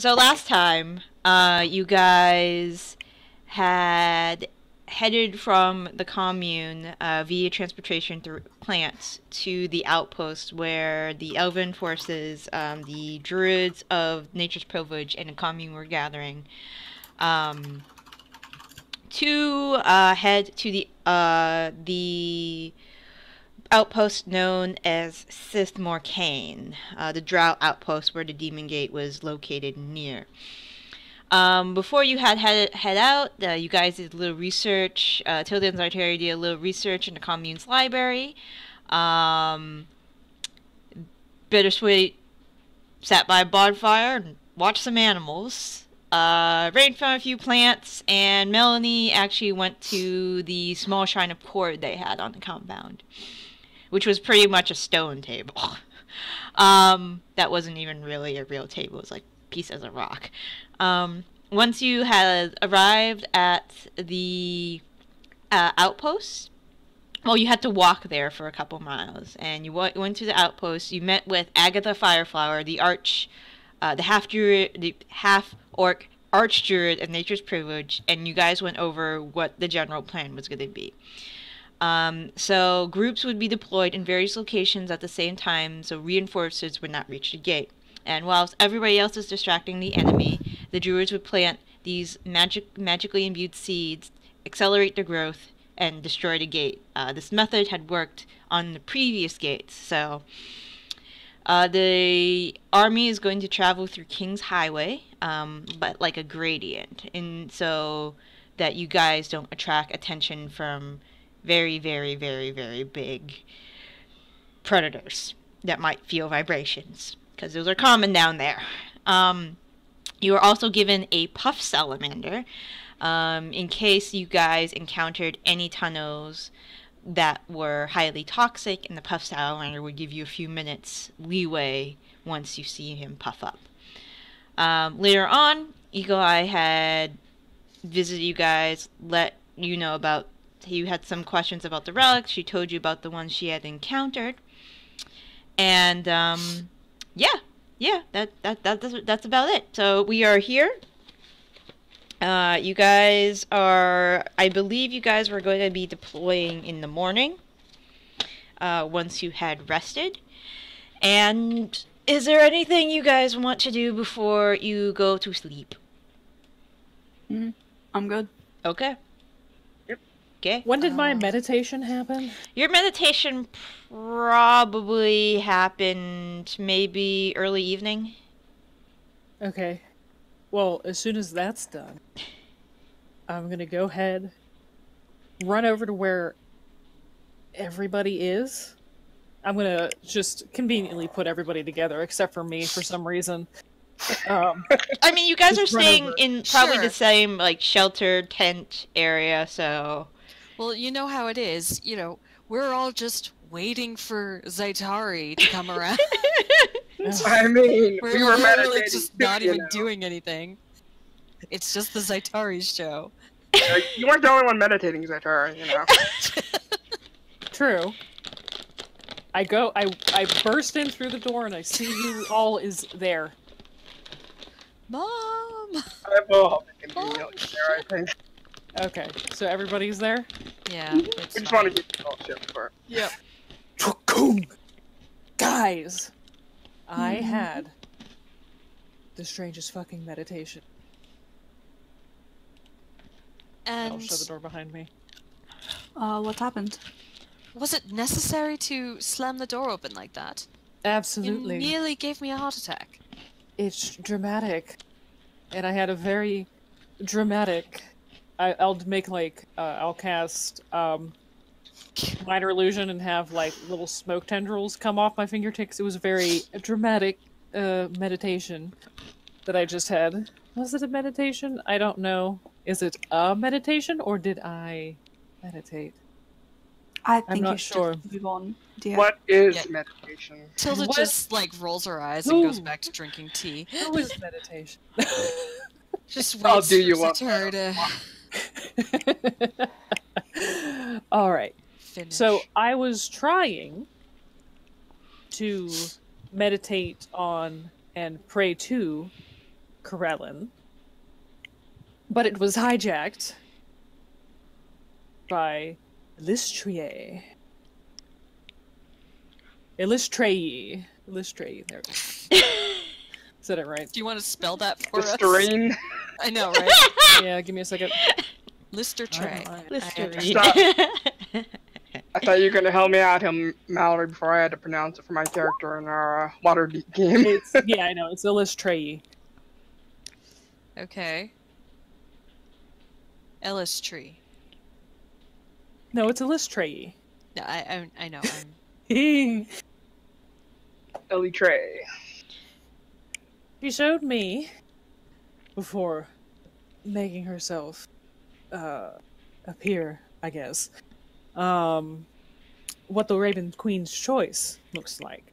So last time, you guys had headed from the commune via transportation through plants to the outpost where the elven forces, the druids of nature's privilege, and the commune were gathering um, to head to the outpost known as Sith Morcaine, the Drow outpost where the Demon Gate was located near. Before you head out, you guys did a little research. Tilda and Zartari did a little research in the commune's library. Um, Bittersweet sat by a bonfire and watched some animals. Rain found a few plants, and Melanie actually went to the small shrine of Cord they had on the compound, which was pretty much a stone table. That wasn't even really a real table. It was like pieces of rock. Once you had arrived at the outpost, well, you had to walk there for a couple miles, and you went to the outpost. You met with Agatha Fireflower, the half orc arch druid of Nature's Privilege, and you guys went over what the general plan was going to be. So groups would be deployed in various locations at the same time, so reinforcements would not reach the gate. And whilst everybody else is distracting the enemy, the druids would plant these magically imbued seeds, accelerate the growth, and destroy the gate. This method had worked on the previous gates, so the army is going to travel through King's Highway, but like a gradient, and so that you guys don't attract attention from very, very, very, very big predators that might feel vibrations, because those are common down there. You were also given a puff salamander, in case you guys encountered any tunnels that were highly toxic, and the puff salamander would give you a few minutes leeway once you see him puff up. Later on, Eagle Eye had visited you guys, let you know about, you had some questions about the relics, she told you about the ones she had encountered, and that's about it. So we are here. You guys are, I believe you guys were going to be deploying in the morning, once you had rested. And is there anything you guys want to do before you go to sleep? I'm good. Okay. Yep. Okay. When did my meditation happen? Your meditation probably happened maybe early evening. Okay. Well, as soon as that's done, I'm gonna go ahead, run over to where everybody is. I'm gonna just conveniently put everybody together, except for me for some reason. I mean, you guys are Just run staying over. in probably Sure. the same, like, shelter tent area, so... Well, you know how it is. You know, we're all just waiting for Zaitari to come around. I mean, We're we were literally meditating. just not you even know. doing anything. It's just the Zaitari show. Like, you weren't the only one meditating, Zatara, you know. True. I burst in through the door and I see who all is there. Mom! I will conveniently there, I think. Okay, so everybody's there? Yeah, We it's just fine. want to get the shit for it. Yep. Guys! I had the strangest fucking meditation. I'll And shut the door behind me. What happened? was it necessary to slam the door open like that? Absolutely. You nearly gave me a heart attack. It's dramatic. And I had a very dramatic... I'll make, like, I'll cast, Minor Illusion and have, like, little smoke tendrils come off my fingertips. It was a very dramatic, meditation that I just had. Was it a meditation? I don't know. Is it a meditation, or did I meditate? I think not you should sure. move on, dear. What is Yeah. meditation? Tilda What? just, like, rolls her eyes and goes Ooh. back to drinking tea. What was meditation? Just waits I'll do you for one. Zaitari to All right. finish. So I was trying to meditate on and pray to Corellin, but it was hijacked by Illustrier. Illustrae. Illustrae. There it is. Said it right. Do you want to spell that for us? Listerine. I know, right? Yeah, give me a second. Lister Tray. Listerine. I thought you were gonna help me out, Mallory, before I had to pronounce it for my character in our Waterdeep game. It's, yeah, I know. It's Illustrae. Okay. Ellis Tree. No, it's Illustrae. No, I know. She Ellie Trey. showed me before making herself appear, I guess, what the Raven Queen's choice looks like.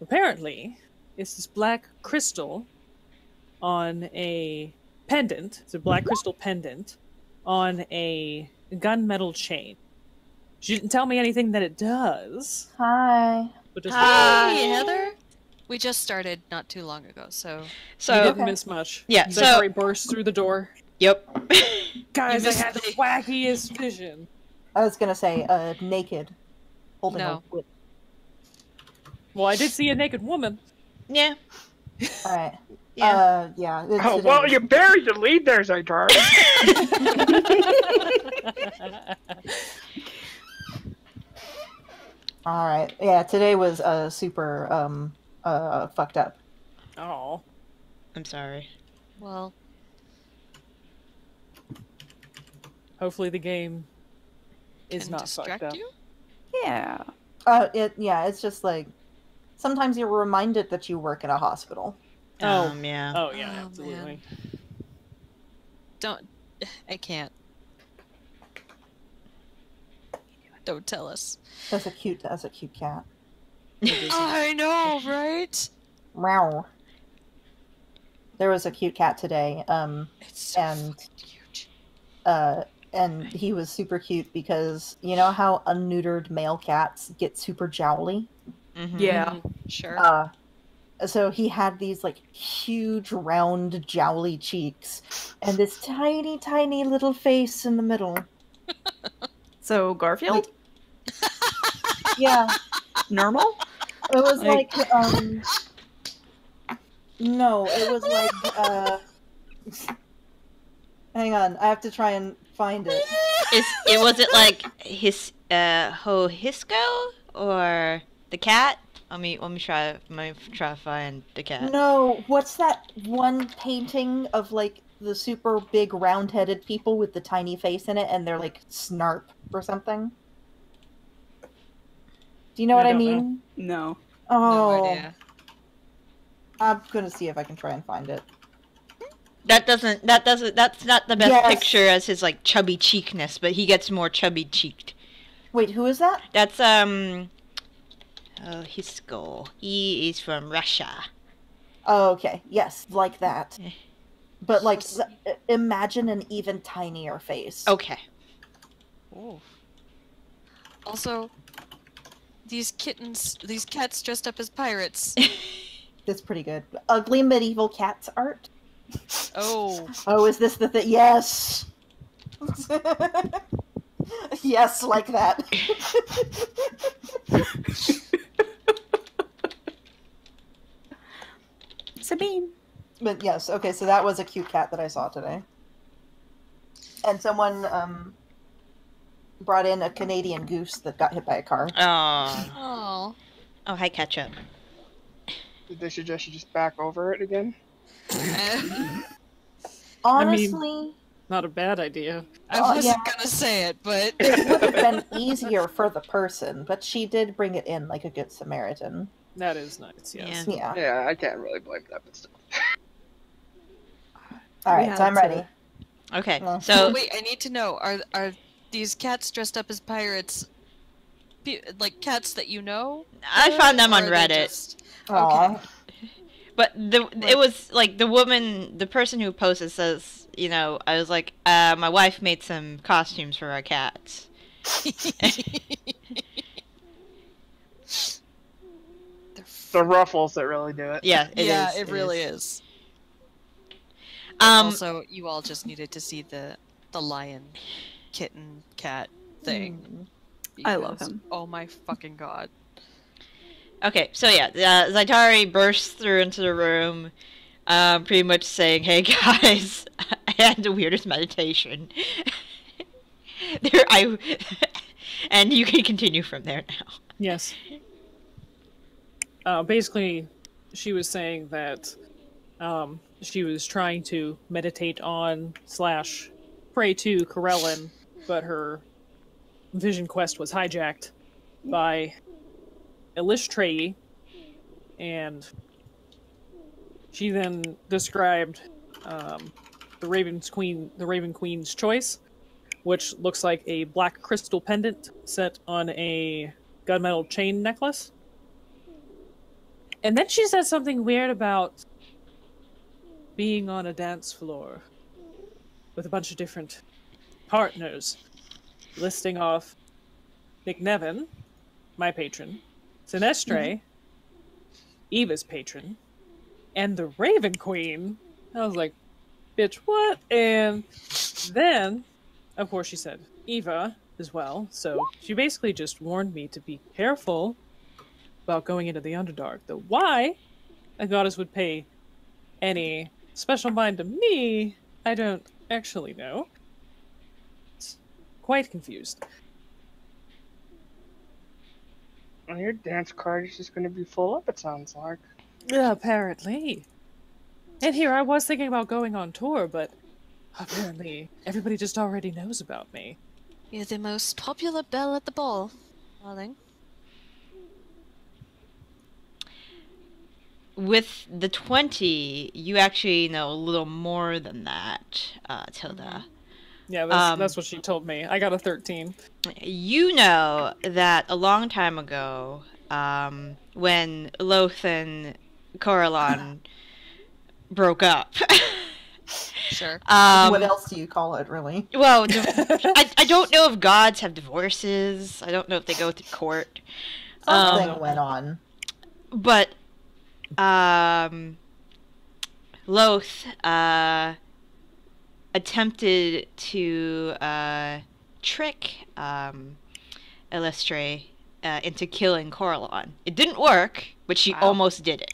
Apparently, it's this black crystal on a pendant. It's a black crystal pendant on a gunmetal chain. She didn't tell me anything that it does. Hi. But just Hey, Heather. We just started not too long ago, so you So, didn't miss much. yeah, Zachary burst through the door. yep. Guys, I missed had the the- wackiest vision. I was gonna say, naked, holding No. a whip. Well, I did see a naked woman. Yeah. All right. Yeah. Yeah. Oh, well, you buried the lead there, Zaitar. All right. Yeah. Today was super fucked up. Oh. I'm sorry. well, Hopefully the game is can not fucked distract up. you. Yeah. It's just like sometimes you're reminded that you work in a hospital. Oh. Yeah. Oh yeah, Oh, absolutely. man. Don't. I can't. Don't tell us. That's a cute cat. I know, right? Meow. There was a cute cat today. It's so And- fucking huge. And he was super cute because you know how unneutered male cats get super jowly? Mhm. Yeah. Sure. So he had these like huge round jowly cheeks and this tiny tiny little face in the middle. So Garfield? Yeah, Normal? it was like no, it was like hang on, I have to try and find it. Was it like Hohisco or the cat? Let me try to find the cat. No, what's that one painting of like the super big round-headed people with the tiny face in it and they're like Snarp or something? Do you know what I don't know. mean? No. Oh, No idea. I'm gonna see if I can try and find it. That's not the best Yes. picture as his like chubby cheekness, but he gets more chubby cheeked. Wait, who is that? That's Hohisco. He is from Russia. Oh, okay. Yes, like that. Eh. But like, imagine an even tinier face. Okay. Ooh. Also, these cats dressed up as pirates. That's pretty good. Ugly medieval cats art. Oh, Oh, is this the thing? Yes. Yes, like that. Sabine. But yes, okay, so that was a cute cat that I saw today. And someone brought in a Canadian goose that got hit by a car. Oh. oh. Oh, hi, ketchup. Did they suggest you just back over it again? Honestly, Not a bad idea. I Oh, wasn't yeah. gonna say it, but it would have been easier for the person, but she did bring it in like a good Samaritan. That is nice, yes. Yeah. Yeah, I can't really blame that, but still. All We right, so I'm had to- ready. Okay, No. so wait. I need to know: are these cats dressed up as pirates, like cats that you know? I found them Or on are they Reddit. just- Aw. But it was like the person who posted says, you know, I was like, my wife made some costumes for our cats. The ruffles that really do it. Yeah, it is. It really is. Also, you all just needed to see the lion, kitten, cat thing. I love because- him. Oh my fucking god. Okay, so yeah, Zaitari bursts through into the room, pretty much saying, "Hey guys, I had the weirdest meditation." And you can continue from there now. Yes. Basically, she was saying that she was trying to meditate on / pray to Corellin, but her vision quest was hijacked by Elishtreyi, and she then described the Raven Queen's choice, which looks like a black crystal pendant set on a gunmetal chain necklace. And then she said something weird about being on a dance floor with a bunch of different partners, listing off Nick Nevin, my patron, Sinestre, Eva's patron, and the Raven Queen. I was like, bitch, what? And then, of course, she said Eva as well. So she basically just warned me to be careful about going into the Underdark. Though why a goddess would pay any special mind to me, I don't actually know. It's quite confused. Well, your dance card is just going to be full up, it sounds like. Apparently. And here I was thinking about going on tour, but apparently everybody just already knows about me. You're the most popular belle at the ball, darling. With the 20, you actually know a little more than that, Tilda. Yeah, that's what she told me. I got a 13. You know that a long time ago, when Loth and Corellon broke up. Sure. What else do you call it, really? Well, I don't know if gods have divorces. I don't know if they go to court. Something went on. But Loth attempted to trick Elistre into killing Corellon. It didn't work, but she almost did it.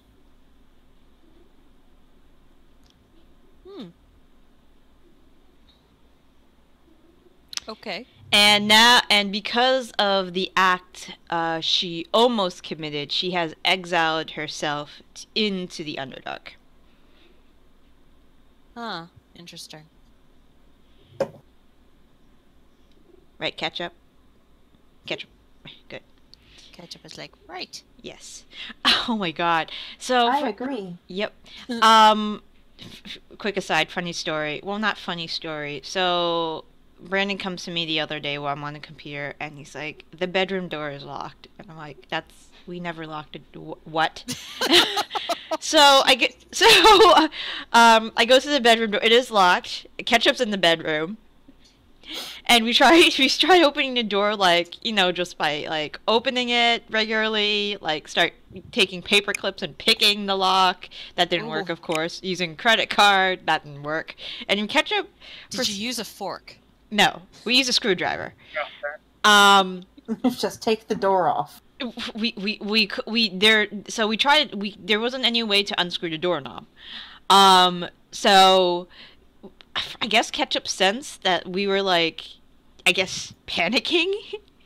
Okay. And because of the act she almost committed, she has exiled herself into the Underdark. Huh. Interesting. Right, Ketchup? Ketchup. Good. Ketchup is like, right. Yes. Oh my god. So I agree. Yep. Quick aside, funny story. Well, not funny story. So Brandon comes to me the other day while I'm on the computer, and he's like, "The bedroom door is locked," and I'm like, "We never locked it. What?" So I go to the bedroom door. It is locked. Ketchup's in the bedroom, and we try opening the door, like, you know, just by like opening it regularly, like start taking paper clips and picking the lock. That didn't work, of course. Using credit card, that didn't work. And Ketchup. Did you use a fork? No, we use a screwdriver. Just take the door off. There wasn't any way to unscrew the doorknob. So I guess Ketchup sensed that we were like, I guess, panicking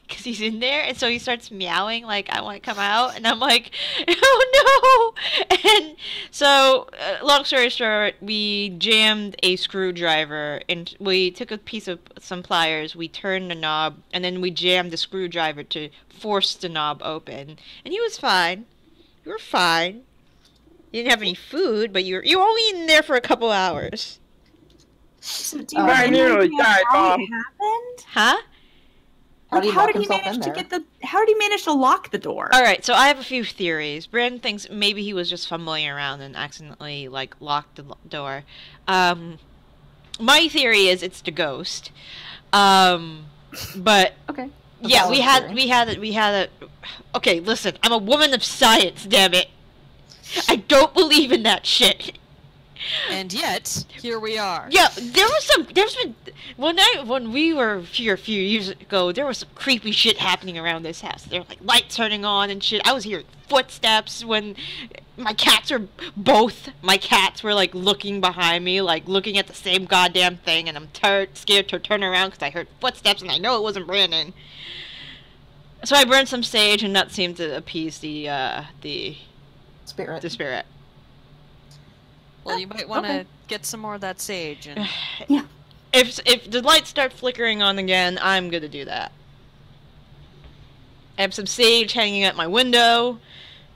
because he's in there, and so he starts meowing like, "I want to come out," and I'm like, "Oh no!" And so, long story short, we jammed a screwdriver, and we took a piece of some pliers, we turned the knob, and then we jammed the screwdriver to force the knob open, and he was fine. You were fine. You didn't have any food, but you were only in there for a couple hours. So do you I have any nearly idea died, how Mom. it happened? Huh? How do you How lock did he himself in manage to there? get How did he manage to lock the door? All right, so I have a few theories. Brandon thinks maybe he was just fumbling around and accidentally like locked the door. My theory is it's the ghost. But Okay. yeah, we had Valid a. Okay, listen, I'm a woman of science, damn it. I don't believe in that shit. And yet, here we are. Yeah, there's been when we were here a few years ago, there was some creepy shit happening around this house. There were like lights turning on and shit. I was hearing footsteps when my cats were like looking behind me, like looking at the same goddamn thing, and I'm scared to turn around because I heard footsteps and I know it wasn't Brandon. So I burned some sage, and that seemed to appease the Spirit. the spirit. Well, you might want to Okay. get some more of that sage. And... Yeah. If the lights start flickering on again, I'm gonna do that. I have some sage hanging at my window,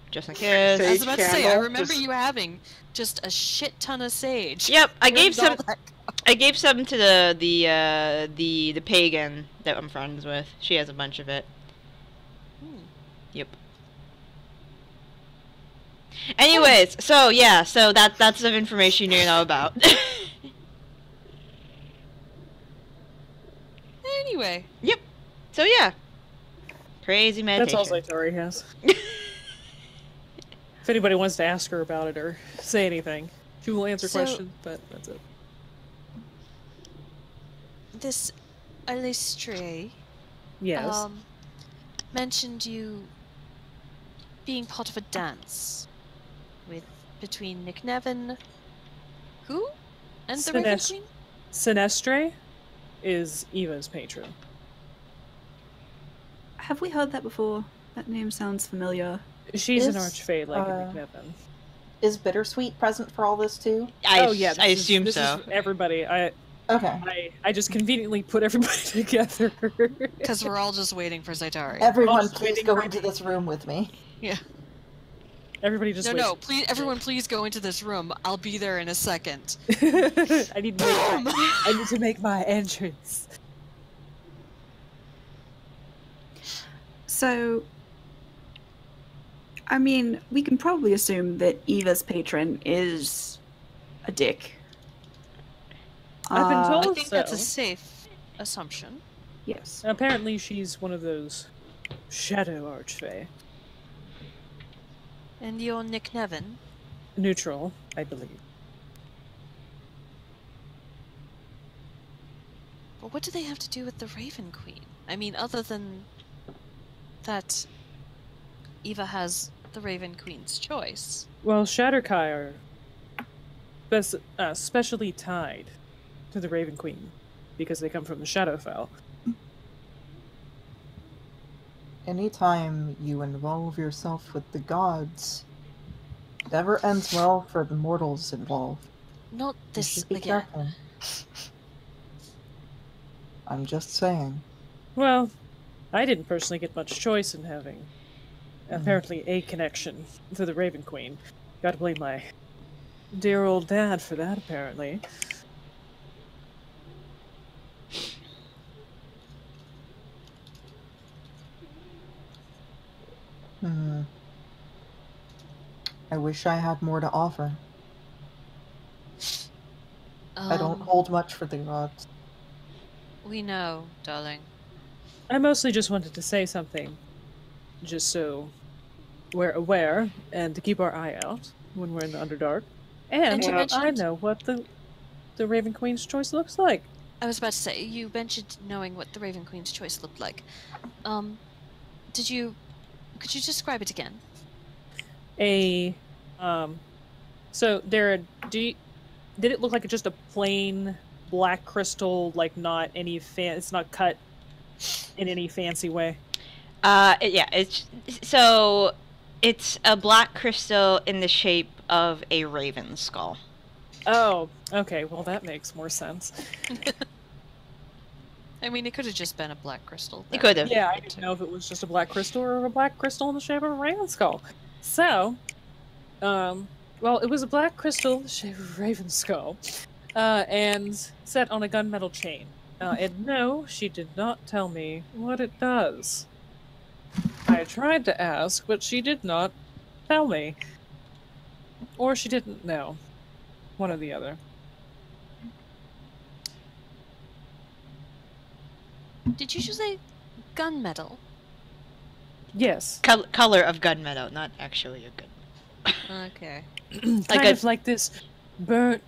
just in case. I was about to say, I candle, remember just- you having just a shit ton of sage. Yep, I Where gave did all some. that I gave some to the pagan that I'm friends with. She has a bunch of it. Hmm. Yep. Anyways, so yeah, so that's the information you know about. Anyway, Yep. So yeah. Crazy That's meditation. all Saitari has. If anybody wants to ask her about it or say anything, she will answer So- questions, but that's it. this Alistray Yes. mentioned you being part of a dance between Nick Nevin, who, and the Raven Sinestro. Queen. Sinestre is Eva's patron. Have we heard that before? That name sounds familiar. She's an Is, archfey like Nick Nevin. Is Bittersweet present for all this too? Oh yeah, I this is- assume this so. Is everybody. Okay. I just conveniently put everybody together. Because we're all just waiting for Zaitari. Everyone, just please waiting go for into me. this room with me. Everybody just No, waits. please, everyone, please go into this room. I'll be there in a second. I need to make my entrance. So, I mean, we can probably assume that Eva's patron is a dick. I've been Uh, told I think that's a so. safe assumption. Yes. Apparently, she's one of those shadow archfey. And you're Nick Nevin. Neutral, I believe. But what do they have to do with the Raven Queen? I mean, other than that Eva has the Raven Queen's choice. Well, Shatterkai are specially tied to the Raven Queen because they come from the Shadowfell. Anytime you involve yourself with the gods, it never ends well for the mortals involved. Not You this should be again. careful. I'm just saying. Well, I didn't personally get much choice in having apparently a connection to the Raven Queen. Gotta blame my dear old dad for that, apparently. I wish I had more to offer. I don't Um, hold much for the gods. We know, darling. I mostly just wanted to say something, just so we're aware and to keep our eye out when we're in the Underdark. And you I mentioned- know what the Raven Queen's choice looks like. I was about to say, you mentioned knowing what the Raven Queen's choice looked like. Could you describe it again? So did it look like just a plain black crystal, like not any it's not cut in any fancy way? Yeah, it's a black crystal in the shape of a raven skull. Oh, okay, well that makes more sense. I mean, it could have just been a black crystal. It could have. Yeah, I didn't know if it was just a black crystal or a black crystal in the shape of a raven skull. So, well, it was a black crystal in the shape of a raven skull, and set on a gunmetal chain. And no, she did not tell me what it does. I tried to ask, but she did not tell me. Or she didn't know. One or the other. Did you just say gunmetal? Yes. Color of gunmetal, not actually a gun. Okay. Kind Like of like this burnt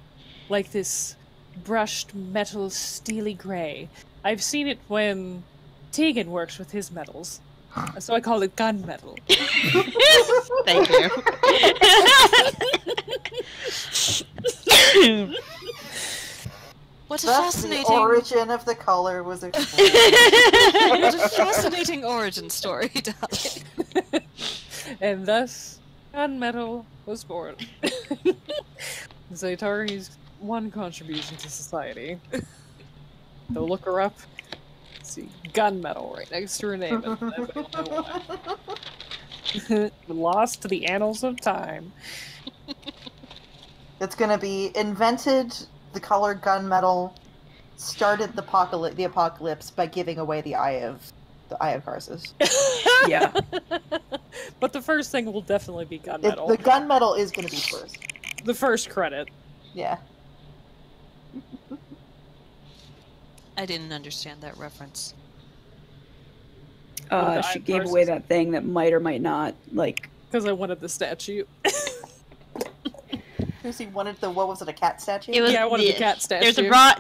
like this brushed metal steely gray. I've seen it when Tegan works with his metals, so I call it gunmetal. Thank you. What a Thus, the fascinating, origin of the color was explained. what a fascinating origin story, Dolly. And thus, gunmetal was born. Zaytari's one contribution to society. So look her up. See, gunmetal right next to her name. And nobody will know why. Lost to the annals of time. It's gonna be invented. The color gunmetal started the apocalypse by giving away the eye of Karsus. Yeah. But the first thing will definitely be gunmetal. The gunmetal is gonna be first. The first credit. Yeah. I didn't understand that reference. She gave away that thing that might or might not, like... Because I wanted the statue. Lucy wanted what was it, a cat statue? It was Yeah, I wanted the cat statue.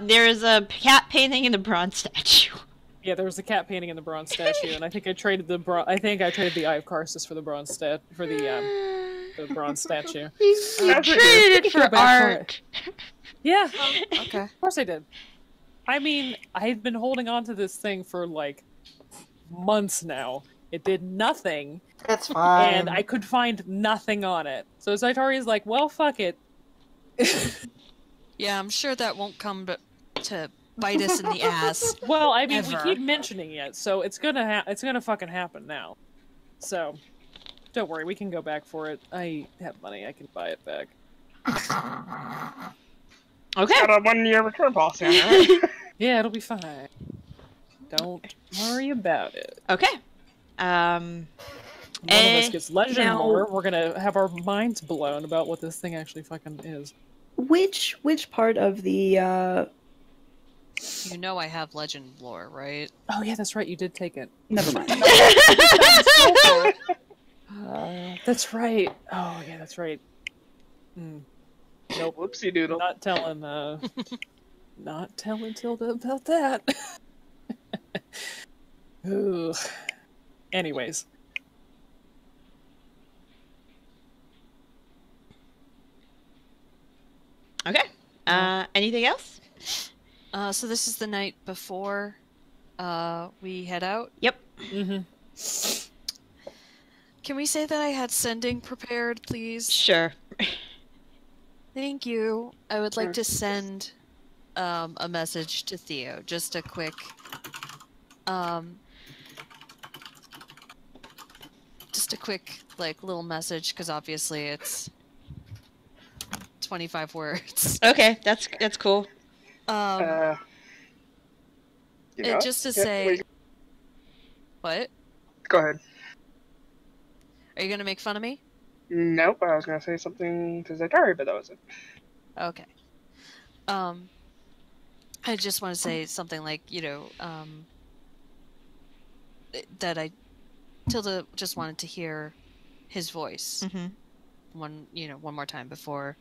There's a cat painting in the bronze statue. Yeah, there was a cat painting in the bronze statue, and I think I traded the Eye of Karsus for the bronze the bronze statue. You traded it for Go back for art. Yeah, Okay. of course I did. I mean, I've been holding on to this thing for like months now. It did nothing, It's fine. and I could find nothing on it. So Zaytari's like, well, fuck it. Yeah, I'm sure that won't come to bite us in the ass. Well, I mean, Ever. we keep mentioning it, so it's gonna fucking happen now. So, don't worry, we can go back for it. I have money, I can buy it back. Okay. Got a 1-year return policy on it, right? Yeah, it'll be fine. Don't worry about it. Okay. One of us Eh, gets legend now- lore, we're gonna have our minds blown about what this thing actually fucking is. Which part of the, You know I have legend lore, right? Oh yeah, that's right, you did take it. never mind. That's right. Oh yeah, that's right. Nope. Whoopsie doodle. Not telling Tilda about that. Ugh. Anyways. Okay. Anything else? So this is the night before we head out. Yep. Mm-hmm. Can we say that I had sending prepared, please? Sure. Thank you. I would like to send a message to Theo. Just a quick like little message, because obviously it's 25 words. Okay, that's cool. You know, Just to yeah, say, wait, what? go ahead. Are you gonna make fun of me? Nope, I was gonna say something to Zaytari, but that was it. Okay. I just want to say something like, that Tilda just wanted to hear his voice Mm-hmm. one more time before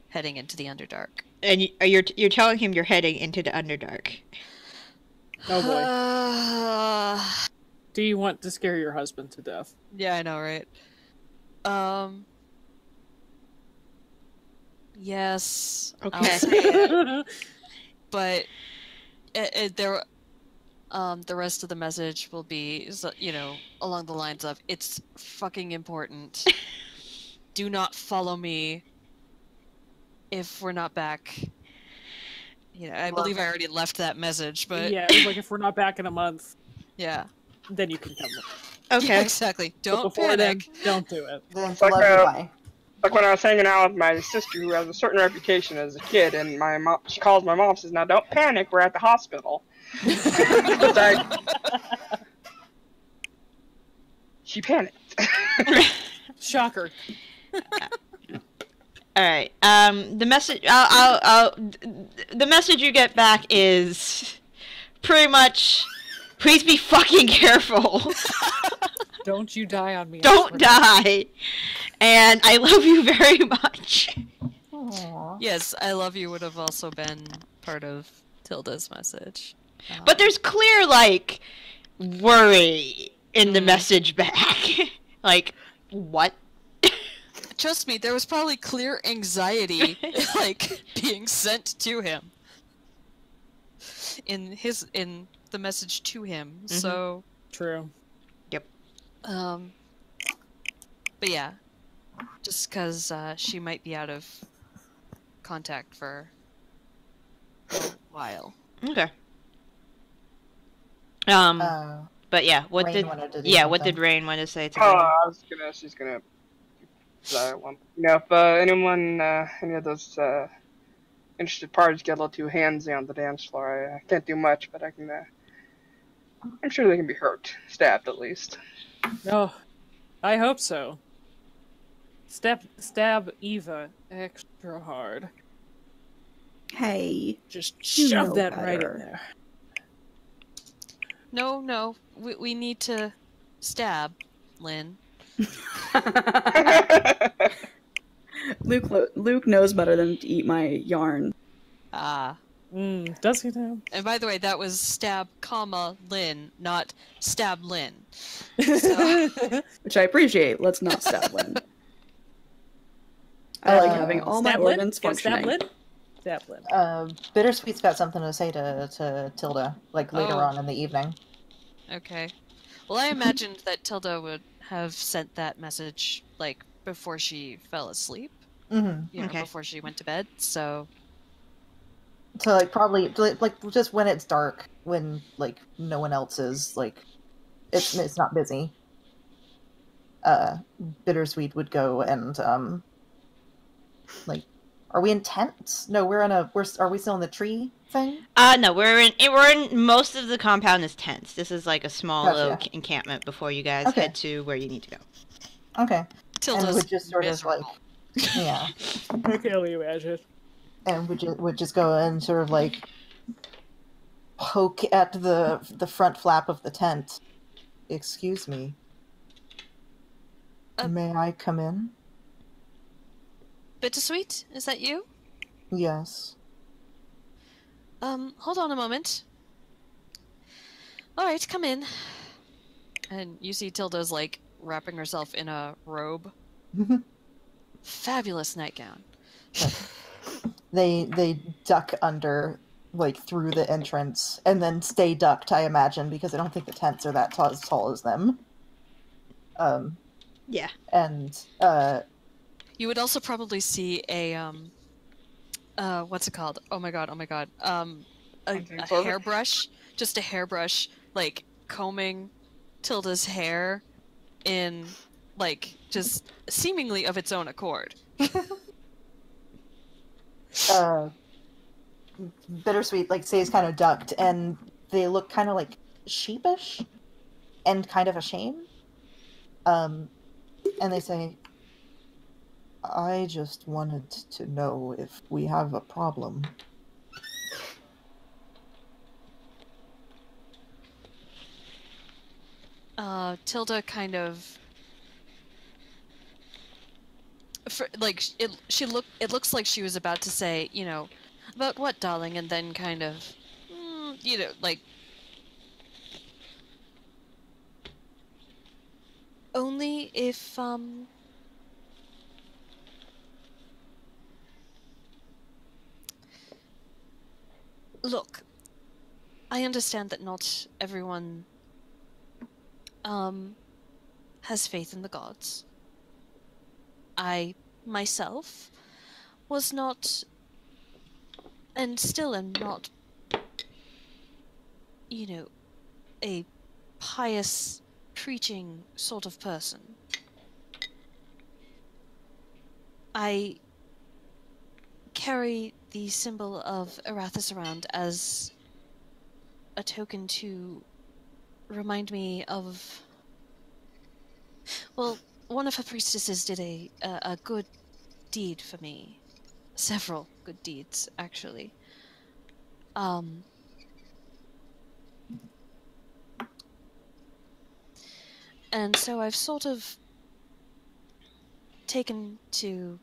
heading into the Underdark. And you're telling him you're heading into the Underdark. Oh boy. Do you want to scare your husband to death? Yeah, I know, right? Yes. I'll Okay. say it. But the rest of the message will be, along the lines of, it's fucking important. Do not follow me if we're not back. I believe I already left that message, but Yeah, it was like if we're not back in a month, yeah. then you can come. Yeah, Okay. exactly. But Don't before then, panic. don't do it. Then Like, love you, bye. Like when I was hanging out with my sister, who has a certain reputation as a kid, and my mom, she calls my mom and says, "Now don't panic, we're at the hospital." She panicked. Shocker. All right. The message. The message you get back is pretty much, please be fucking careful. Don't you die on me. I Don't swear. die. And I love you very much. Aw. Yes, I love you would have also been part of Tilda's message. But there's clear, like, worry in the Mhm. message back. Like, what? Trust me, there was probably clear anxiety, like, being sent to him. In the message to him. Mhm. So, True. but yeah, just because she might be out of contact for a while. Okay. Uh, But yeah, what Rain did wanted to do what something. did Rain want to say to Oh, Raven? I was gonna. She's gonna. If anyone, any of those interested parties get a little too handsy on the dance floor, I can't do much, but I can. I'm sure they can be hurt, stabbed at least. No, I hope so. Stab Eva extra hard. Hey. Just You shove know that right in better. there. No, we need to stab Lynn. Luke knows better than to eat my yarn. Ah. Does he now? And by the way, that was stab, comma, Lynn, not stab Lynn. Which I appreciate. Let's not stab Lynn. I like having all my Stab Lynn? organs Go stab functioning. Lynn? Stab Lynn. Bittersweet's got something to say to Tilda, like later Oh. on in the evening. Okay. Well, I imagined that Tilda would have sent that message, like, before she fell asleep. Mm-hmm. You know, Okay. before she went to bed, so... So like probably like just when it's dark, when like no one else is like, it's not busy. Bittersweet would go and like, are we in tents? No, are we still in the tree thing? No, we're in most of the compound is tents. This is like a small Gotcha. little encampment before you guys Okay. head to where you need to go. Okay, Tilda's and would just sort miserable. of like, yeah, I can only imagine. and would just go and sort of like poke at the front flap of the tent. Excuse me. May I come in? Bittersweet, is that you? Yes. Hold on a moment. Alright, come in. And you see Tilda's, like, wrapping herself in a robe. Fabulous nightgown. They duck under, like, through the entrance, and then stay ducked, I imagine, because I don't think the tents are that as tall as them. Yeah. And, You would also probably see a, what's it called? Oh my god. A hairbrush. Just a hairbrush, like, combing Tilda's hair in, like, just seemingly of its own accord. Bittersweet, like, stays kind of ducked, and they look kind of, like, sheepish and kind of ashamed. And they say, I just wanted to know if we have a problem. Tilda kind of... it looks like she was about to say, you know, about what, darling, and then kind of, you know, like, only if, look, I understand that not everyone, has faith in the gods. I, myself, was not, and still am not, you know, a pious, preaching sort of person. I carry the symbol of Arathis around as a token to remind me of... Well, one of her priestesses did a good deed for me. Several good deeds, actually. And so I've sort of taken to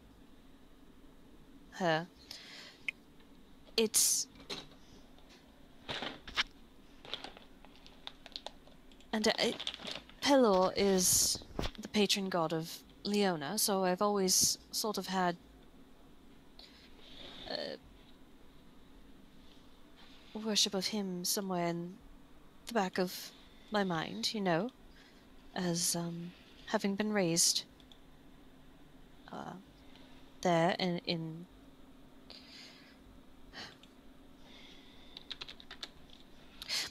her. It's... And Pelor is the patron god of Leona, so I've always sort of had worship of him somewhere in the back of my mind, you know, as having been raised there in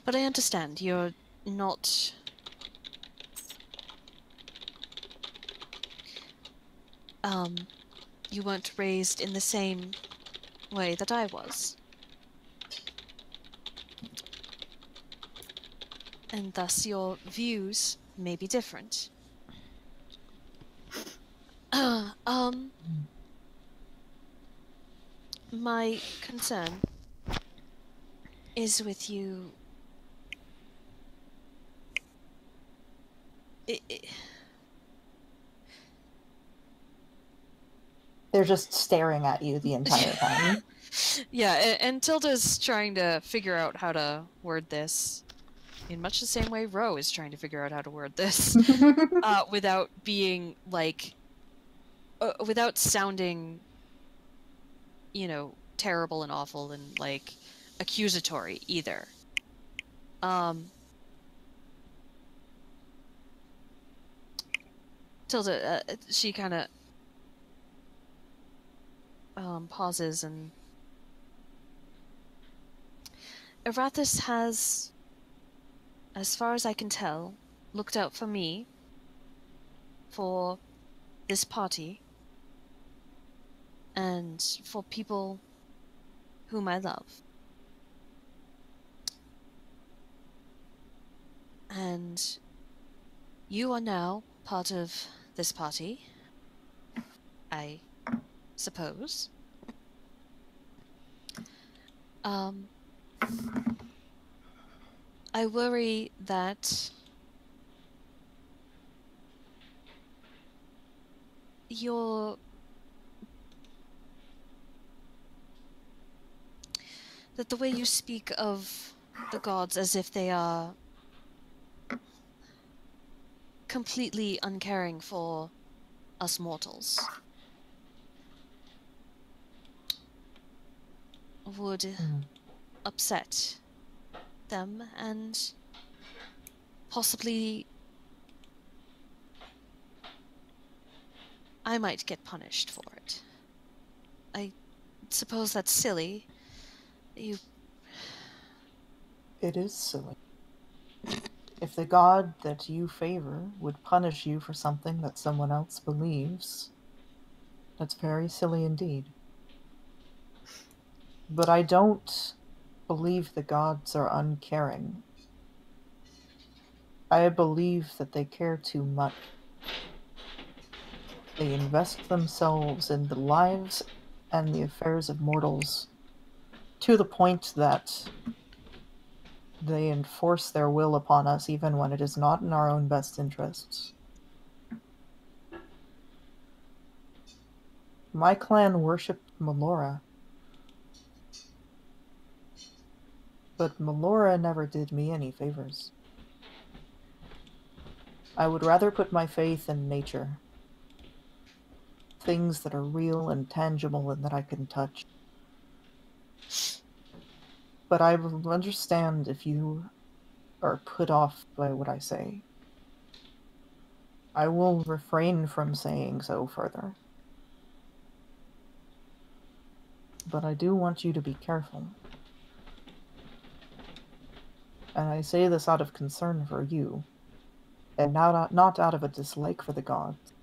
But I understand you're not you weren't raised in the same way that I was. And thus your views may be different. My concern is with you. They're just staring at you the entire time. Yeah, and Tilda's trying to figure out how to word this in much the same way Ro is trying to figure out how to word this, without being like, without sounding, you know, terrible and awful and like accusatory either. Tilda, she kind of pauses, and Arathis has, as far as I can tell, looked out for me, for this party, and for people whom I love. And you are now part of this party, I suppose. I worry that that the way you speak of the gods as if they are completely uncaring for us mortals would upset them and possibly I might get punished for it. I suppose that's silly. It is silly. If the god that you favor would punish you for something that someone else believes, that's very silly indeed. But I don't believe the gods are uncaring. I believe that they care too much. They invest themselves in the lives and the affairs of mortals to the point that they enforce their will upon us even when it is not in our own best interests. My clan worshipped Melora, but Melora never did me any favors. I would rather put my faith in nature. Things that are real and tangible and that I can touch. But I will understand if you are put off by what I say. I will refrain from saying so further. But I do want you to be careful. And I say this out of concern for you, and not out of a dislike for the gods.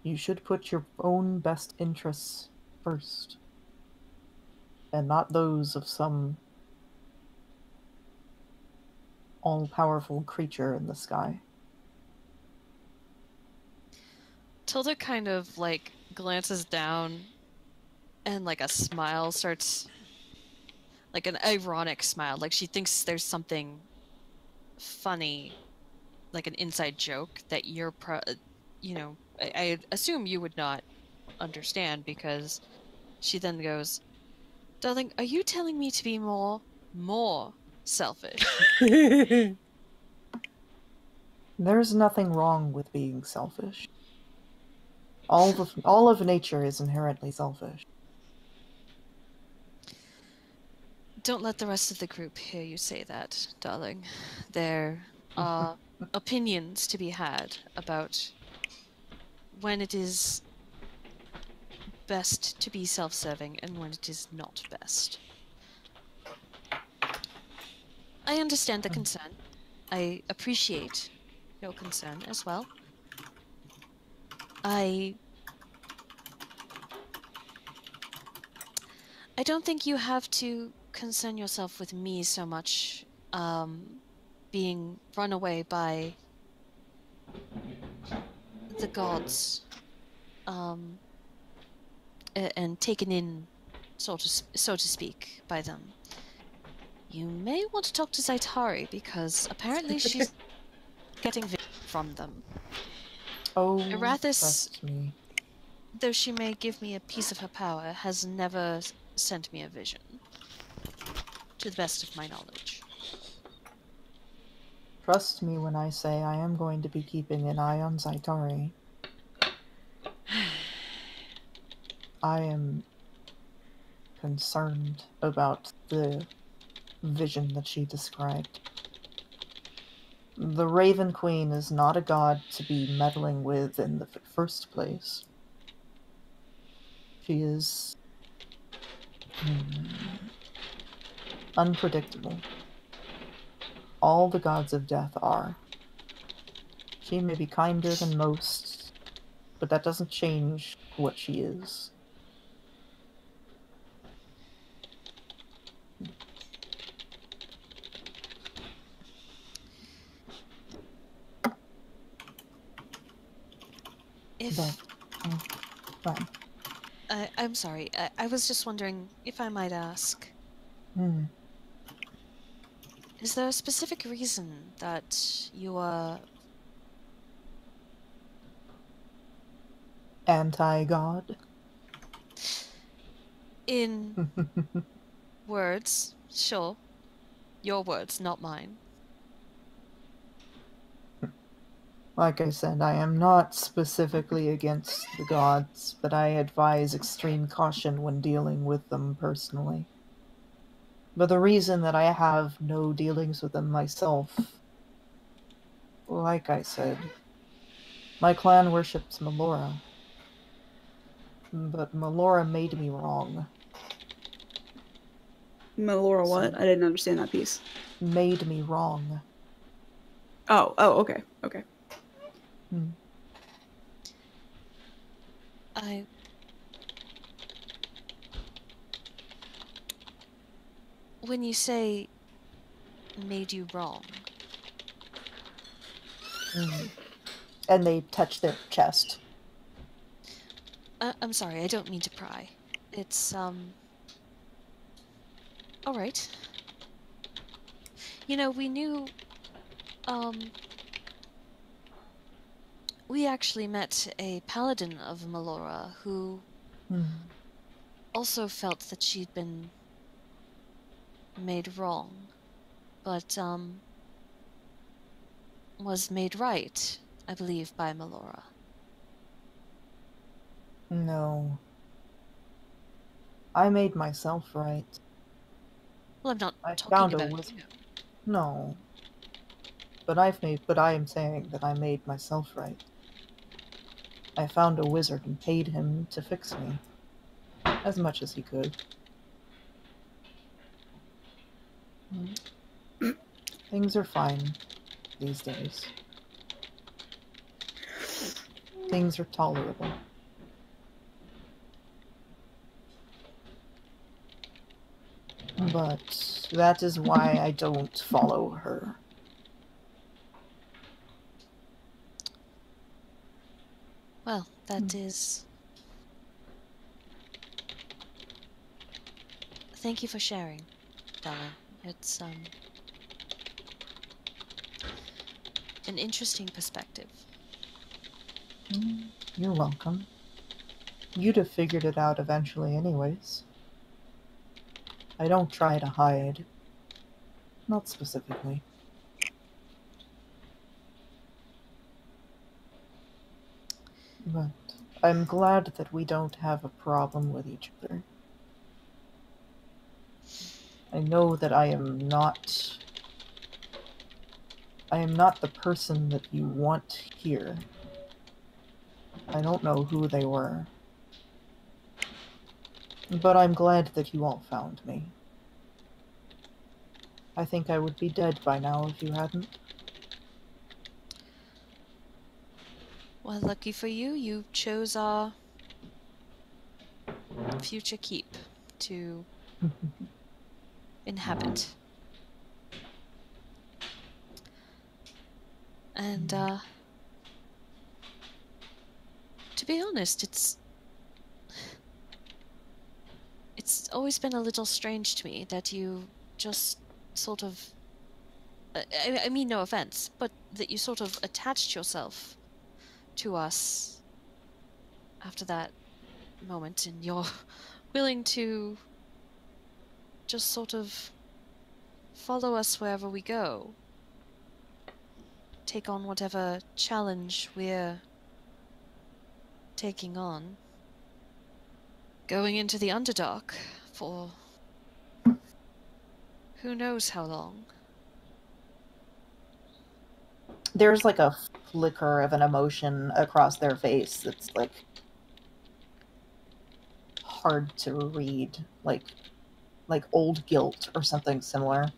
You should put your own best interests first, and not those of some all-powerful creature in the sky. Tilda kind of like glances down and like a smile starts, like an ironic smile, like she thinks there's something funny, like an inside joke that you're you know, I assume you would not understand because she then goes, "Darling, are you telling me to be more selfish?" There's nothing wrong with being selfish. All of nature is inherently selfish. Don't let the rest of the group hear you say that, darling. There are opinions to be had about when it is best to be self-serving and when it is not best. I understand the concern. I appreciate your concern as well. I don't think you have to concern yourself with me so much being run away by the gods and taken in, so to speak, by them. You may want to talk to Zaitari because apparently she's getting from them. Oh, Arathis, trust me. though she may give me a piece of her power, has never sent me a vision, to the best of my knowledge. Trust me when I say I am going to be keeping an eye on Zaitari. I am concerned about the vision that she described. The Raven Queen is not a god to be meddling with in the first place. She is unpredictable. All the gods of death are. She may be kinder than most, but that doesn't change what she is. If Fine. I'm sorry, I was just wondering if I might ask. Is there a specific reason that you are Anti-god? in words? Sure. Your words, not mine. Like I said, I am not specifically against the gods, but I advise extreme caution when dealing with them personally. But the reason that I have no dealings with them myself, like I said, my clan worships Melora. But Melora made me wrong. Melora what? I didn't understand that piece. Made me wrong. Oh, okay, okay. When you say made you wrong, And they touch their chest. I'm sorry, I don't mean to pry. It's, alright. You know, we knew, we actually met a paladin of Melora who also felt that she'd been made wrong, but, was made right, I believe, by Melora. No. I made myself right. Well, I'm not I talking found a about wizard. you. No. But I am saying that I made myself right. I found a wizard and paid him to fix me. As much as he could. Things are fine these days. Things are tolerable. But that is why I don't follow her. Well, that is... Thank you for sharing, darling. It's, an interesting perspective. You're welcome. You'd have figured it out eventually anyways. I don't try to hide. Not specifically. But I'm glad that we don't have a problem with each other. I know that I am not the person that you want here. I don't know who they were. But I'm glad that you all found me. I think I would be dead by now if you hadn't. Well, lucky for you, you chose our future keep to inhabit. And, to be honest, it's always been a little strange to me that you just sort of, I mean no offense, but that you sort of attached yourself to us after that moment, and you're willing to just sort of follow us wherever we go. Take on whatever challenge we're taking on. Going into the Underdark for who knows how long. There's like a flicker of an emotion across their face that's like hard to read, like old guilt or something similar.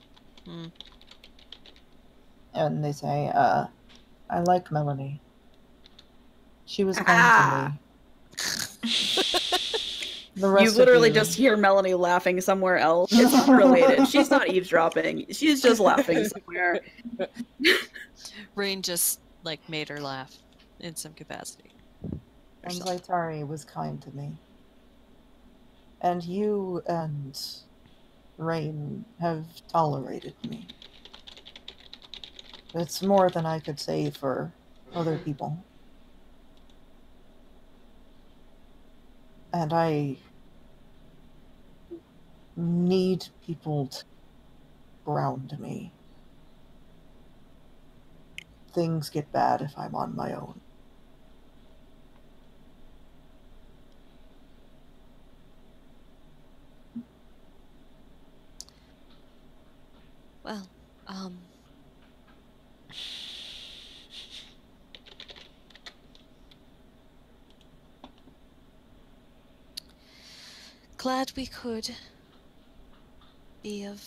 Hmm. And they say, I like Melanie. She was kind to me. The rest You of literally just hear Melanie laughing somewhere else. It's unrelated. She's not eavesdropping. She's just laughing somewhere. Rain just, like, made her laugh in some capacity. And Zaitari was kind to me. And you and Rain have tolerated me. It's more than I could say for other people. And I need people to ground me. Things get bad if I'm on my own. Well, glad we could be of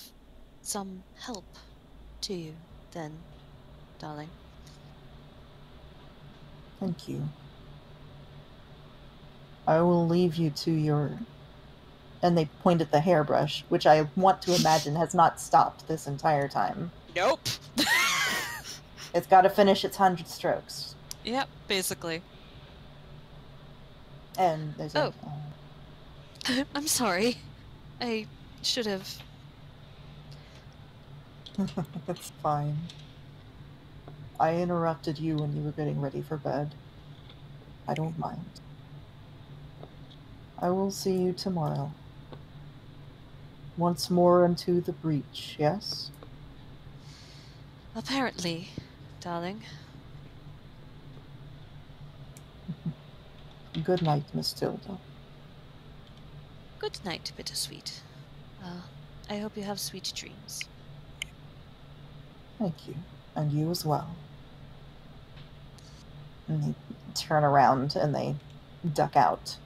some help to you, then, darling. Thank you. I will leave you to your... And they point at the hairbrush, which I want to imagine has not stopped this entire time. Nope. It's got to finish its 100 strokes. Yep, basically. And there's Oh. I'm sorry. I should have. That's fine. I interrupted you when you were getting ready for bed. I don't mind. I will see you tomorrow. Once more into the breach, yes? Apparently, darling. Good night, Miss Tilda. Good night, Bittersweet. I hope you have sweet dreams. Thank you. And you as well. And they turn around and they duck out.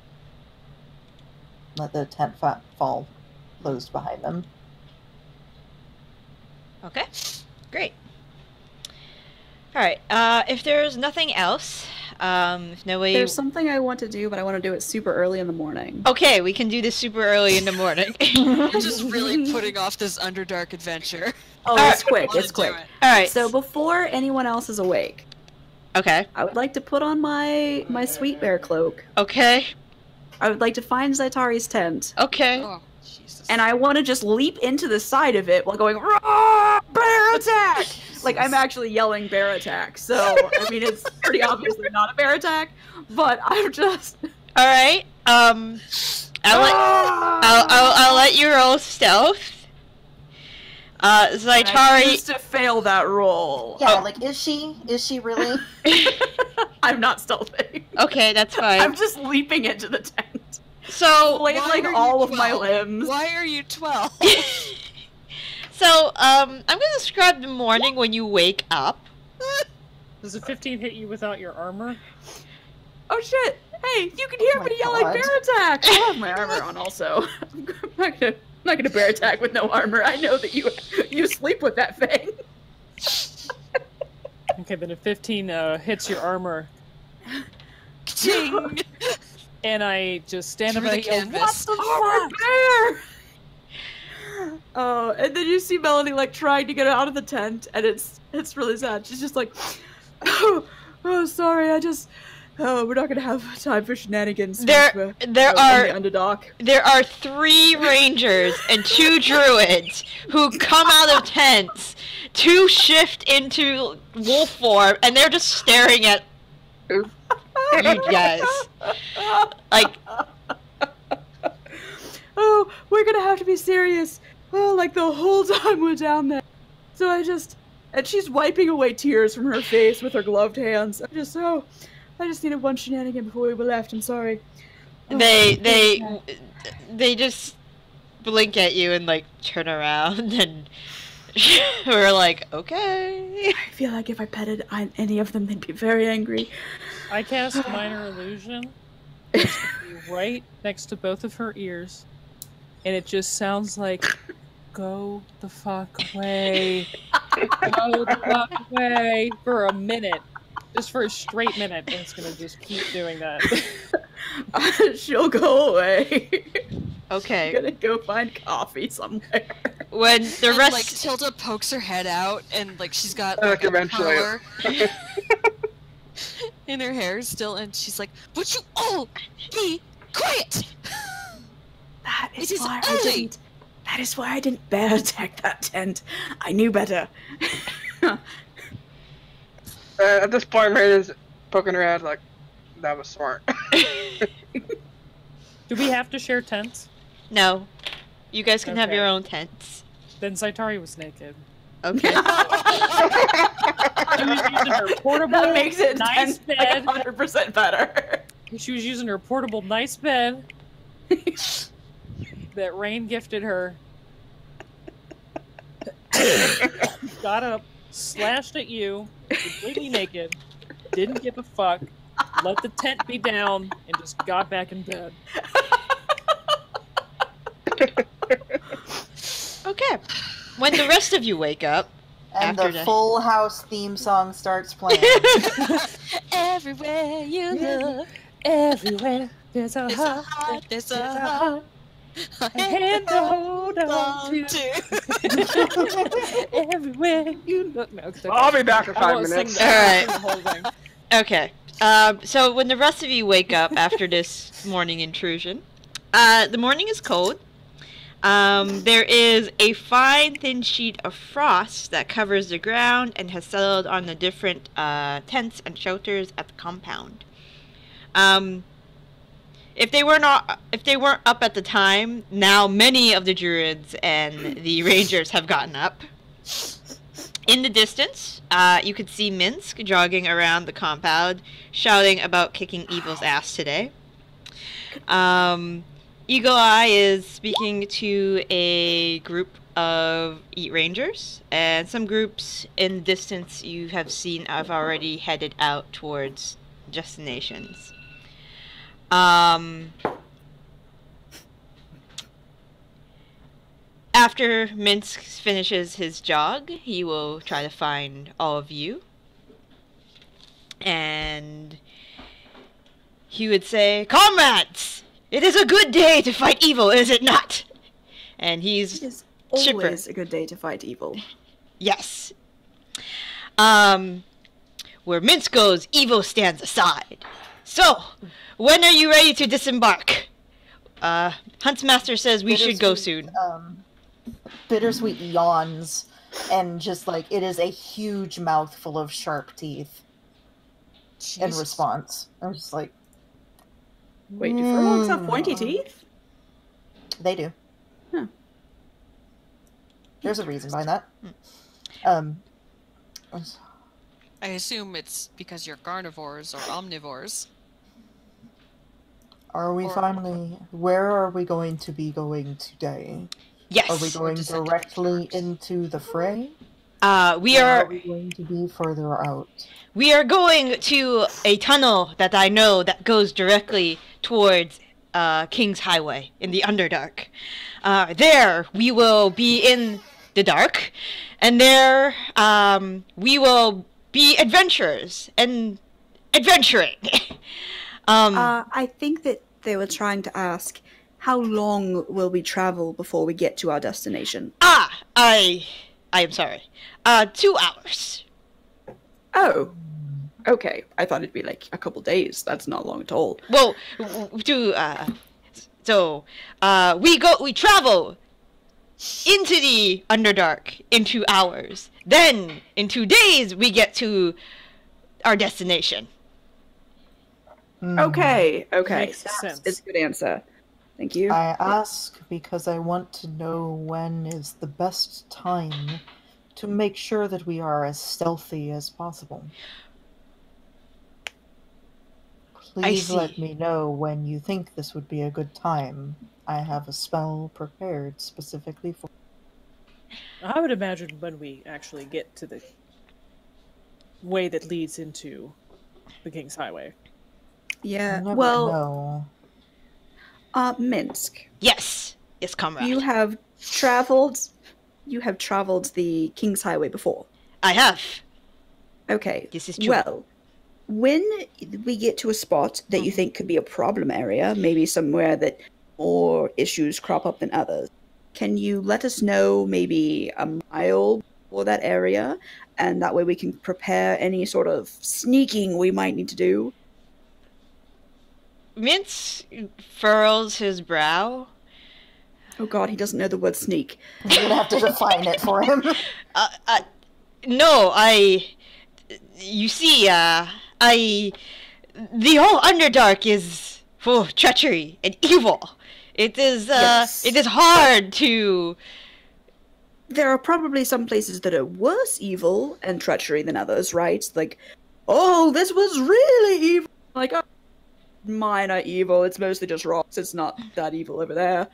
Let the tent fall closed behind them. Okay, great. All right. If there's nothing else, if nobody, There's something I want to do, but I want to do it super early in the morning. okay, we can do this super early in the morning. You're just really putting off this Underdark adventure. Oh, Alright. it's quick. Wanna It's do quick. it. All right. So before anyone else is awake, Okay. I would like to put on my sweet bear cloak. Okay. I would like to find Zaitari's tent, Okay. Oh, Jesus. and I want to just leap into the side of it while going, "Roar! Bear attack!" Like, I'm actually yelling bear attack, so, I mean, it's pretty obviously not a bear attack, but I'm just... All right. I'll let you roll stealth. I Zaitari. used to fail that roll. Yeah, like, is she really? I'm not stealthing. Okay, that's fine. I'm just leaping into the tent. So, Played Why like are you all of my 12? limbs. Why are you 12? I'm gonna describe the morning when you wake up. Does a 15 hit you without your armor? Oh shit! Hey, you can hear Oh me my yelling God. bear attack! I have my armor on also. I'm not gonna bear attack with no armor. I know that you sleep with that thing. Okay, then a 15 hits your armor, Ching! and I just stand up Through and the I yell, canvas. "What the Armor fuck?" bear! Oh, and then you see Melanie like trying to get out of the tent, and it's really sad. She's just like, oh sorry, we're not gonna have time for shenanigans. There I'm are the underdog. there are 3 rangers and 2 druids who come out of tents to shift into wolf form, and they're just staring at you guys. Like, Oh, we're gonna have to be serious. Oh, like the whole time we're down there. So and she's wiping away tears from her face with her gloved hands. I just needed one shenanigan before we left. I'm sorry. Oh, they just blink at you and like turn around, and we're like, okay. I feel like if I petted any of them, they'd be very angry. I cast Minor Illusion right next to both of her ears, and it just sounds like, "Go the fuck away. Go the fuck away," for a minute. Just for a straight minute, and it's gonna just keep doing that. She'll go away. Okay. I'm gonna go find coffee somewhere. When the And, rest like Tilda pokes her head out, and like she's got Like, like, a eventually. curler in her hair still, and she's like, "Would you all be quiet?" That It is early. That is why I didn't bear attack that tent. I knew better. At this point, Mary poking her head like, that was smart. Do we have to share tents? No. You guys can have Okay. your own tents. Then Zaitari was naked. Okay. She was using her portable, That makes it nice 10, bed. like 100% better. She was using her portable, nice bed that Rain gifted her. Got up, slashed at you, completely naked, didn't give a fuck, let the tent be down, and just got back in bed. Okay. When the rest of you wake up, And After the the- Full House theme song starts playing. Everywhere you look, Everywhere there's a there's a heart, heart, there's there's a a heart, heart, a hand to hold on to. Everywhere you look. No, okay. I'll be back in I 5 won't minutes. sing that. Alright. I'll sing the whole thing. okay. So when the rest of you wake up after this morning intrusion, the morning is cold. There is a fine thin sheet of frost that covers the ground and has settled on the different tents and shelters at the compound. If they weren't up at the time, now many of the druids and the rangers have gotten up. In the distance, you could see Minsk jogging around the compound, shouting about kicking evil's ass today. Eagle Eye is speaking to a group of Eat Rangers, and some groups in the distance you have seen have already headed out towards destinations. After Minsk finishes his jog, he will try to find all of you. And he would say, "Comrades! It is a good day to fight evil, is it not?" And It he's is Chipper. always a good day to fight evil. yes. Where Minsk goes, evil stands aside. So, when are you ready to disembark? Huntsmaster says we should go soon. Bittersweet yawns, and just like it is a huge mouthful of sharp teeth in Jesus. response. I'm just like, Wait, do furlongs have pointy teeth? They do. Huh. There's a reason behind that. Um, I assume it's because you're carnivores or omnivores. are we Or- finally... Where are we going to be going today? Yes. Are we going descendant directly tribes. into the fray? We Or are are we going to be further out? we are going to a tunnel that I know that goes directly towards King's Highway in the Underdark. There we will be in the dark, and there we will be adventurers and adventuring. I think that they were trying to ask, how long will we travel before we get to our destination? I am sorry. 2 hours. Oh. Okay. I thought it'd be like a couple days. That's not long at all. Well, we travel into the Underdark in 2 hours. Then in 2 days we get to our destination. Okay. Makes That's sense. it's a good answer. Thank you. I ask because I want to know when is the best time to make sure that we are as stealthy as possible. Please see. let me know when you think this would be a good time. I have a spell prepared specifically for... I would imagine when we actually get to the way that leads into the King's Highway. Yeah. You never Well, know. Minsk, Yes, comrade. you have traveled the King's Highway before. I have. Okay. This is true. Well, when we get to a spot that you think could be a problem area, maybe somewhere that more issues crop up than others, can you let us know maybe a mile for that area? And that way we can prepare any sort of sneaking we might need to do. Mintz furrows his brow. Oh god, he doesn't know the word sneak. You're gonna have to define it for him. No, you see, the whole Underdark is full of treachery and evil. It is, Yes. it is hard to... There are probably some places that are worse evil and treachery than others, right? Like, oh, this was really evil. Like, oh, minor evil. It's mostly just rocks. It's not that evil over there.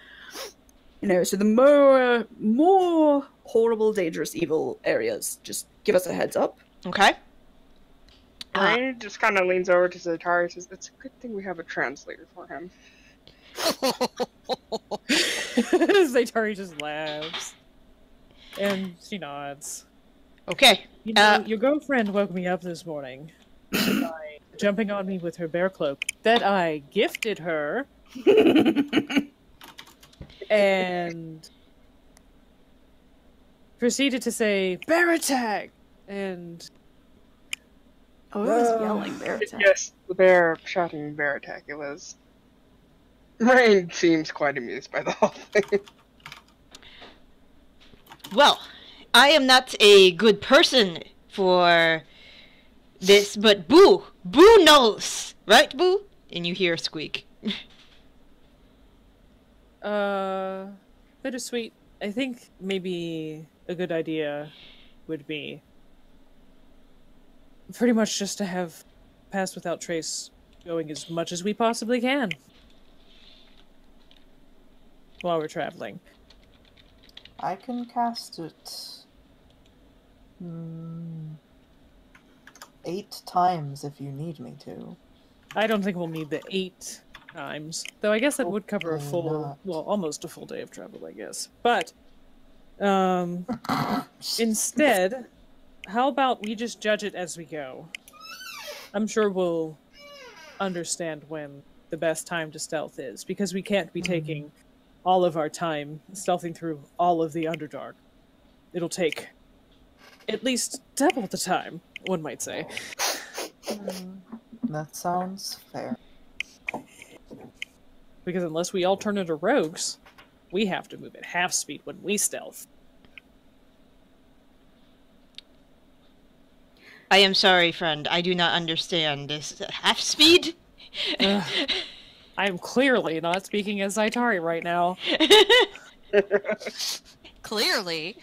You know, so the more horrible, dangerous, evil areas, just give us a heads up. Okay. Rain just kind of leans over to Zatari and says, "It's a good thing we have a translator for him." Zaytari just laughs. And she nods. Okay. You know, your girlfriend woke me up this morning by jumping on me with her bear cloak that I gifted her. And proceeded to say, "Bear attack!" And Oh, it was yelling bear attack. Yes, the bear shouting bear attack. It was. Rain seems quite amused by the whole thing. Well, I am not a good person for this, but Boo knows, right, Boo? And you hear a squeak. bittersweet. I think maybe a good idea would be pretty much just to have Pass Without Trace going as much as we possibly can while we're traveling. I can cast it 8 times if you need me to. I don't think we'll need the 8 times, though I guess that would cover a Hopefully full, not. well, almost a full day of travel, I guess. But, instead, how about we just judge it as we go? I'm sure we'll understand when the best time to stealth is, because we can't be taking all of our time stealthing through all of the Underdark. It'll take at least double the time, one might say. That sounds fair. Because unless we all turn into rogues, we have to move at half speed when we stealth. I am sorry, friend. I do not understand this half speed. I'm clearly not speaking as Zaitari right now. Clearly.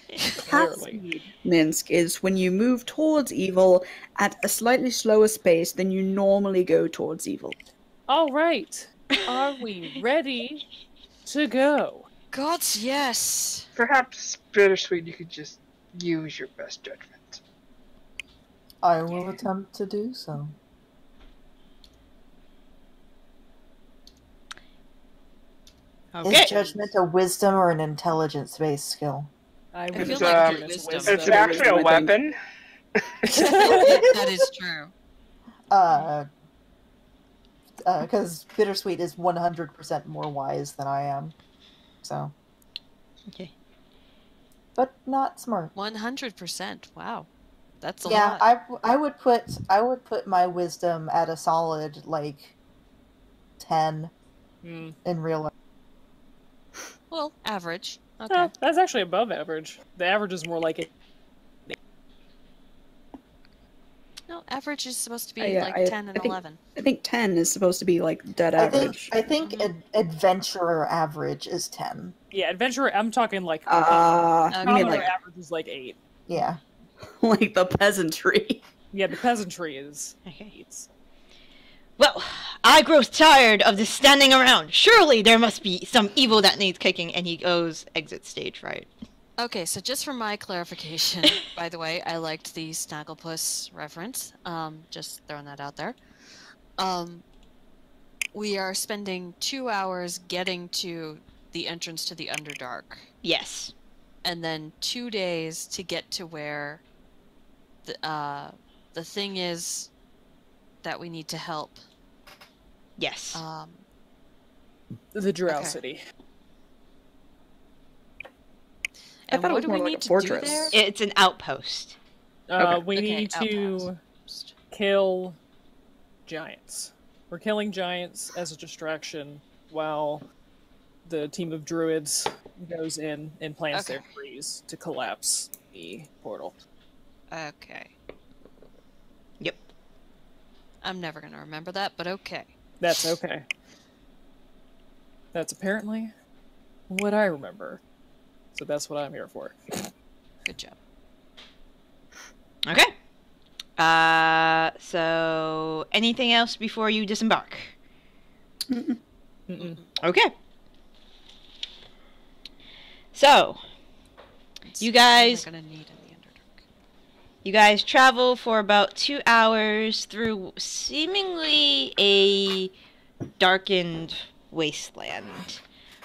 Cat speed, Minsk, is when you move towards evil at a slightly slower pace than you normally go towards evil. All right. Are we ready to go? Gods, yes. Perhaps, Bittersweet, you could just use your best judgment. I will attempt to do so. Okay. Is judgment a wisdom or an intelligence-based skill? I feel would It's, like um, it's wisdom. wisdom. It's actually a I think. weapon. That is true. Because Bittersweet is 100% more wise than I am. So. Okay. But not smart. 100%. Wow. That's a Yeah, lot. I would put my wisdom at a solid, like, 10 Hmm. in real life. Well, average. Okay. Oh, that's actually above average. The average is more like it. No, average is supposed to be Yeah, like I 10 and think- 11. I think 10 is supposed to be like dead I average. think adventurer average is 10. Yeah, adventurer. I'm talking like You mean commoner like average is like 8. Yeah. like the peasantry? Yeah, the peasantry is Okay. 8s. Well, I grow tired of this standing around. Surely there must be some evil that needs kicking. And he goes exit stage right. Okay, so just for my clarification, by the way, I liked the Snagglepuss reference. Just throwing that out there. We are spending 2 hours getting to the entrance to the Underdark, Yes. and then 2 days to get to where the thing is that we need to help. Yes. The Drowsity. And thought it what was do more we like need a to fortress. do there? It's an outpost. We Okay, need to outpost. kill giants. We're killing giants as a distraction while the team of druids goes in and plants their Okay. trees to collapse the portal. Okay. Yep. I'm never gonna remember that, but okay. That's okay. That's apparently what I remember. So that's what I'm here for. Good job. Okay. So anything else before you disembark? Mm-mm. Okay. So, You guys- We're gonna need in the Underdark. you guys travel for about 2 hours through seemingly a darkened wasteland.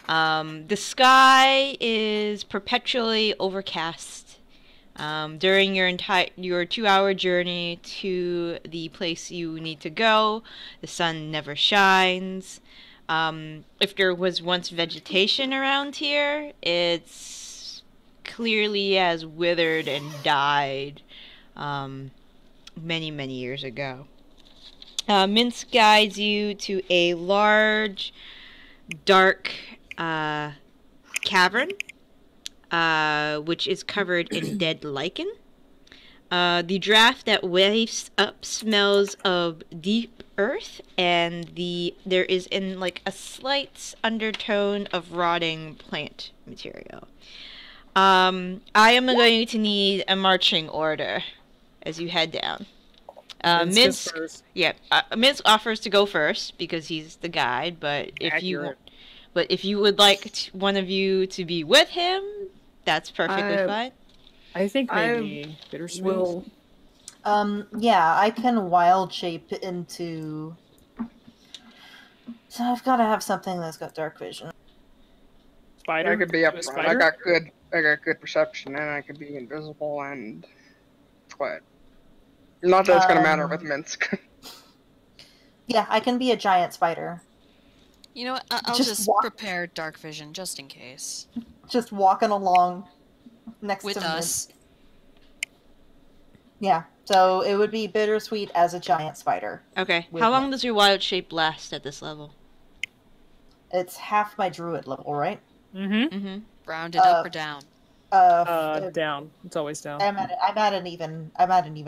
The sky is perpetually overcast. During your 2-hour journey to the place you need to go, the sun never shines. If there was once vegetation around here, it's clearly has withered and died many, many years ago. Minsk guides you to a large, dark cavern, which is covered in dead lichen. The draft that wafts up smells of deep earth, and there is in like a slight undertone of rotting plant material. I am going to need a marching order as you head down. Minsk is Minsk, first. yeah, Minsk offers to go first because he's the guide. But if you would like one of you to be with him, that's perfectly fine. I think I maybe Bittersweet. Will Yeah, I can wild shape into. So I've got to have something that's got dark vision. Spider. I could be up A front. spider? I got good perception, and I could be invisible and quiet. Not that it's gonna matter with Minsk. Yeah, I can be a giant spider. You know what? I'll Just just walk- prepare dark vision just in case. Just walking along next With to us. Yeah, so it would be Bittersweet as a giant spider. Okay. With How me. long does your wild shape last at this level? It's half my druid level, right? Mm-hmm. Mm-hmm. Rounded up or down. Down. It's always down. I'm at an even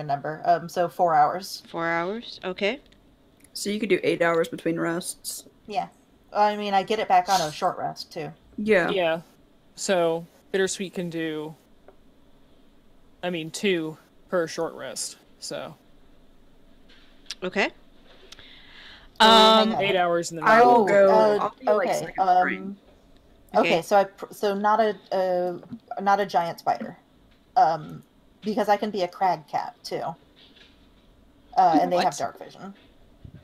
number. So 4 hours. 4 hours. Okay. so you could do 8 hours between rests. Yeah. I mean, I get it back on a short rest too. Yeah. Yeah. So Bittersweet can do, 2 per short rest. So Okay. hang on. 8 hours in the I night. will go. uh, I'll be like okay, second string. Okay, Okay. so not a giant spider, because I can be a crag cat too, and they have What? dark vision.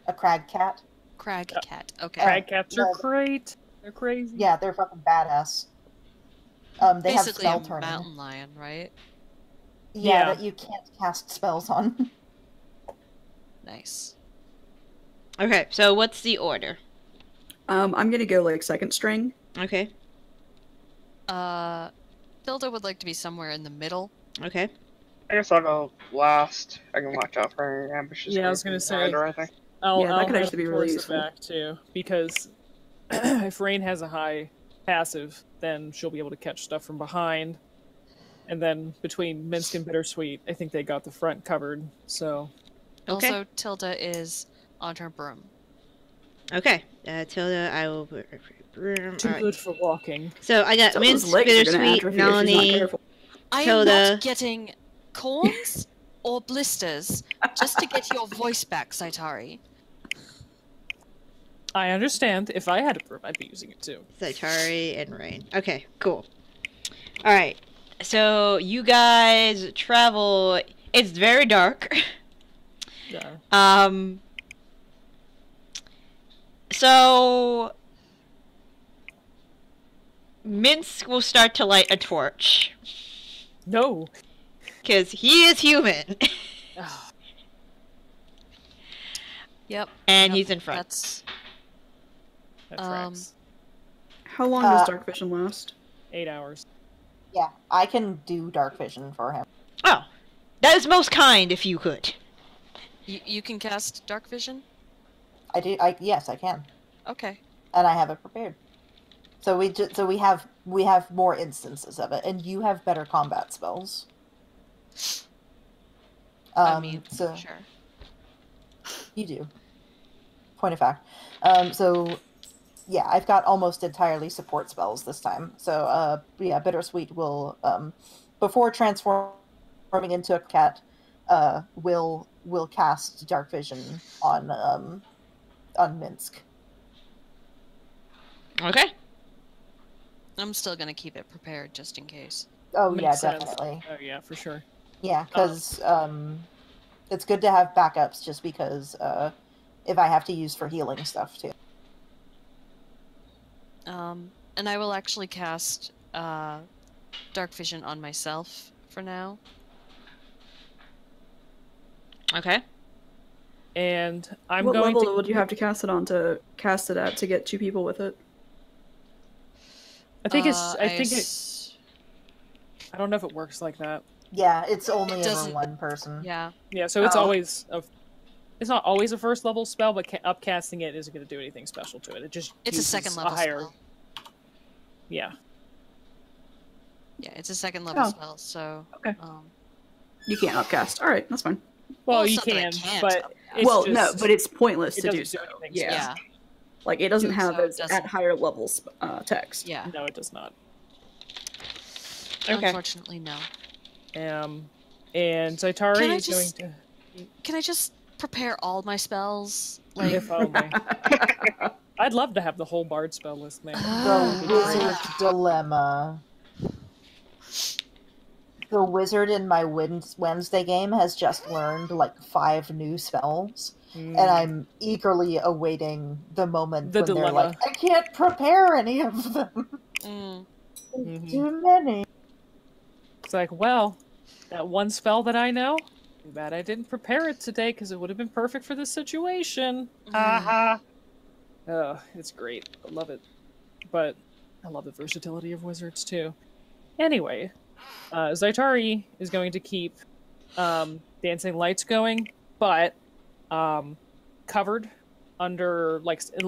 A crag cat. Crag Yeah. cat. Okay. Crag cats are no. great. They're crazy. Yeah, they're fucking badass. They Basically have a spell turning. mountain lion, right? Yeah, Yeah. that you can't cast spells on. Nice. Okay, so what's the order? I'm gonna go like second string. Okay. Tilda would like to be somewhere in the middle. Okay. I guess I'll go last. I can watch out for any ambushes. Yeah, I was gonna say. Or anything. I'll Yeah, that could head actually be really towards useful. the back too, because if Rain has a high passive, then she'll be able to catch stuff from behind. And then between Minsk and Bittersweet, I think they got the front covered. So Okay. Also, Tilda is on her broom. Okay. Tilda, I will. too Alright. good for walking. So I got Tilda's Minsk, legs are gonna Bittersweet, atrophy if she's not Melanie. careful. I am Tilda. not getting corns or blisters just to get your voice back, Saitari. I understand. If I had a broom, I'd be using it too. Saitari and Rain. Okay, cool. Alright. So you guys travel. It's very dark. Yeah. So Minsk will start to light a torch No. because he is human Ah, Yep. and yep, he's in front. That's that tracks. How long does Uh, dark vision last? 8 hours. Yeah, I can do dark vision for him. Oh, that is most kind if you could. you can cast dark vision. Yes, I can, Okay. and I have it prepared. So we have more instances of it, and you have better combat spells. I mean, so sure. you do. Point of fact. So yeah, I've got almost entirely support spells this time. So yeah, Bittersweet will before transforming into a cat, will cast dark vision on Minsk. Okay. I'm still gonna keep it prepared just in case. Oh Makes yeah, sense. definitely. Oh yeah, for sure. Yeah, because it's good to have backups just because if I have to use for healing stuff too. And I will actually cast dark vision on myself for now. Okay. And I'm What going level to. would you have to cast it at to get 2 people with it? I think it's. I think it. s- I don't know if it works like that. Yeah, it's only ever doesn't- one person. Yeah. Yeah, so it's Oh. always a. It's not always a first level spell, but upcasting it isn't going to do anything special to it. It just. It's a uses second level higher. spell. Yeah. Yeah, it's a second level Oh. spell, so Okay. um You can't upcast. All right, that's fine. Well, it's you not that I can, can't but upcast. it's well, just, no, but it's pointless it to do doesn't so. do anything Yeah. yeah. Like it doesn't Doing have so as doesn't- at higher levels text. Yeah. no, it does not. Okay. Unfortunately, no. And Zaitari Can I is just- going Can I just prepare all my spells? to. Like If only. I'd love to have the whole bard spell list, man. The Wizard's Dilemma. The wizard in my Wednesday game has just learned like 5 new spells, and I'm eagerly awaiting the moment The when dilemma. they're like, I can't prepare any of them. Mhm. Too many. It's like, well, that one spell that I know, too bad I didn't prepare it today because it would have been perfect for this situation. Mhm. Oh, it's great. I love it. But I love the versatility of wizards too. Anyway, Zaitari is going to keep dancing lights going, but covered under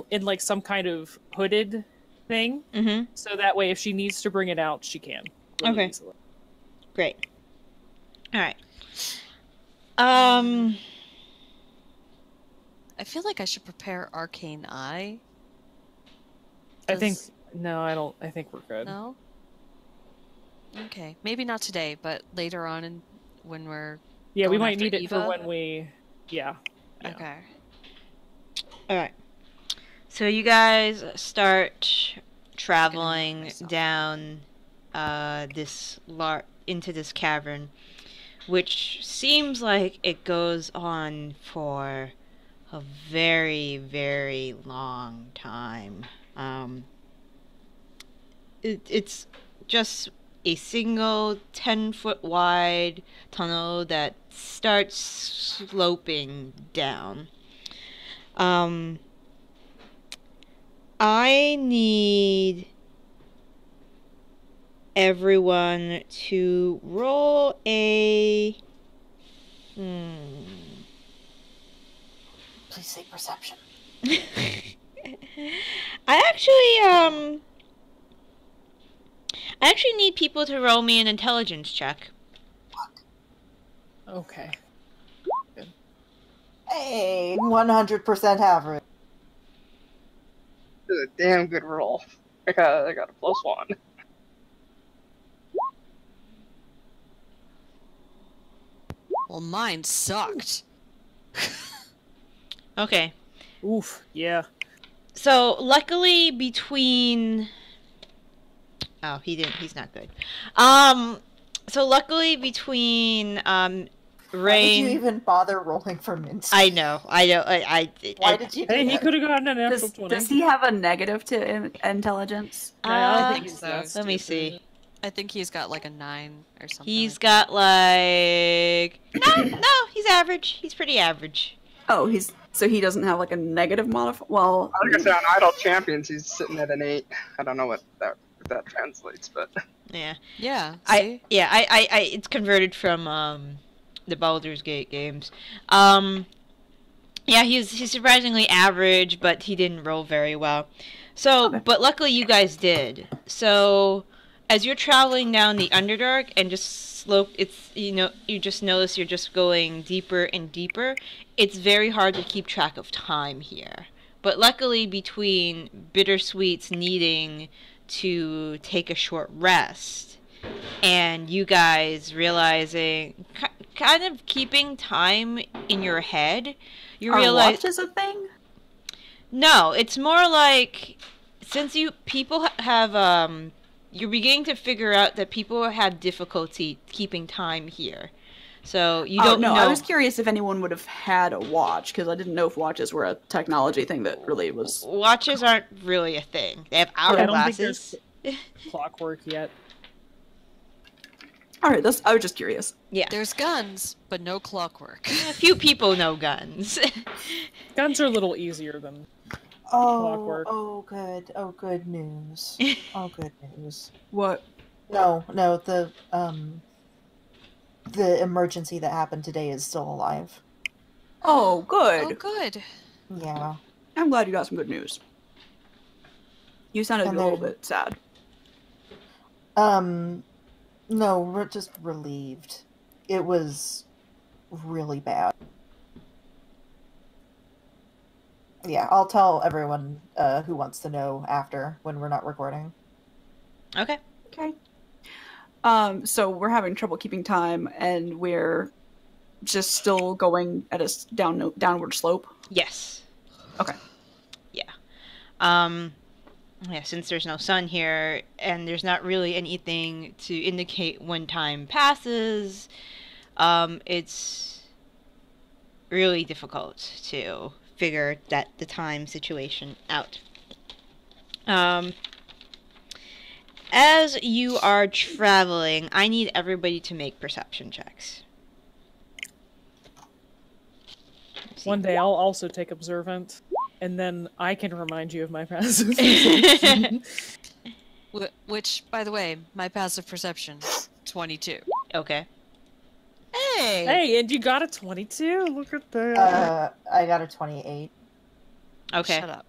in like some kind of hooded thing, Mm-hmm. so that way if she needs to bring it out, she can. really Okay. easily. Great. All right. I feel like I should prepare Arcane Eye. I think Does- no, I don't. I think we're good. No. Okay, maybe not today, but later on, when we're Yeah, we going might after need it for Eva? when we. Yeah. Yeah. okay. All right. So you guys start traveling myself. down into this cavern, which seems like it goes on for a very, very long time. It's just a single 10-foot wide tunnel that starts sloping down. I need everyone to roll a. Please say perception. I actually need people to roll me an intelligence check. Okay. Hey, 100% average. This is a damn good roll. I got a +1. Well, mine sucked. Okay. Oof. Yeah. So luckily between oh, he's not good. So luckily between Why did Rain you even bother rolling for Minsky? I know. Why did you do Hey, he that? could have gotten an natural Does, 20. does he have a negative to intelligence? I think Uh, he's so. not let me stupid. see. I think he's got like a 9 or something. He's like got like no, he's average. He's pretty average. Oh, he doesn't have like a negative modifier. Well, Like I said, on Idle Champions, he's sitting at an 8. I don't know what that translates, but Yeah. that. Yeah. See? I it's converted from the Baldur's Gate games. Yeah, he's surprisingly average, but he didn't roll very well. So, Okay. but luckily you guys did. So, as you're traveling down the Underdark and just slope, it's you just notice you're just going deeper and deeper. It's very hard to keep track of time here. But luckily, between Bittersweet's needing to take a short rest and you guys realizing, kind of keeping time in your head, you Our realize watch is a thing? no, it's more like since people have you're beginning to figure out that people have difficulty keeping time here. So you don't no, know. I was curious if anyone would have had a watch, because I didn't know if watches were a technology thing that really was... Watches aren't really a thing. They have I don't think hourglasses. there's clockwork yet. Alright, I was just curious. Yeah. There's guns, but no clockwork. A few people know guns. Guns are a little easier than. Oh, Clockwork. oh, good news. Oh, good news. What? No, the emergency that happened today is still alive. Oh, good. Oh, good. Yeah. I'm glad you got some good news. You sounded And a little then- bit sad. No, we're just relieved. It was really bad. Yeah, I'll tell everyone who wants to know after when we're not recording. Okay. Okay. So we're having trouble keeping time, and we're just still going at a downward slope. Yes. Okay. Yeah. Yeah, since there's no sun here and there's not really anything to indicate when time passes, it's really difficult to figure the time situation out. As you are traveling, I need everybody to make perception checks. Let's see. One day I'll also take observant, and then I can remind you of my passive. Which, by the way, my passive perception, 22. Okay. Hey! Hey, and you got a 22? Look at that. I got a 28. Okay. Shut up.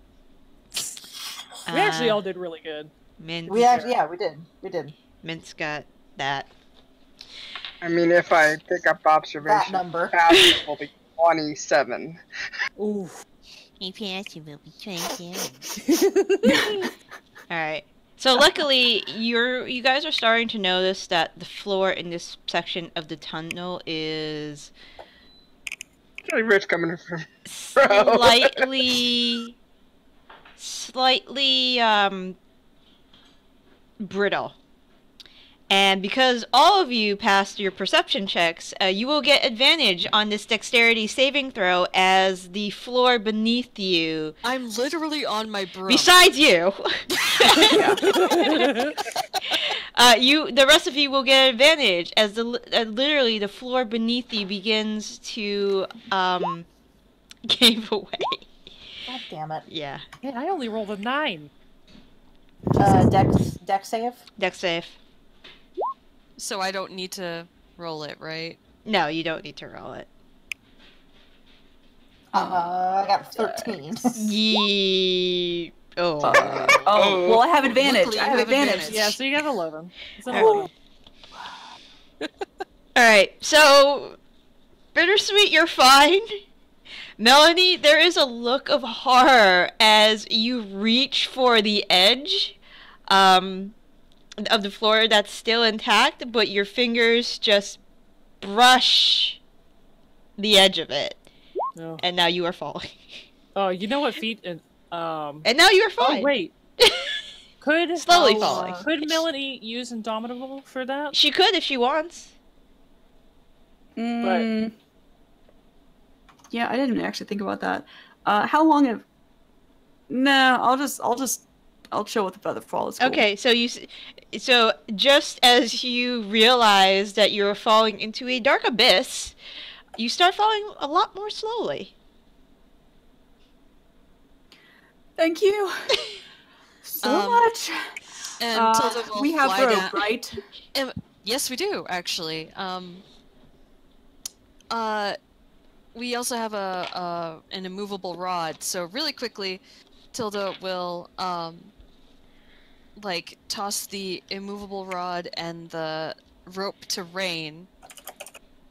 We actually all did really good. Mint. We actually, yeah, we did. Mint's got that. I mean, if I pick up That observation, number. passive will be 27. Ooh. All right. So luckily, you guys are starting to notice that the floor in this section of the tunnel is It's really rich coming from. slightly brittle. And because all of you passed your perception checks, you will get advantage on this dexterity saving throw as the floor beneath you, I'm literally on my broom. besides you, the rest of you will get advantage as literally the floor beneath you begins to give away. God damn it. Yeah, Man, I only rolled a 9. Dex save? dex save. So I don't need to roll it, right? No, you don't need to roll it. I got 13. Oh. Oh, well, I have advantage. Luckily I you have have advantage. advantage. Yeah, so you got 11. It's an Oh. 11. Alright, so Bittersweet, you're fine. Melanie, there is a look of horror as you reach for the edge of the floor that's still intact, but your fingers just brush the edge of it, No. and now you are falling. Oh, you know what feat? And now you are Oh fine. wait. Could Slowly falling. Could Melanie use Indomitable for that? She could if she wants. Mm, yeah, I didn't actually think about that. How long have? Nah, I'll chill with the feather fall. It's cool. Okay, so just as you realize that you're falling into a dark abyss, you start falling a lot more slowly. Thank you so much. And Tilda will we have fly rope, down. right? Yes, we do actually. We also have an immovable rod. So really quickly, Tilda will like toss the immovable rod and the rope to Rain,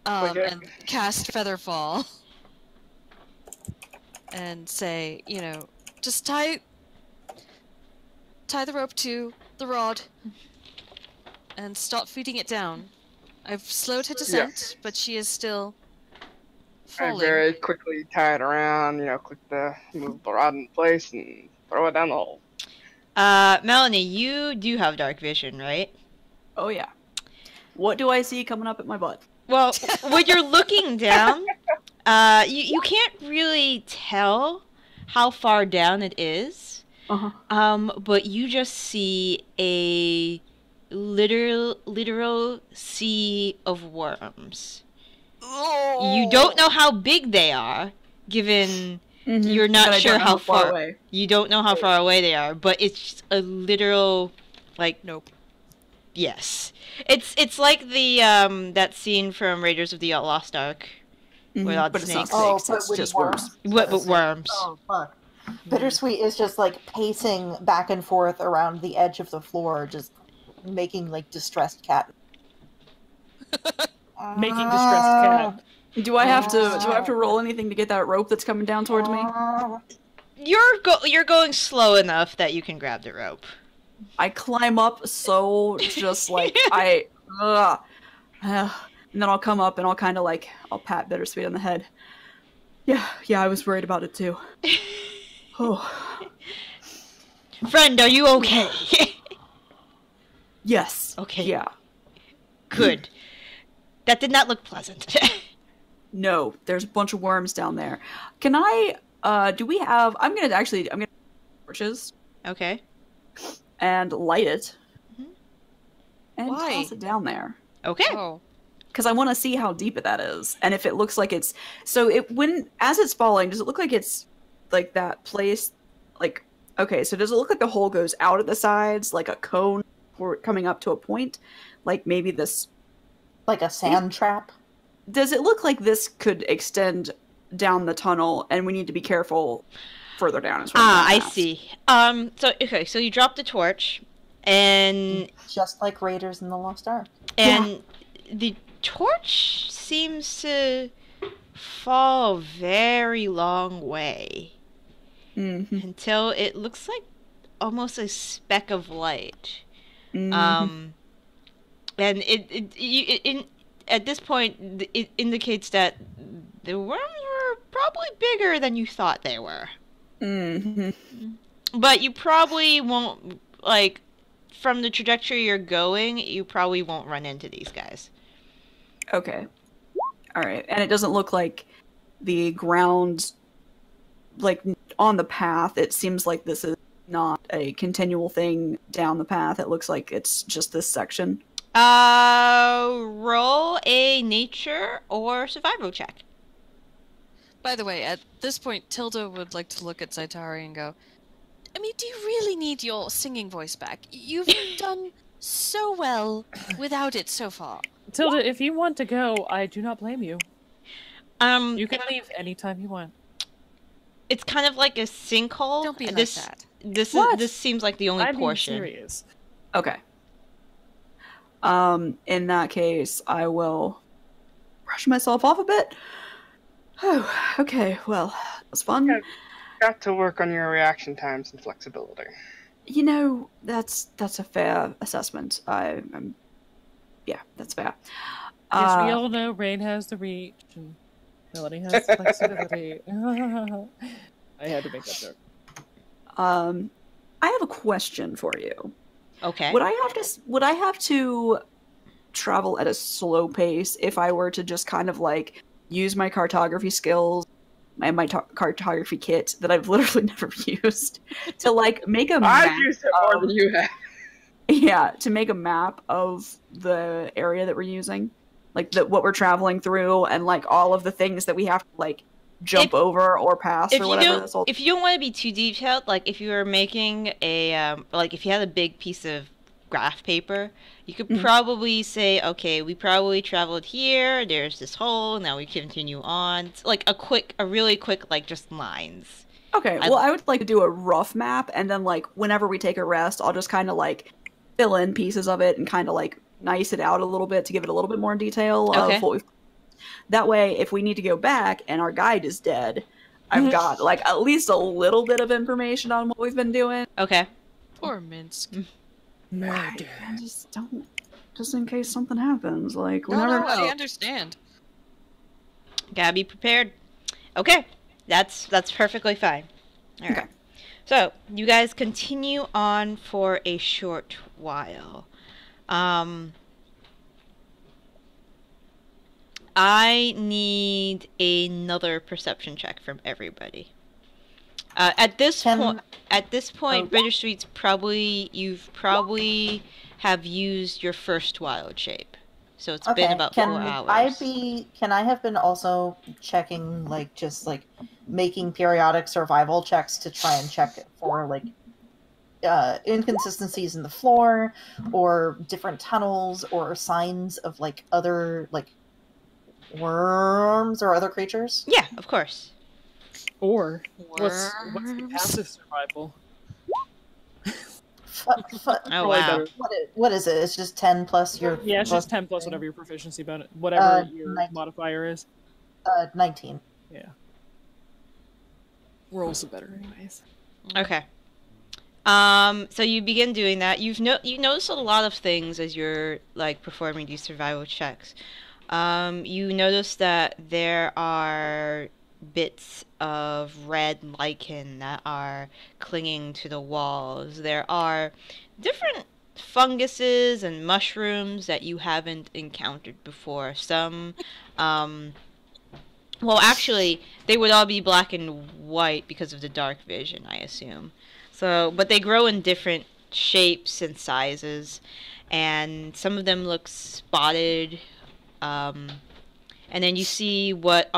Okay. and cast Featherfall, and say, just tie the rope to the rod, and stop feeding it down. I've slowed her descent, but she is still I falling. very quickly tie it around, click the movable rod in place and throw it down the hole. Melanie, you do have dark vision, right? Oh yeah. What do I see coming up at my butt? Well, when you're looking down, you can't really tell how far down it is. But you just see a literal sea of worms. You don't know how big they are, given you're But not I sure don't know how far away. you don't know how far away they are, but it's just a literal, like, Nope. yes. It's like the that scene from Raiders of the Lost Ark without But it's not snakes. snakes. It's with just worms. worms. But worms. Oh, fuck. Bittersweet is just like pacing back and forth around the edge of the floor, just making like distressed cat. Making distressed cat. Do I have to roll anything to get that rope that's coming down towards me? You're going slow enough that you can grab the rope. I climb up so just like and then I'll come up and I'll kind of like I'll pat Bittersweet on the head. Yeah, I was worried about it too. Oh, Friend, are you okay? yes. Okay. Yeah. Good. That did not look pleasant. No, there's a bunch of worms down there. Can I? Do we have? I'm gonna torches Okay. and light it and Why? toss it down there. Okay. Oh. Because I want to see how deep that is, and if it looks like it's so. As it's falling, does it look like it's like that place? Like, okay, so does it look like the hole goes out at the sides, like a cone, or coming up to a point, like maybe this? Like a sand trap. Does it look like this could extend down the tunnel, and we need to be careful further down? Is what I'm I gonna ask. see. So you drop the torch, and Just like Raiders in the Lost Ark. the torch seems to fall a very long way Mhm. until it looks like almost a speck of light. Mhm. And at this point, it indicates that the worms were probably bigger than you thought they were. Mhm. But you probably won't, like, from the trajectory you're going, you probably won't run into these guys. Okay. All right. And it doesn't look like the ground, like, on the path. It seems like this is not a continual thing down the path. It looks like it's just this section. Roll a nature or survival check. By the way, at this point, Tilda would like to look at Zaitari and go, I mean, do you really need your singing voice back? You've done so well without it so far. Tilda, if you want to go, I do not blame you. You can leave anytime you want. It's kind of like a sinkhole. Don't be like this, that. This seems like the only I'm being portion. serious. Okay. In that case, I will brush myself off a bit. Oh, okay, well, that was fun. Yeah. Got to work on your reaction times and flexibility. You know, that's a fair assessment. Yeah, that's fair. Yes, we all know Rain has the reach and Melanie has the flexibility. I had to make that joke. I have a question for you. Okay. Would I have to travel at a slow pace if I were to just kind of like use my cartography skills and my cartography kit that I've literally never used to like make a map? I've used it more than you have. Yeah, to make a map of the area that we're using, like what we're traveling through, and like all of the things that we have to like jump over or pass or whatever. If you don't want to be too detailed, like if you were making a like if you had a big piece of graph paper, you could probably say, okay, we probably traveled here. There's this hole. Now we continue on. It's like a really quick, like just lines. Okay, well, I would like to do a rough map, and then like whenever we take a rest, I'll just kind of like fill in pieces of it and kind of like nice it out a little bit to give it a little bit more detail of what we've. That way, if we need to go back and our guide is dead, I've got like at least a little bit of information on what we've been doing. Okay. Poor Minsk. Murder. I just don't, just in case something happens. Like we No, never know. I understand. Gotta be prepared. Okay. That's perfectly fine. All right. Okay. So you guys continue on for a short while. I need another perception check from everybody. At this point, Bittersweet's you've probably have used your first wild shape, so it's been about 4 hours. Can I have been also checking, like, just like making periodic survival checks to try and check for like inconsistencies in the floor or different tunnels or signs of like other like worms or other creatures? Yeah, of course. Or what's the passive survival? Oh wow! What is it? It's just 10 plus your. Yeah, it's just 10 plus whatever your proficiency bonus, whatever your 19. modifier is. 19. Yeah. Rolls are better, anyways. Okay. So you begin doing that. You notice a lot of things as you're like performing these survival checks. You notice that there are bits of red lichen that are clinging to the walls. There are different funguses and mushrooms that you haven't encountered before. Some, well, actually, they would all be black and white because of the dark vision, I assume. So, but they grow in different shapes and sizes, and some of them look spotted. And then you see what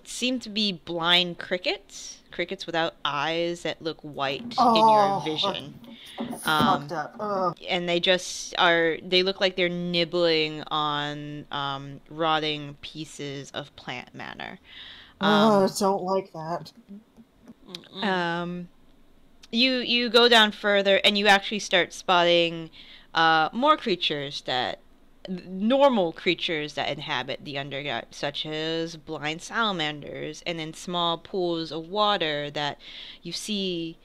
seem to be blind crickets without eyes that look white in your vision. Fucked up. Ugh. And they look like they're nibbling on rotting pieces of plant matter. I don't like that. You go down further and you actually start spotting more normal creatures that inhabit the underground, such as blind salamanders, and in small pools of water that you see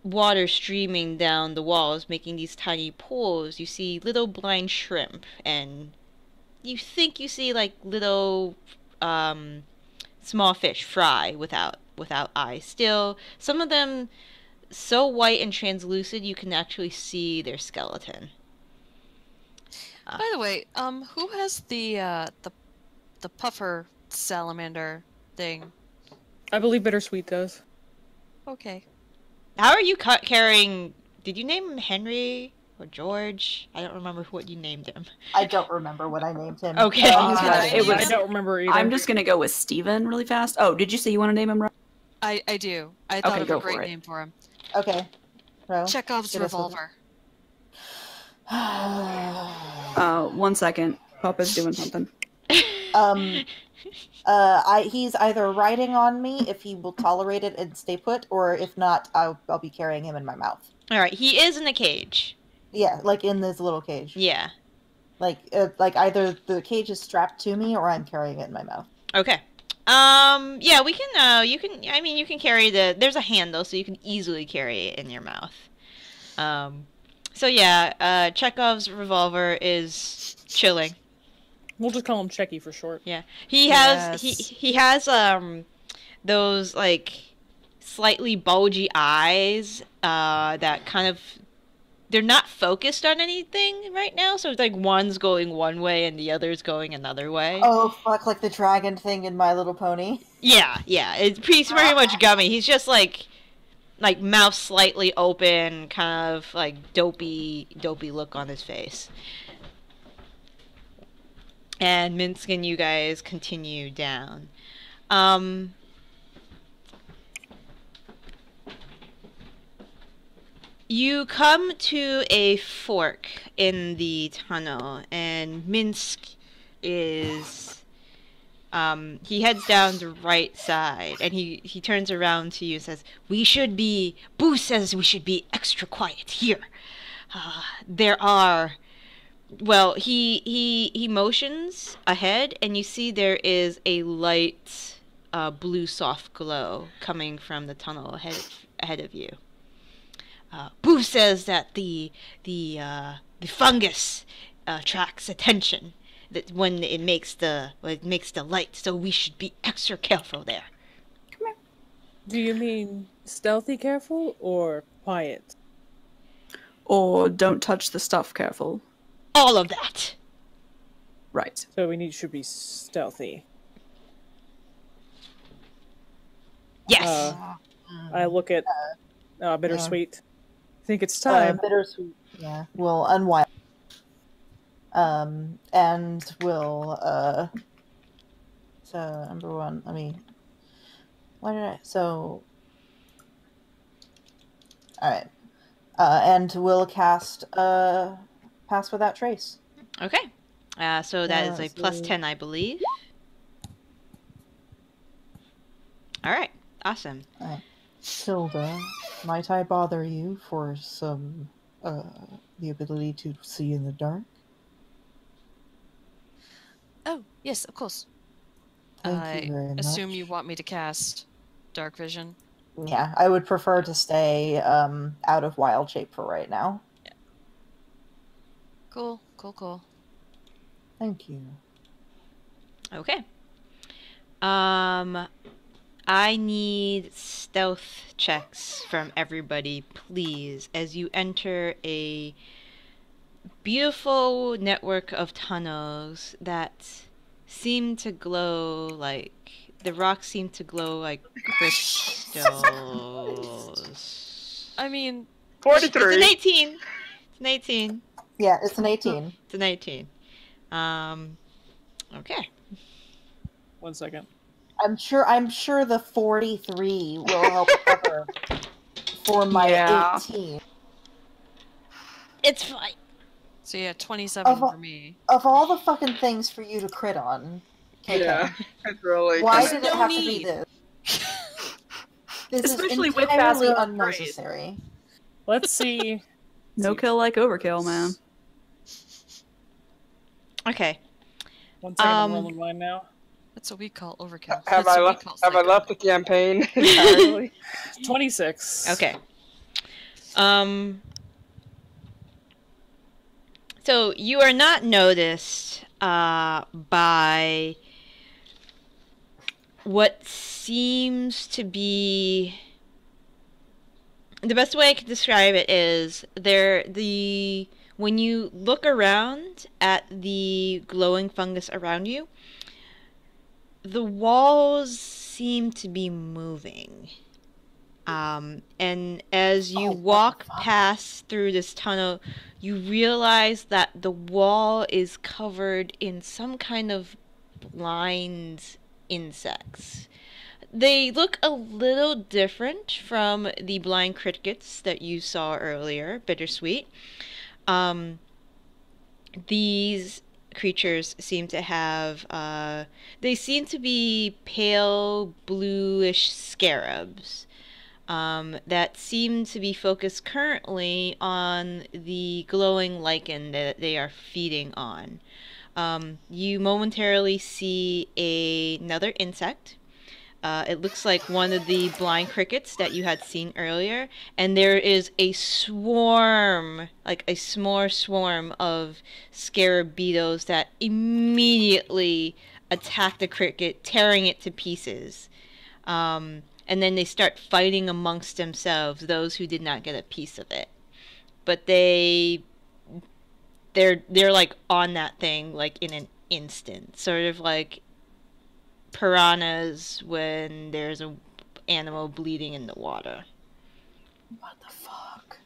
water streaming down the walls, making these tiny pools. You see little blind shrimp, and you think you see like little small fish fry without eyes. Still, some of them so white and translucent you can actually see their skeleton. By the way, who has the puffer salamander thing? I believe Bittersweet does. Okay. How are you carrying? Did you name him Henry or George? I don't remember what you named him. I don't remember what I named him. Okay. He's Uh, right. it was- I don't remember either. I'm just gonna go with Steven really fast. Oh, did you say you want to name him right? I do. I thought Okay, of go a great for it. name for him. Okay. Well, Chekhov's hit us with it. revolver. 1 second. Papa's doing something. He's either riding on me if he will tolerate it and stay put, or if not, I'll be carrying him in my mouth. All right, he is in a cage. Yeah, like in this little cage. Yeah. Like either the cage is strapped to me or I'm carrying it in my mouth. Okay. Yeah, we can, you can carry there's a handle, so you can easily carry it in your mouth. So yeah, Chekhov's revolver is chilling. We'll just call him Checky for short. Yeah. He has, Yes. he has, those, like, slightly bulgy eyes, that kind of, they're not focused on anything right now, so it's like one's going one way and the other's going another way. Oh fuck! Like the dragon thing in My Little Pony. Yeah, it's pretty much Gummy. He's just like mouth slightly open, kind of like dopey look on his face. And Minsc and you guys continue down. You come to a fork in the tunnel, and Minsc is he heads down the right side, and he turns around to you and says, Boo says we should be extra quiet here. There are, well, he motions ahead, and you see there is a light blue soft glow coming from the tunnel ahead of you. Boo says that the fungus attracts attention, that when it makes the light, so we should be extra careful there. Do you mean stealthy careful or quiet? Or don't touch the stuff, careful. All of that. Right. So we should be stealthy. Yes. I look at Bittersweet. Think it's time. Bittersweet. Yeah, we'll unwind. And we'll so number one, alright. And we'll cast Pass Without Trace. Okay. So that is a plus so- 10, I believe. Alright. Awesome. Tilda, might I bother you for some the ability to see in the dark? Oh, yes, of course. Thank you very much. Assume you want me to cast Dark Vision. Yeah, I would prefer to stay out of wild shape for right now. Cool. Thank you. Okay. I need stealth checks from everybody, please, as you enter a beautiful network of tunnels that seem to glow like... The rocks seem to glow like crystals. I mean, 43. It's an 18. It's an 18. Yeah, it's an 18. It's an 18. Okay. 1 second. I'm sure the 43 will help cover for my Yeah. 18. It's fine. so yeah, 27 for me. Of all the fucking things for you to crit on, KK, Yeah, it's really. why There's did it no have to need. be this? This Especially is with entirely Basil unnecessary. Let's see. No kill like overkill, man. Okay. 1 second, I'm Um, rolling mine now. That's what we call overkill. Have That's I what we left? call Have I psycho. left the campaign entirely? 26. Okay. So you are not noticed by what seems to be the best way I could describe it is when you look around at the glowing fungus around you, the walls seem to be moving. And as you walk past through this tunnel, you realize that the wall is covered in some kind of blind insects. They look a little different from the blind crickets that you saw earlier, Bittersweet. These creatures seem to have, they seem to be pale bluish scarabs. That seem to be focused currently on the glowing lichen that they are feeding on. You momentarily see another insect. It looks like one of the blind crickets that you had seen earlier, and there is a swarm, like a small swarm of scarab beetles that immediately attack the cricket, tearing it to pieces. And then they start fighting amongst themselves, those who did not get a piece of it. But they're like on that thing like in an instant, sort of like piranhas when there's an animal bleeding in the water. What the fuck?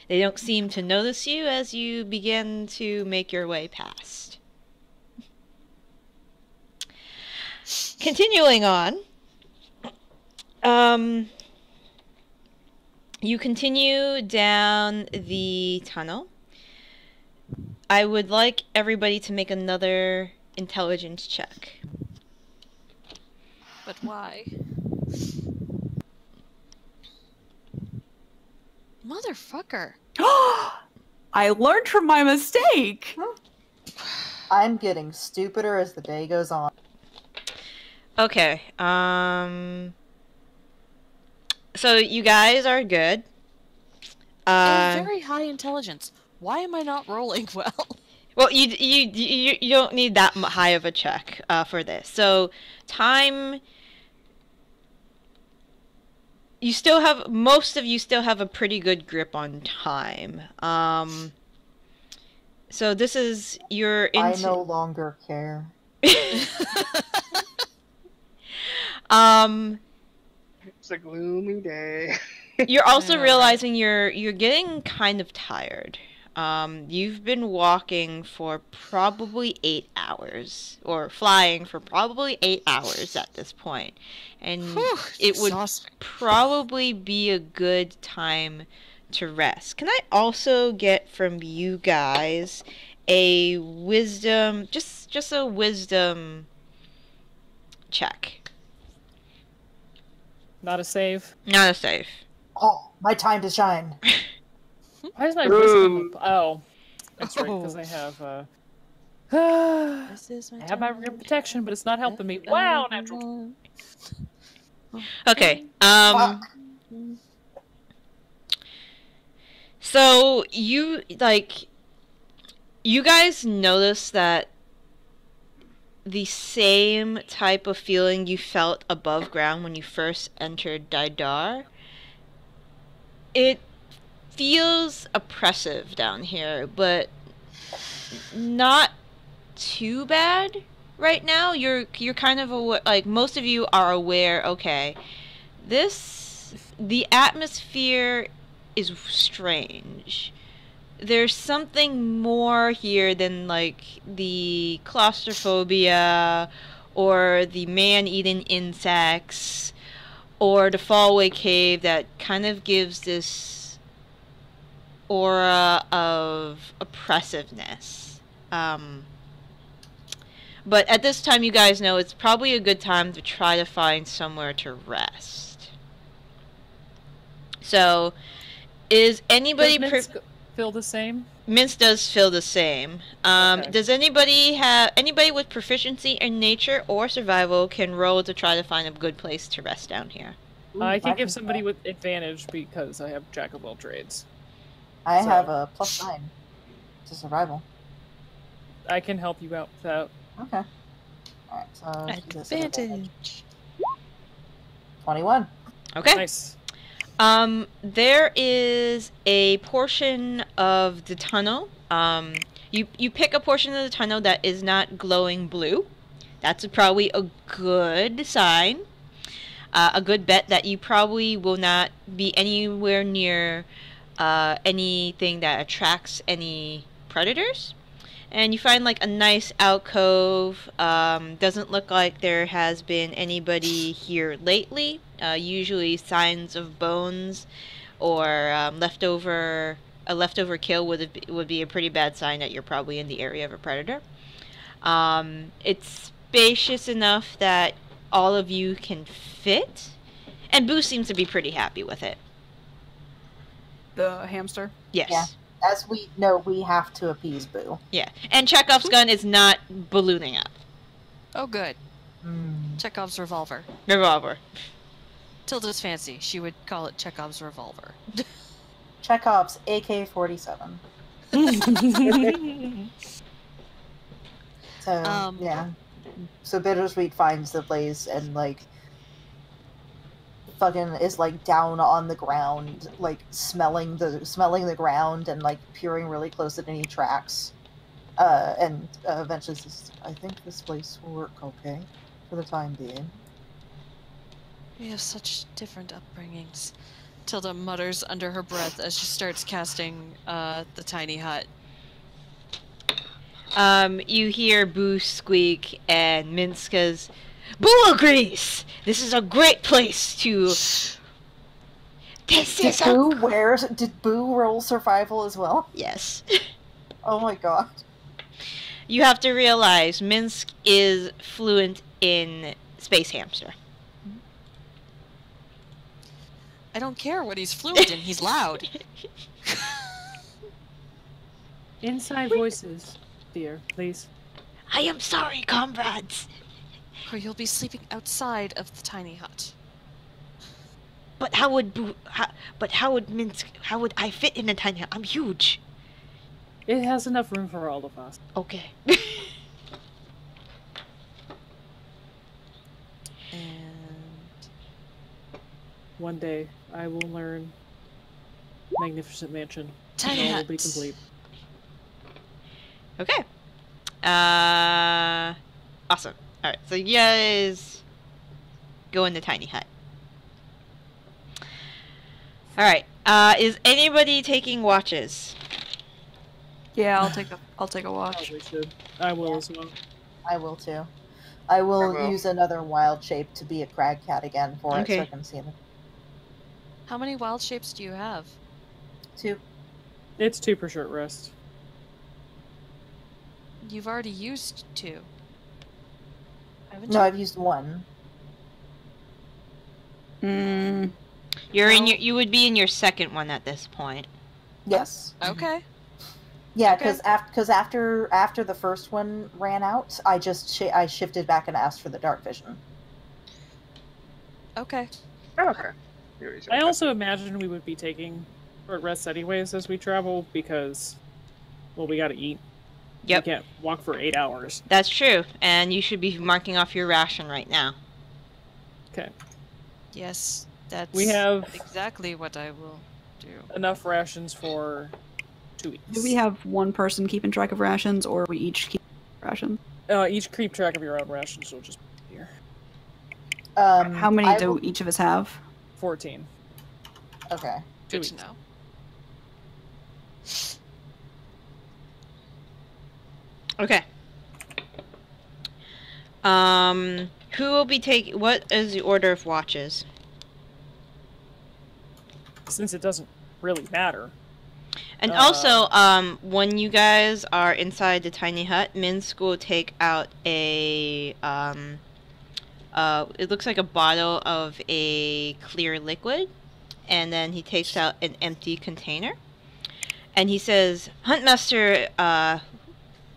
They don't seem to notice you as you begin to make your way past. Continuing on, you continue down the tunnel. I would like everybody to make another intelligence check. But why? Motherfucker. I learned from my mistake. I'm getting stupider as the day goes on. Okay, so you guys are good. Very high intelligence. Why am I not rolling well? Well, you don't need that high of a check for this. So time, you still have, most of you still have a pretty good grip on time. So this is your. I no longer care. It's a gloomy day. You're also realizing you're getting kind of tired. You've been walking for probably 8 hours, or flying for probably 8 hours at this point, and it would probably be a good time to rest. Can I also get from you guys a wisdom, just a wisdom check? Not a save. Not a save. Oh, my time to shine. Why is my wisdom? Oh, that's right, because I have This is I have my protection, but it's not helping me. Wow, natural. Okay. So you guys notice that the same type of feeling you felt above ground when you first entered Daidar. It feels oppressive down here, but not too bad right now. You're kind of like, most of you are aware, okay, the atmosphere is strange. There's something more here than like the claustrophobia or the man-eating insects or the fallaway cave that kind of gives this aura of oppressiveness. But at this time, you guys know it's probably a good time to try to find somewhere to rest. So, is anybody... Does Minsk feel the same? Minsk does feel the same. Okay. Does anybody with proficiency in nature or survival can roll to try to find a good place to rest down here? I can I give can somebody try. with advantage because I have Jack of all trades. I So- have a +9 to survival. I can help you out with that. Okay. Alright, so let's do this at Advantage. 21. Okay. Nice. There is a portion of the tunnel. You pick a portion of the tunnel that is not glowing blue. That's probably a good sign. A good bet that you probably will not be anywhere near anything that attracts any predators. And you find like a nice alcove. Doesn't look like there has been anybody here lately. Usually signs of bones or a leftover kill would be a pretty bad sign that you're probably in the area of a predator. It's spacious enough that all of you can fit, and Boo seems to be pretty happy with it. The hamster. Yes. Yeah. As we know, we have to appease Boo. Yeah. And Chekhov's gun is not ballooning up. Oh, good. Mm. Chekhov's revolver. Revolver. Tilda's fancy. She would call it Chekhov's revolver. Chekhov's AK-47. So, yeah. So Bittersweet finds the place and, like, fucking is, like, down on the ground, like, smelling the ground and, like, peering really close at any tracks. And eventually says, I think this place will work okay for the time being. We have such different upbringings. Tilda mutters under her breath as she starts casting the tiny hut. You hear Boo squeak, and Minska's, Boo agrees! This is a great place to... This is a... Did Boo roll survival as well? Yes. Oh my god. You have to realize Minsk is fluent in Space Hamster. I don't care what he's fluent in, he's loud. Inside voices, dear, please. I am sorry, comrades. Or you'll be sleeping outside of the tiny hut. But how would Minsk... How would I fit in a tiny hut? I'm huge. It has enough room for all of us. Okay. And One day, I will learn Magnificent Mansion. tiny And all will hut. be complete. Okay. Awesome. Alright, so you guys go in the tiny hut. Alright, is anybody taking watches? Yeah, I'll take a watch. Probably should. I will as well. I will too. I will I will. use another wild shape to be a crag cat again for it so Okay. I can see them. How many wild shapes do you have? 2. It's 2 per short rest. You've already used 2. Haven't No, you? I've used 1. Mm, You're in No. you would be in your second one at this point. Yes. Okay. Yeah, Okay. because after the first one ran out, I just I shifted back and asked for the dark vision. Okay. Okay. I also imagine we would be taking short rests anyways as we travel because, well, we gotta eat. Yep. We can't walk for 8 hours. That's true, and you should be marking off your ration right now. Okay. Yes, that's We have exactly what I will do. enough rations for 2 weeks. do we have one person keeping track of rations, or we each keep rations? Each keep track of your own rations, so just here. How many I do will- each of us have? 14. Okay. 2 Good to weeks. know. Okay. Who will be taking... What is the order of watches? Since it doesn't really matter. And also, when you guys are inside the tiny hut, Minsk will take out a, it looks like a bottle of a clear liquid, and then he takes out an empty container, and he says, Huntmaster,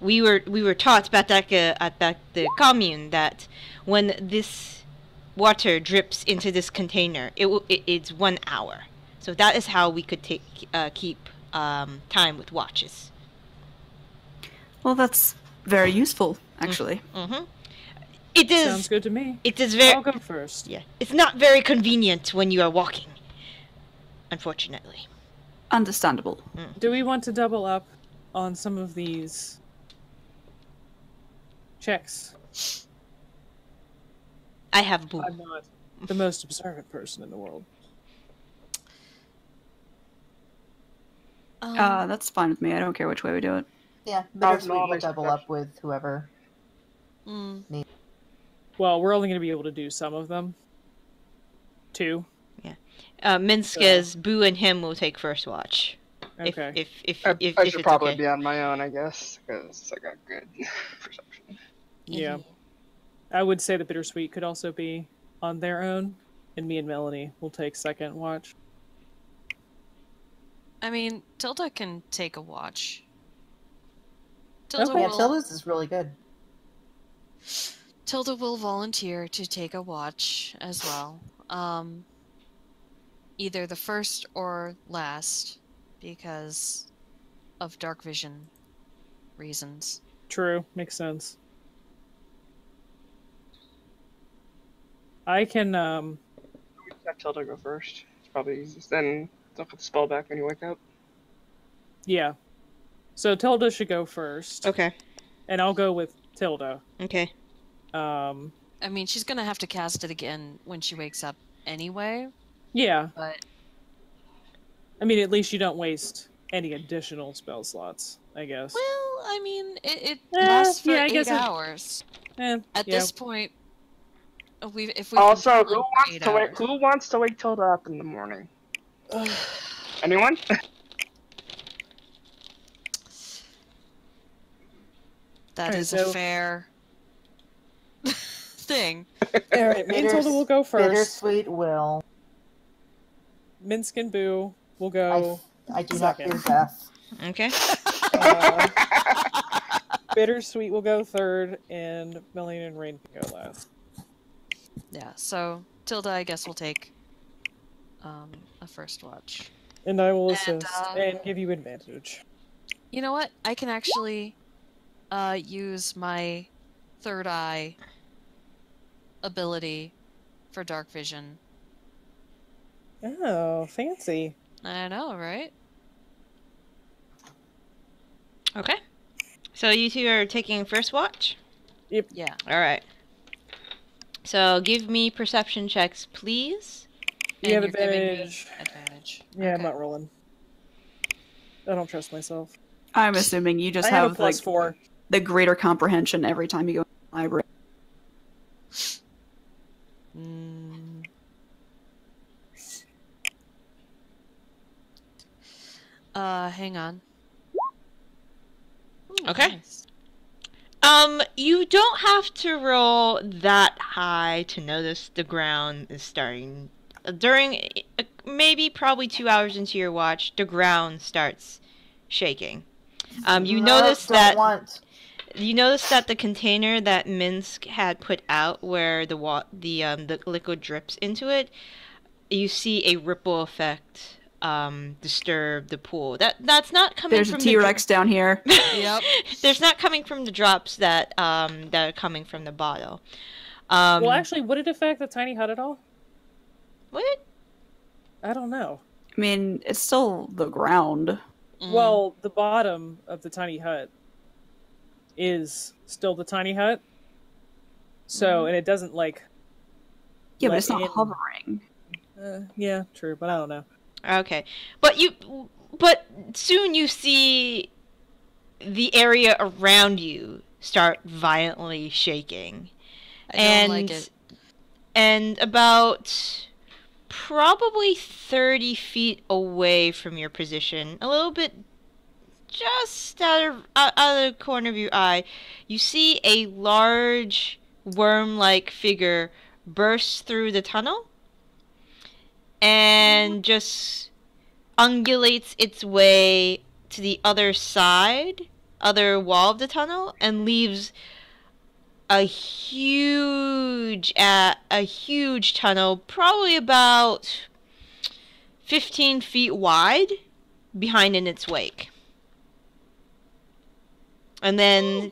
we were taught back at the commune that when this water drips into this container, it's 1 hour. So that is how we could keep time with watches. Well, that's very useful, actually. Mm-hmm. It is. Sounds good to me. It is very. I'll go first. Yeah, it's not very convenient when you are walking. Unfortunately. Understandable. Do we want to double up on some of these checks? I have Boo. I'm not the most observant person in the world. That's fine with me. I don't care which way we do it. Yeah, I've bittersweet will always double touched. up with whoever. Well, we're only going to be able to do some of them. 2. Minska's Boo and him will take first watch. Okay. If I it's should probably okay. be on my own, I guess, because I got good perception. Yeah. I would say the Bittersweet could also be on their own, and me and Melanie will take second watch. I mean, Tilda can take a watch. Tilda Okay. Yeah, will. Tilda's is really good. Tilda will volunteer to take a watch as well. Either the first or last, because of dark vision reasons. True. Makes sense. I can, Have Tilda go first. It's probably easiest. Then don't put the spell back when you wake up. yeah. So Tilda should go first, Okay. and I'll go with Tilda. Okay. I mean, she's gonna have to cast it again when she wakes up anyway, Yeah. but I mean, at least you don't waste any additional spell slots, I guess. well, I mean, it Eh, lasts for yeah, I 8 guess it- hours. Eh, At yeah. this point, if we Also, can who kill wants 8 to wake? hours. Who wants to wake Tilda up in the morning? Anyone? That Alright, is so- a fair thing. All right, me and Tilda will go first. Bittersweet will. Minsk and Boo will go. I do not Second. fear death. Okay. Uh, Bittersweet will go third, and Melanie and Rain can go last. Yeah, so Tilda, I guess, will take a first watch. And I will And, assist and give you advantage. You know what? I can actually use my third eye ability for dark vision. Oh, fancy. I know, right? Okay. So you two are taking first watch? Yeah. Alright. So give me perception checks, please. You have And you're giving me advantage. advantage. Yeah, I'm Okay. not rolling. I don't trust myself. I'm assuming you just I have a have plus like 4. the greater comprehension every time you go to the library. Mm. Hang on. Ooh, Okay. nice. You don't have to roll that high to notice the ground is starting. During maybe probably 2 hours into your watch, the ground starts shaking. You No, notice don't that want. you notice that the container that Minsk had put out, where the liquid drips into it, you see a ripple effect disturb the pool. That's not coming There's a from T-Rex down here. Yep. There's not coming from the drops that are coming from the bottle. Well, actually, would it affect the tiny hut at all? What? I don't know. I mean, it's still the ground. Mm. Well, the bottom of the tiny hut is still the tiny hut. So, and it doesn't like. Yeah, but let it's not in- hovering. Yeah, true, but I don't know. Okay, but soon you see the area around you start violently shaking, I don't like it. and about probably 30 feet away from your position, a little bit just out of the corner of your eye, you see a large worm-like figure burst through the tunnel and just undulates its way to the other side, other wall of the tunnel, and leaves a huge tunnel, probably about 15 feet wide, behind in its wake. And then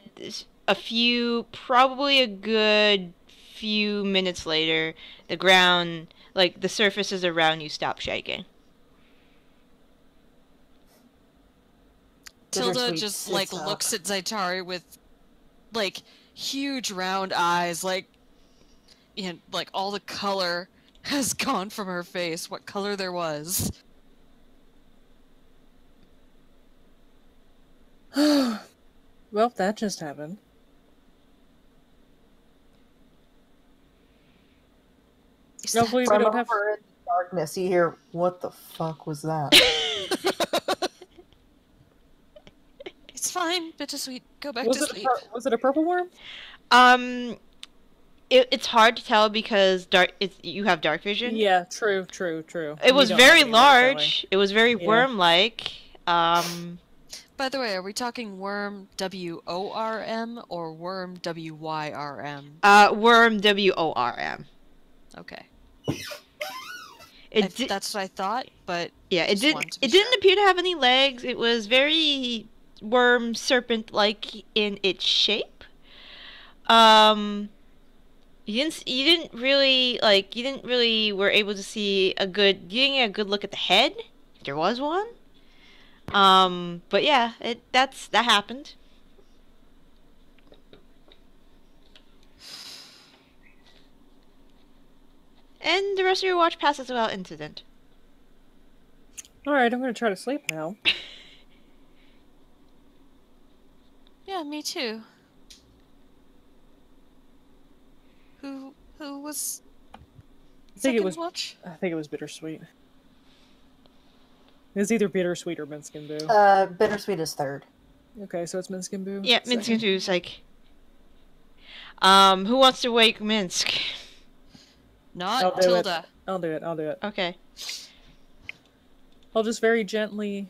probably a good few minutes later, the ground, like the surfaces around you, stop shaking. Tilda Bittersweet just sits like up. looks at Zaitari with like huge round eyes, like like all the color has gone from her face. What color there was. Well, that just happened. Hopefully we From don't have. over in the darkness, you hear, "What the fuck was that?" It's fine, Bittersweet. Go back Was to it, sleep. was it a purple worm? It's hard to tell because you have dark vision. Yeah, true. It was You don't very have any way of telling. large. It was very Yeah. worm-like. By the way, are we talking worm WORM or worm WYRM? Worm WORM. Okay. It That's what I thought, but yeah, it just wanted to be didn't sure. appear to have any legs. It was very worm serpent-like in its shape. You didn't really were able to see you didn't get a good look at the head. There was one. But yeah, that happened. And the rest of your watch passes without incident. Alright, I'm gonna try to sleep now. Yeah, me too. Who was I think second it was. watch? I think it was bittersweet. It's either bittersweet or Minskin Boo. Bittersweet is third. Okay, so it's Minskin Boo. Yeah, second. Minsk is like. Who wants to wake Minsk? Not I'll do it. Tilda. I'll do it. Okay. I'll just very gently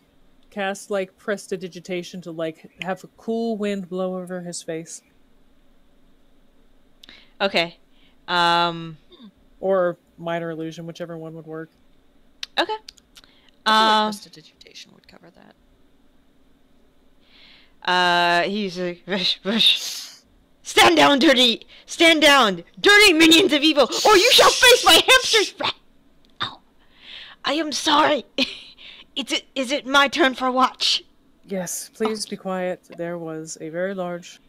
cast like prestidigitation to like have a cool wind blow over his face, Okay. or minor illusion, whichever one would work. Okay. I feel like prestidigitation would cover that. He's like, rush, rush. Stand down, dirty! Stand down! Dirty minions of evil, or you shall face my hamster's rat! Ow. I am sorry. Is it my turn for watch? Yes, please be quiet. There was a very large,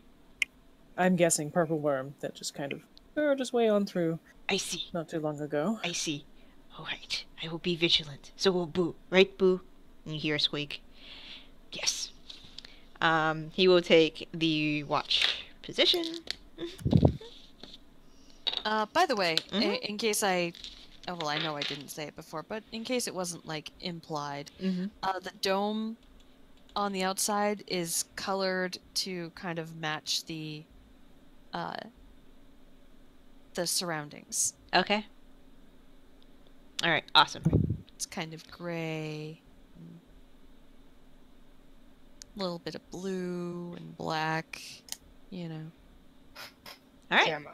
I'm guessing, purple worm that just kind of burrowed its way on through I see. not too long ago. I see. Alright. I will be vigilant. So will Boo. Right, Boo? And you hear a squeak. Yes. He will take the watch position. By the way, Mhm. in case well, I know I didn't say it before, but in case it wasn't like implied, Mm-hmm. the dome on the outside is colored to kind of match the surroundings. Okay. Alright, awesome. It's kind of gray, a little bit of blue and black, you know. Alright. Am I?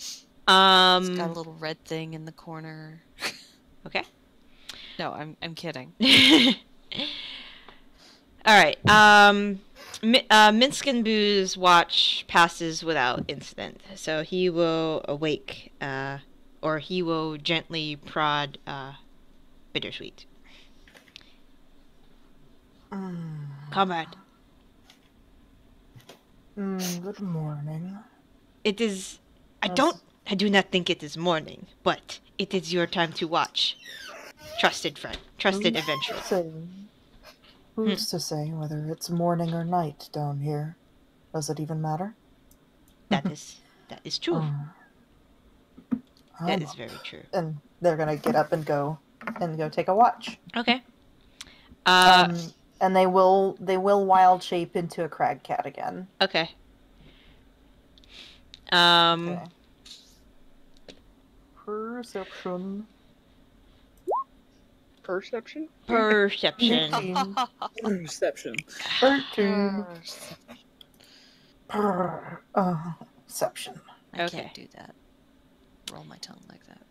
It's got a little red thing in the corner. Okay. No, I'm kidding. Alright, Minskin Boo's watch passes without incident, so he will awake, or he will gently prod, Bittersweet. Comrade, Good morning. it is... Yes. I do not think it is morning, but it is your time to watch. Trusted friend, trusted adventurer. Who's to say whether it's morning or night down here? Does it even matter? That is true. That Oh. is very true. And they're gonna get up and go take a watch. Okay. And they will wild shape into a crag cat again. Okay. Okay. Perception. Perception? Perception. 13. Perception. 13. Perception. I Okay. can't do that. Roll my tongue like that.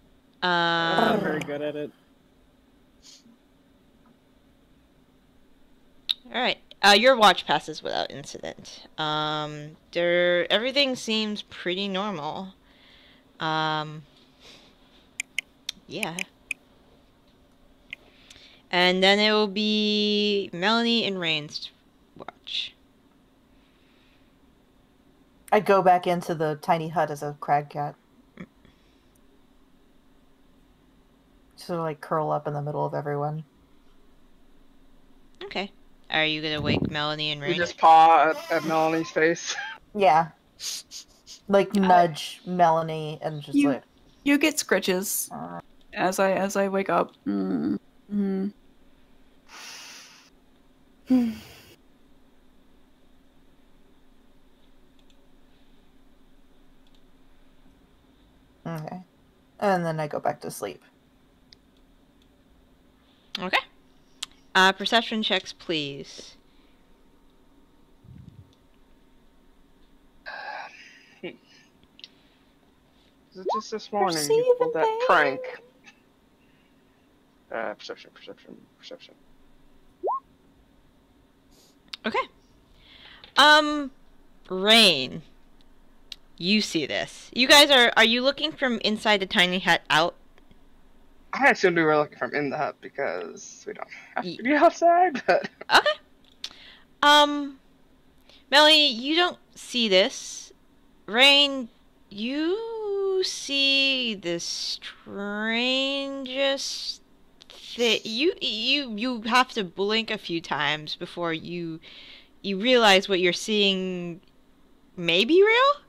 I'm not Um, very good at it. all right. Your watch passes without incident. Everything seems pretty normal. Yeah. And then it will be Melanie and Rain's watch. I go back into the tiny hut as a crag cat. So like curl up in the middle of everyone. Okay. Are you gonna wake Melanie and You Rain? just paw at Melanie's face. Yeah. Like nudge Melanie and just You- like You get scritches as I wake up. okay. And then I go back to sleep. Okay. Perception checks, please. Is it just this morning you pulled that prank? Perception. Okay. Rain. You see this. You guys are you looking from inside the tiny hut out? I assumed we were looking from in the hut because we don't have to be outside, but... Okay. Melanie, you don't see this. Rain, you see the strangest thing. You have to blink a few times before you realize what you're seeing may be real.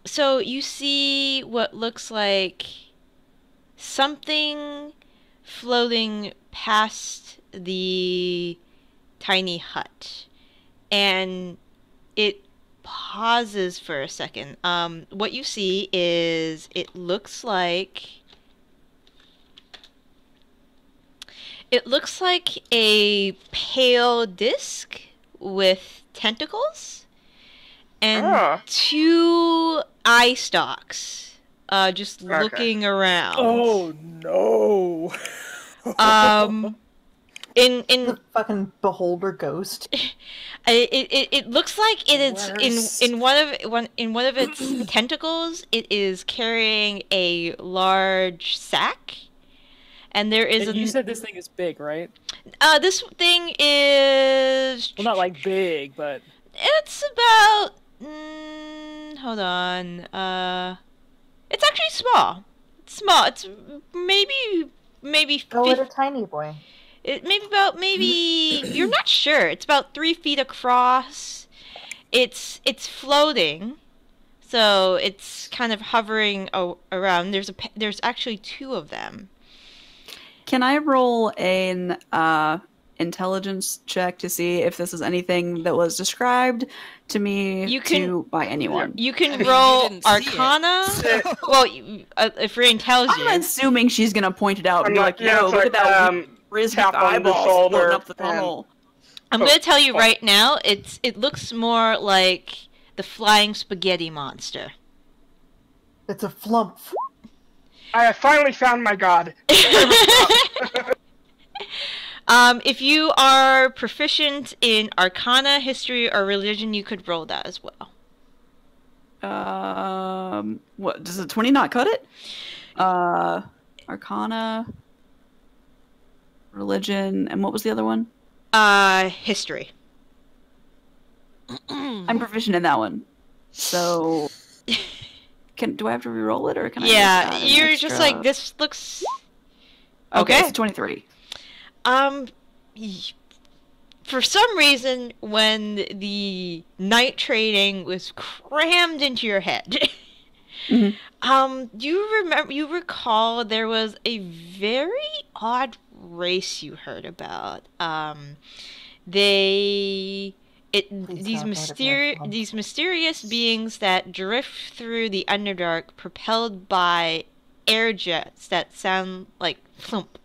So you see what looks like something floating past the tiny hut, and it pauses for a second. What you see is it looks like a pale disc with tentacles and two eye stalks just looking around. Oh no! In The fucking beholder ghost. it looks like it is Worse. in one of its tentacles. It is carrying a large sack, and there is And you said this thing is big, right? this thing is Well, not like big, but it's about hold on. It's actually small. It's small. It's maybe Go with a tiny boy. maybe you're not sure. It's about 3 feet across. It's floating, so it's kind of hovering around. There's actually 2 of them. Can I roll an intelligence check to see if this is anything that was described to me by anyone? You can mean, roll you didn't see it, Arcana. so- Well, if Rain tells you. I'm assuming she's gonna point it out and I'm be like, like, "Yo, it's look at that rhythmic tap on the eyeballs shoulder floating up the and- tunnel." I'm gonna tell you oh. right now. It looks more like the flying spaghetti monster. It's a flump. I have finally found my god. If you are proficient in Arcana, History, or Religion, you could roll that as well. What does a 20 not cut it? Arcana, Religion, and what was the other one? History. I'm proficient in that one. So, do I have to re-roll it, or can I? Yeah, make that an you're extra? just like, this looks. Okay, Okay. it's 23. y- For some reason, when the night training was crammed into your head, Mhm. you recall there was a very odd race you heard about. These tell me what it was. these mysterious beings that drift through the Underdark, propelled by air jets that sound like flump.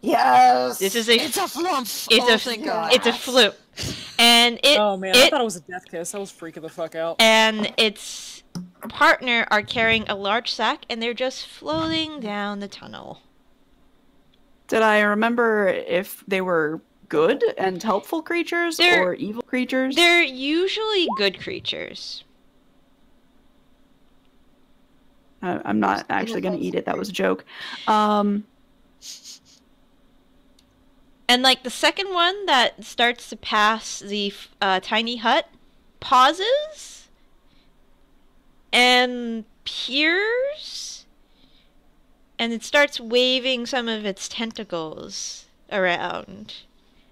Yes. This is a It's a flump. It's Oh, a thank God. it's a flip. And Oh man, I thought it was a death kiss. I was freaking the fuck out. and its partner are carrying a large sack, and they're just floating down the tunnel. Did I remember if they were good and helpful creatures or evil creatures? They're usually good creatures. I'm not actually going to eat it. That was a joke. And like the second one that starts to pass the tiny hut pauses and peers, and it starts waving some of its tentacles around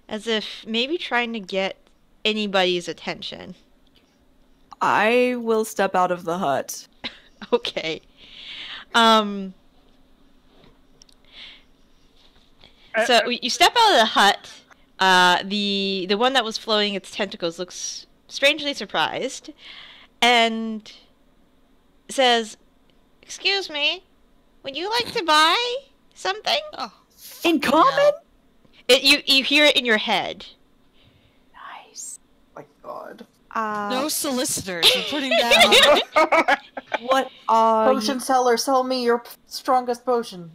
as if maybe trying to get anybody's attention. I will step out of the hut. Okay. So you step out of the hut. The one that was floating its tentacles looks strangely surprised, and says, "Excuse me, would you like to buy something?" Oh, In common? You hear it in your head. Nice. My God. no solicitors. We're putting that on. What are Potion seller, sell me your strongest potion.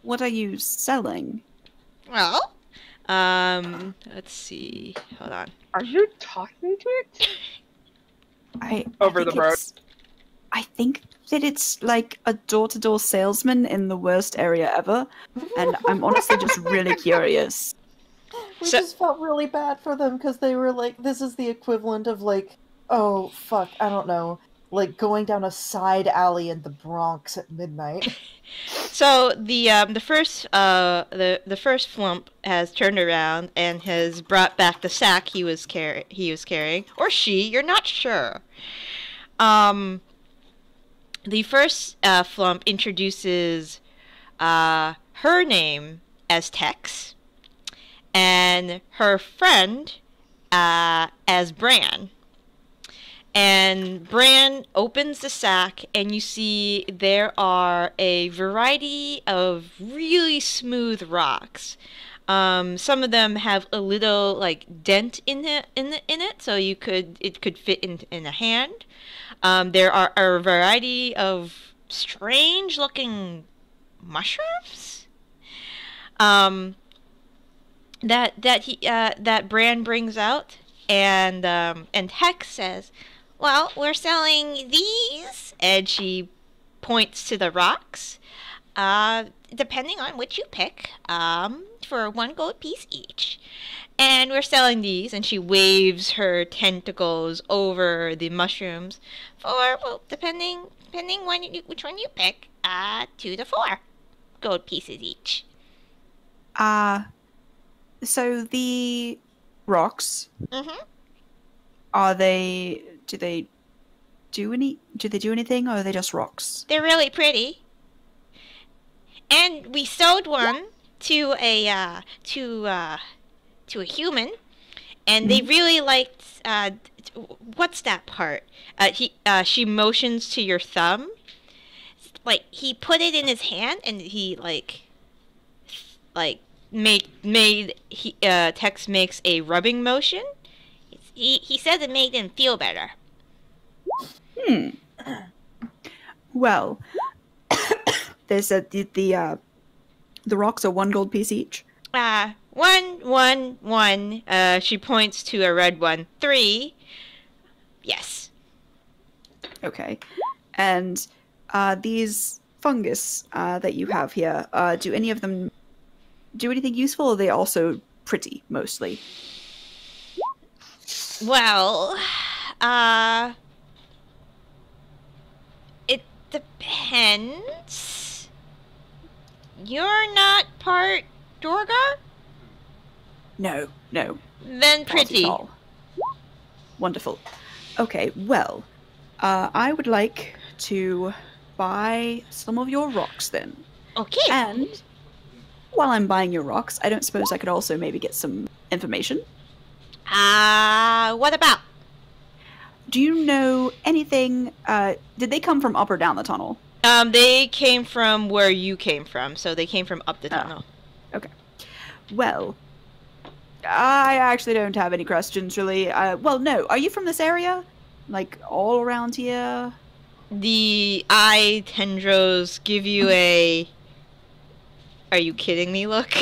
what are you selling? Well, let's see. Hold on. Are you talking to it? I Over think the road. I think that it's like a door-to-door salesman in the worst area ever, and I'm honestly just really curious. We So- just felt really bad for them because they were like, this is the equivalent of like, oh fuck, I don't know, like going down a side alley in the Bronx at midnight. So the first flump has turned around and has brought back the sack he was carrying, or she, you're not sure. The first flump introduces her name as Tex, and her friend as Bran. And Bran opens the sack, and you see there are a variety of really smooth rocks. Some of them have a little like dent in it, so it could fit in a hand. There are a variety of strange looking mushrooms. That Bran brings out, and Hex says, "Well, we're selling these," and she points to the rocks. Depending on which you pick, for 1 gold piece each. And we're selling these, and she waves her tentacles over the mushrooms for, well, depending which one you pick, 2 to 4 gold pieces each. So the rocks, Mm-hmm. do they do anything, or are they just rocks? They're really pretty. And we sold one to a human, and they really liked what's that part? She motions to your thumb. Like he put it in his hand, and he Tex makes a rubbing motion. He said it made him feel better. Well, they said the rocks are 1 gold piece each. 1. She points to a red one. 3. Yes. Okay. And these fungus that you have here, do any of them do anything useful, or are they also pretty, mostly? Well, it depends. You're not part Dorgar? No. Then not at pretty. all. Wonderful. Okay, well, I would like to buy some of your rocks then. Okay. And while I'm buying your rocks, I don't suppose I could also maybe get some information? What about? Do you know anything? Did they come from up or down the tunnel? They came from where you came from, so they came from up the tunnel. Okay. Well, I actually don't have any questions, really. Well, no. Are you from this area? Like, all around here? The eye tendrils give you a "Are you kidding me?" look.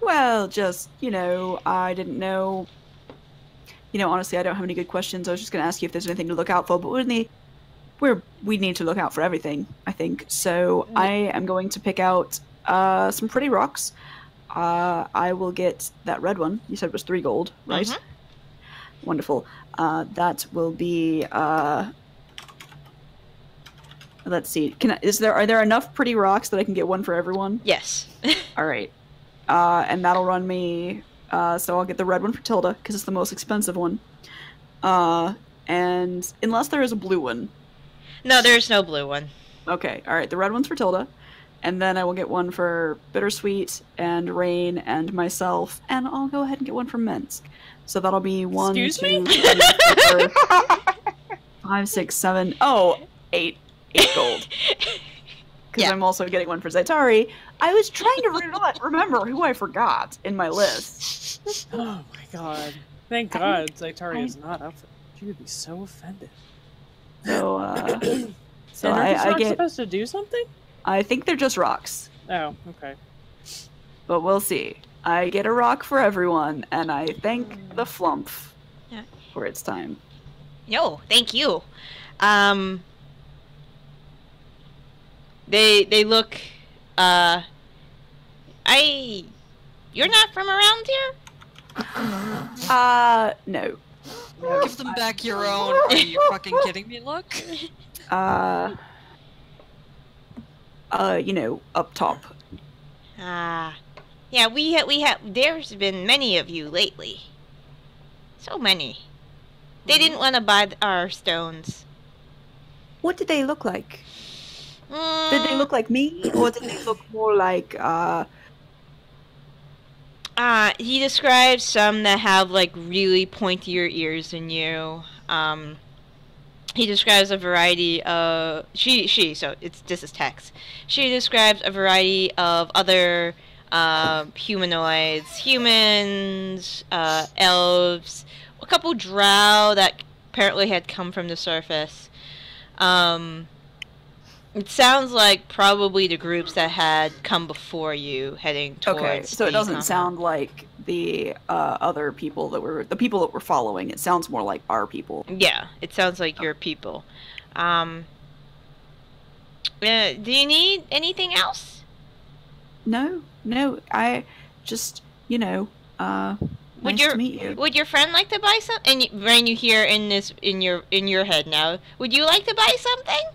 Well, just, I didn't know. Honestly, I don't have any good questions. I was just going to ask you if there's anything to look out for, but we need to look out for everything, I think. So I am going to pick out some pretty rocks. I will get that red one. You said it was 3 gold, right? Mm-hmm. Wonderful. That will be. Let's see. Are there enough pretty rocks that I can get one for everyone? Yes. All right. And that'll run me. So I'll get the red one for Tilda because it's the most expensive one. And unless there is a blue one. No, there's no blue one. Okay. All right. The red one's for Tilda. And then I will get one for Bittersweet and Rain and myself. And I'll go ahead and get one for Minsk. So that'll be 1, Excuse 2, me? 3, 4, 5, 6, 7. Oh, 8 gold. Because I'm also getting one for Zaitari. I was trying to remember who I forgot in my list. Oh my god. Thank God Zaitari is not up for it. She would be so offended. So, so and are these I rocks get. supposed to do something? I think they're just rocks, Oh, okay. but we'll see. I get a rock for everyone, and I thank the Flump Yeah. for its time. Yo, thank you. They look. You're not from around here? No. Give them back your own. Are you fucking kidding me? Look. Up top. Yeah, we have. There's been many of you lately. So many. They didn't want to buy our stones. What did they look like? Mm, Did they look like me, or did they look more like, He describes some that have like really pointier ears than you. He describes a variety of so this is text. She describes a variety of other humanoids, humans, elves, a couple drow that apparently had come from the surface. It sounds like probably the groups that had come before you heading towards. okay, so it the doesn't compound. sound like the other people the people that were following. It sounds more like our people. Yeah, it sounds like your people. Do you need anything else? No, I just, nice to meet you. Would your friend like to buy some? And Rain, you hear in your head now. Would you like to buy something?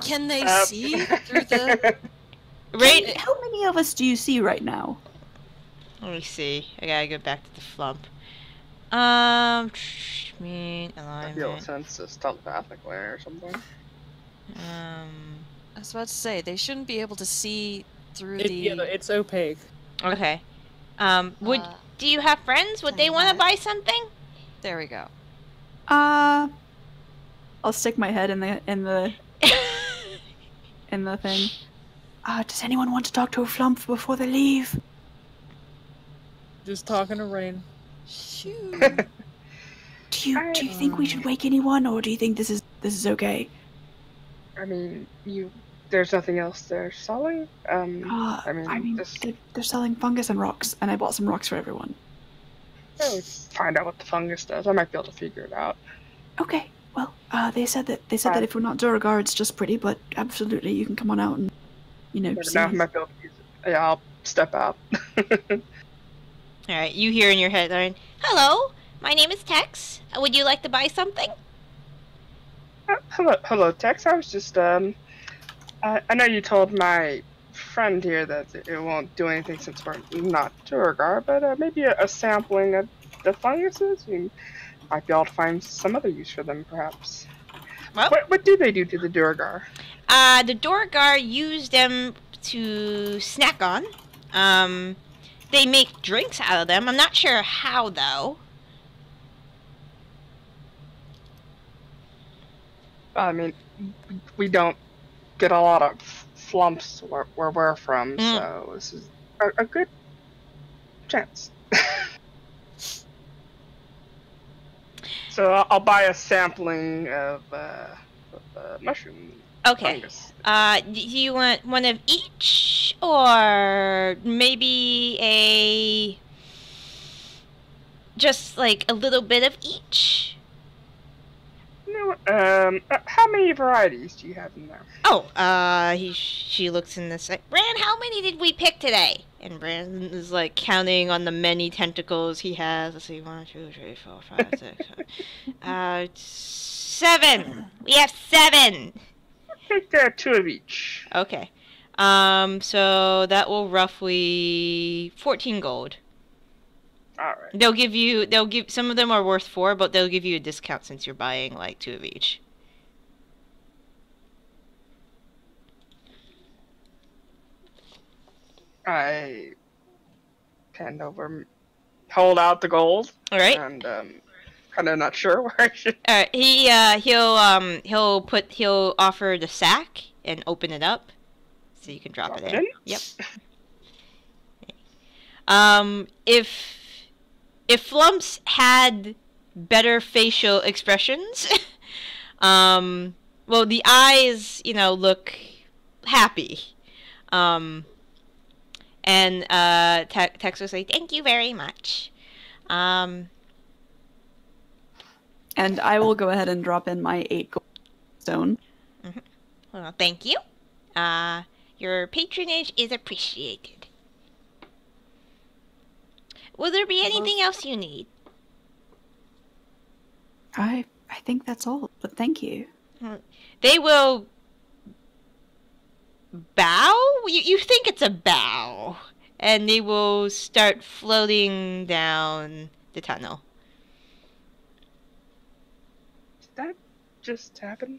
Can they see through the? Rain, How many of us do you see right now? let me see. I gotta go back to the flump. Alignment. I feel a sense this telepathic way or something. I was about to say they shouldn't be able to see through It's opaque. Okay. Do you have friends? Would they want to buy something? There we go. I'll stick my head in the thing. Does anyone want to talk to a Flump before they leave? Just talking to Rain. Shoot. Do you think we should wake anyone, or do you think this is okay? I mean, there's nothing else they're selling. They're selling fungus and rocks, and I bought some rocks for everyone. Find out what the fungus does. I might be able to figure it out. Okay. Well, they said that if we're not Duragar, it's just pretty, but absolutely, you can come on out and, see. Now I might be able to use it. Yeah, I'll step out. Alright, you hear in your head, Lauren. Hello, my name is Tex. Would you like to buy something? Hello, Tex. I was just, I know you told my friend here that it won't do anything since we're not Duragar, but maybe a sampling of the funguses? You might be able to find some other use for them, perhaps. Well, What do they do to the Duragar? The Duragar use them to snack on. They make drinks out of them. I'm not sure how, though. I mean, we don't get a lot of flumps where we're from, so this is a good chance. So I'll buy a sampling of mushroom Okay. fungus. Do you want one of each, or maybe just like a little bit of each? No, how many varieties do you have in there? Oh, she looks in this. Bran, how many did we pick today? And Bran is like counting on the many tentacles he has. Let's see, 1, 2, 3, 4, 5, 6, 7. We have 7. Take 2 of each. Okay. So that will roughly 14 gold. Alright. They'll give some of them are worth 4, but they'll give you a discount since you're buying like 2 of each. I hold out the gold. All right. And kind of not sure where I should. All right. He'll offer the sack and open it up, so you can drop it in. Yep. If Flumps had better facial expressions, well, the eyes, look happy. And Tex was like, "Thank you very much." And I will go ahead and drop in my 8 gold stone. Mm-hmm. Well, thank you. Your patronage is appreciated. Will there be anything else you need? I think that's all, but thank you. They will bow? You think it's a bow. And they will start floating down the tunnel. Did that just happen?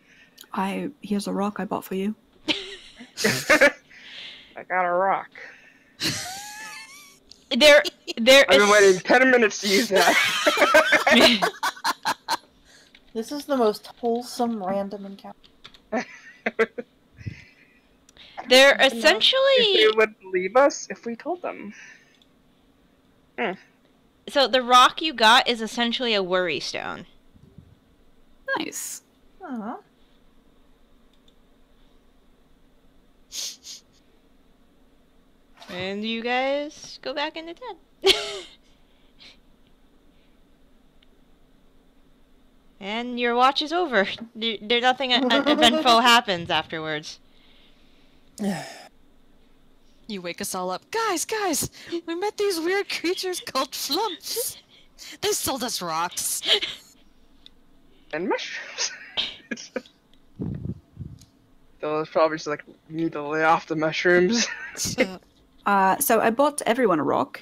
Here's a rock I bought for you. I got a rock. There I've been waiting 10 minutes to use that. This is the most wholesome random encounter. They're If essentially... they would leave us if we told them. So the rock you got is essentially a worry stone. Nice. Aw. And you guys go back into tent. And your watch is over. There nothing eventful happens afterwards. You wake us all up. Guys, we met these weird creatures called flumps. They sold us rocks. And mushrooms. So it's probably just like, we need to lay off the mushrooms. So, So I bought everyone a rock.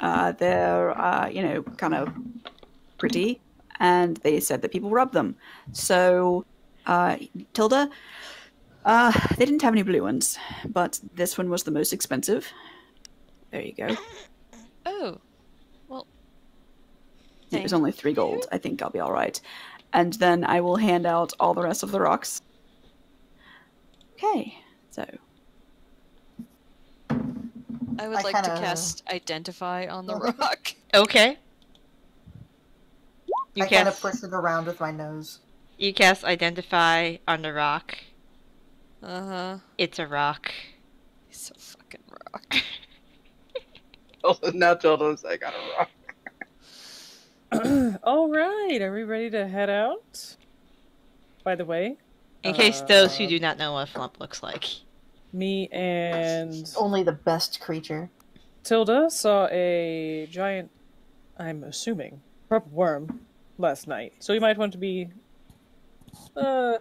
They're, kind of pretty, and they said that people rub them. So, Tilda, they didn't have any blue ones, but this one was the most expensive. There you go. oh. Well. It was only 3 gold. I think I'll be all right. And then I will hand out all the rest of the rocks. Okay, so I would I like to kinda- cast Identify on the rock. Okay. I kind of push it around with my nose. You cast Identify on the rock. Uh-huh. It's a rock. He's so fucking rock. Now Tilda's, I got a rock. All right, are we ready to head out? By the way, In case those who do not know what Flump looks like. me and Only the best creature. Tilda saw a giant, I'm assuming, purple worm last night. So you might want to be, not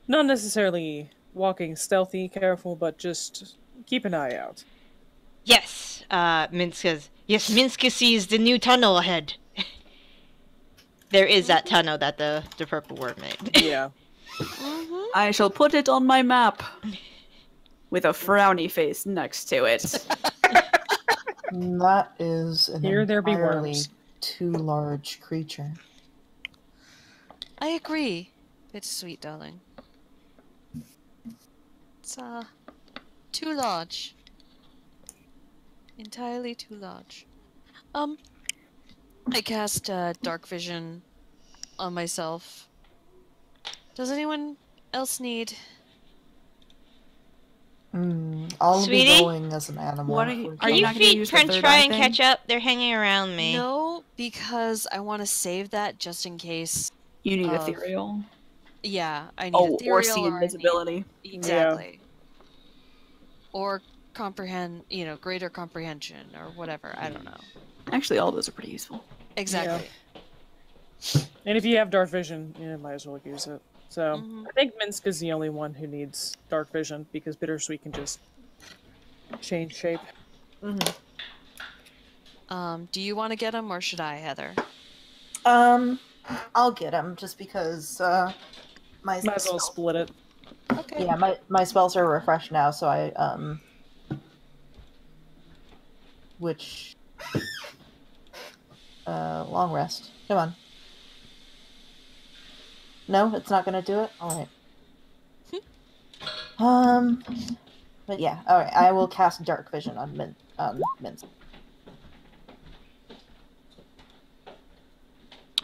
necessarily walking stealthy, careful, but just keep an eye out. Yes, Minska sees the new tunnel ahead. There is that tunnel that the purple worm made. Yeah. I shall put it on my map with a frowny face next to it. That is an Here there be entirely worms. too large creature. I agree. It's sweet, darling. It's, too large. Entirely too large. I cast Dark Vision on myself. Does anyone else need? I'll Sweetie? be going as an animal. What are you- for are you You not Jen. gonna feed use the French third fry eye and thing? ketchup. They're hanging around me. No, because I want to save that just in case. You need Of- ethereal. Yeah, I need Oh, ethereal or see I need- invisibility. Exactly. Or comprehend, greater comprehension or whatever. I don't know. Actually, all those are pretty useful. Exactly. And if you have dark vision, might as well use it. So Mhm. I think Minsk is the only one who needs dark vision because Bittersweet can just change shape. Do you want to get him or should I, Heather? I'll get him just because my Might as well split it. Okay. yeah my spells are refreshed now, so I which long rest. Come on. No, it's not gonna do it. All right. But yeah, all right. I will cast Dark Vision on Minsk.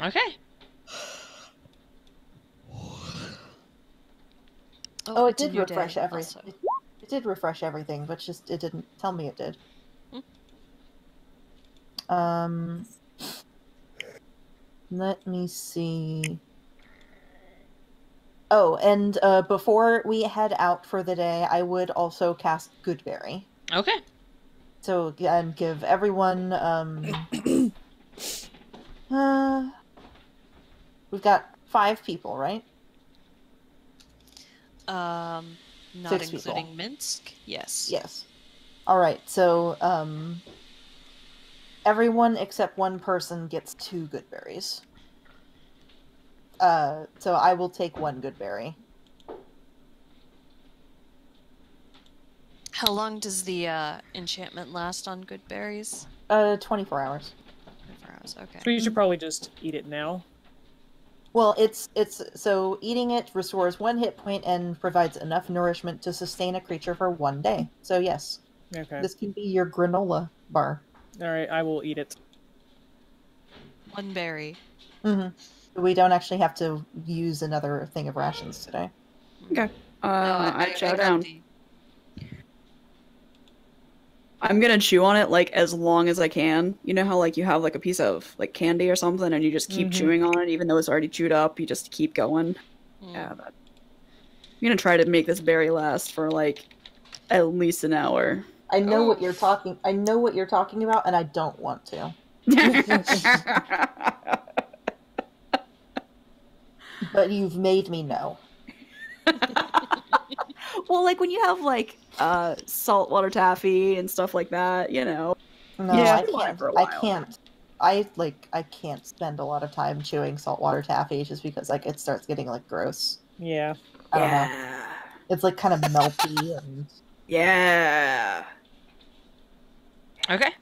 Okay. Oh, it it's a did new refresh day everything. also. It did refresh everything, but just it didn't tell me it did. Let me see. Oh, and before we head out for the day, I would also cast Goodberry. Okay. So and give everyone we've got 5 people, right? Not 6 people. including Minsk? Yes. Yes. All right. So everyone except one person gets 2 good berries. So I will take 1 good berry. How long does the enchantment last on good berries? 24 hours. 24 hours, okay. So you should probably just eat it now. Well, it's so eating it restores 1 hit point and provides enough nourishment to sustain a creature for 1 day. So yes, Okay. this can be your granola bar. All right, I will eat it. 1 berry. We don't actually have to use another thing of rations today. Okay. No, I chow got down. I'm gonna chew on it like as long as I can. You know how like you have like a piece of like candy or something and you just keep chewing on it even though it's already chewed up, you just keep going. Yeah, I'm gonna try to make this berry last for like at least an hour. I know what you're talking. I know what you're talking about, and I don't want to. But you've made me know. Well, like when you have like saltwater taffy and stuff like that, you know. No, Yeah, I I want it can't. for a I while. can't. I can't spend a lot of time chewing saltwater taffy just because like it starts getting like gross. Yeah. I don't know. It's like kind of melty and Yeah. Okay.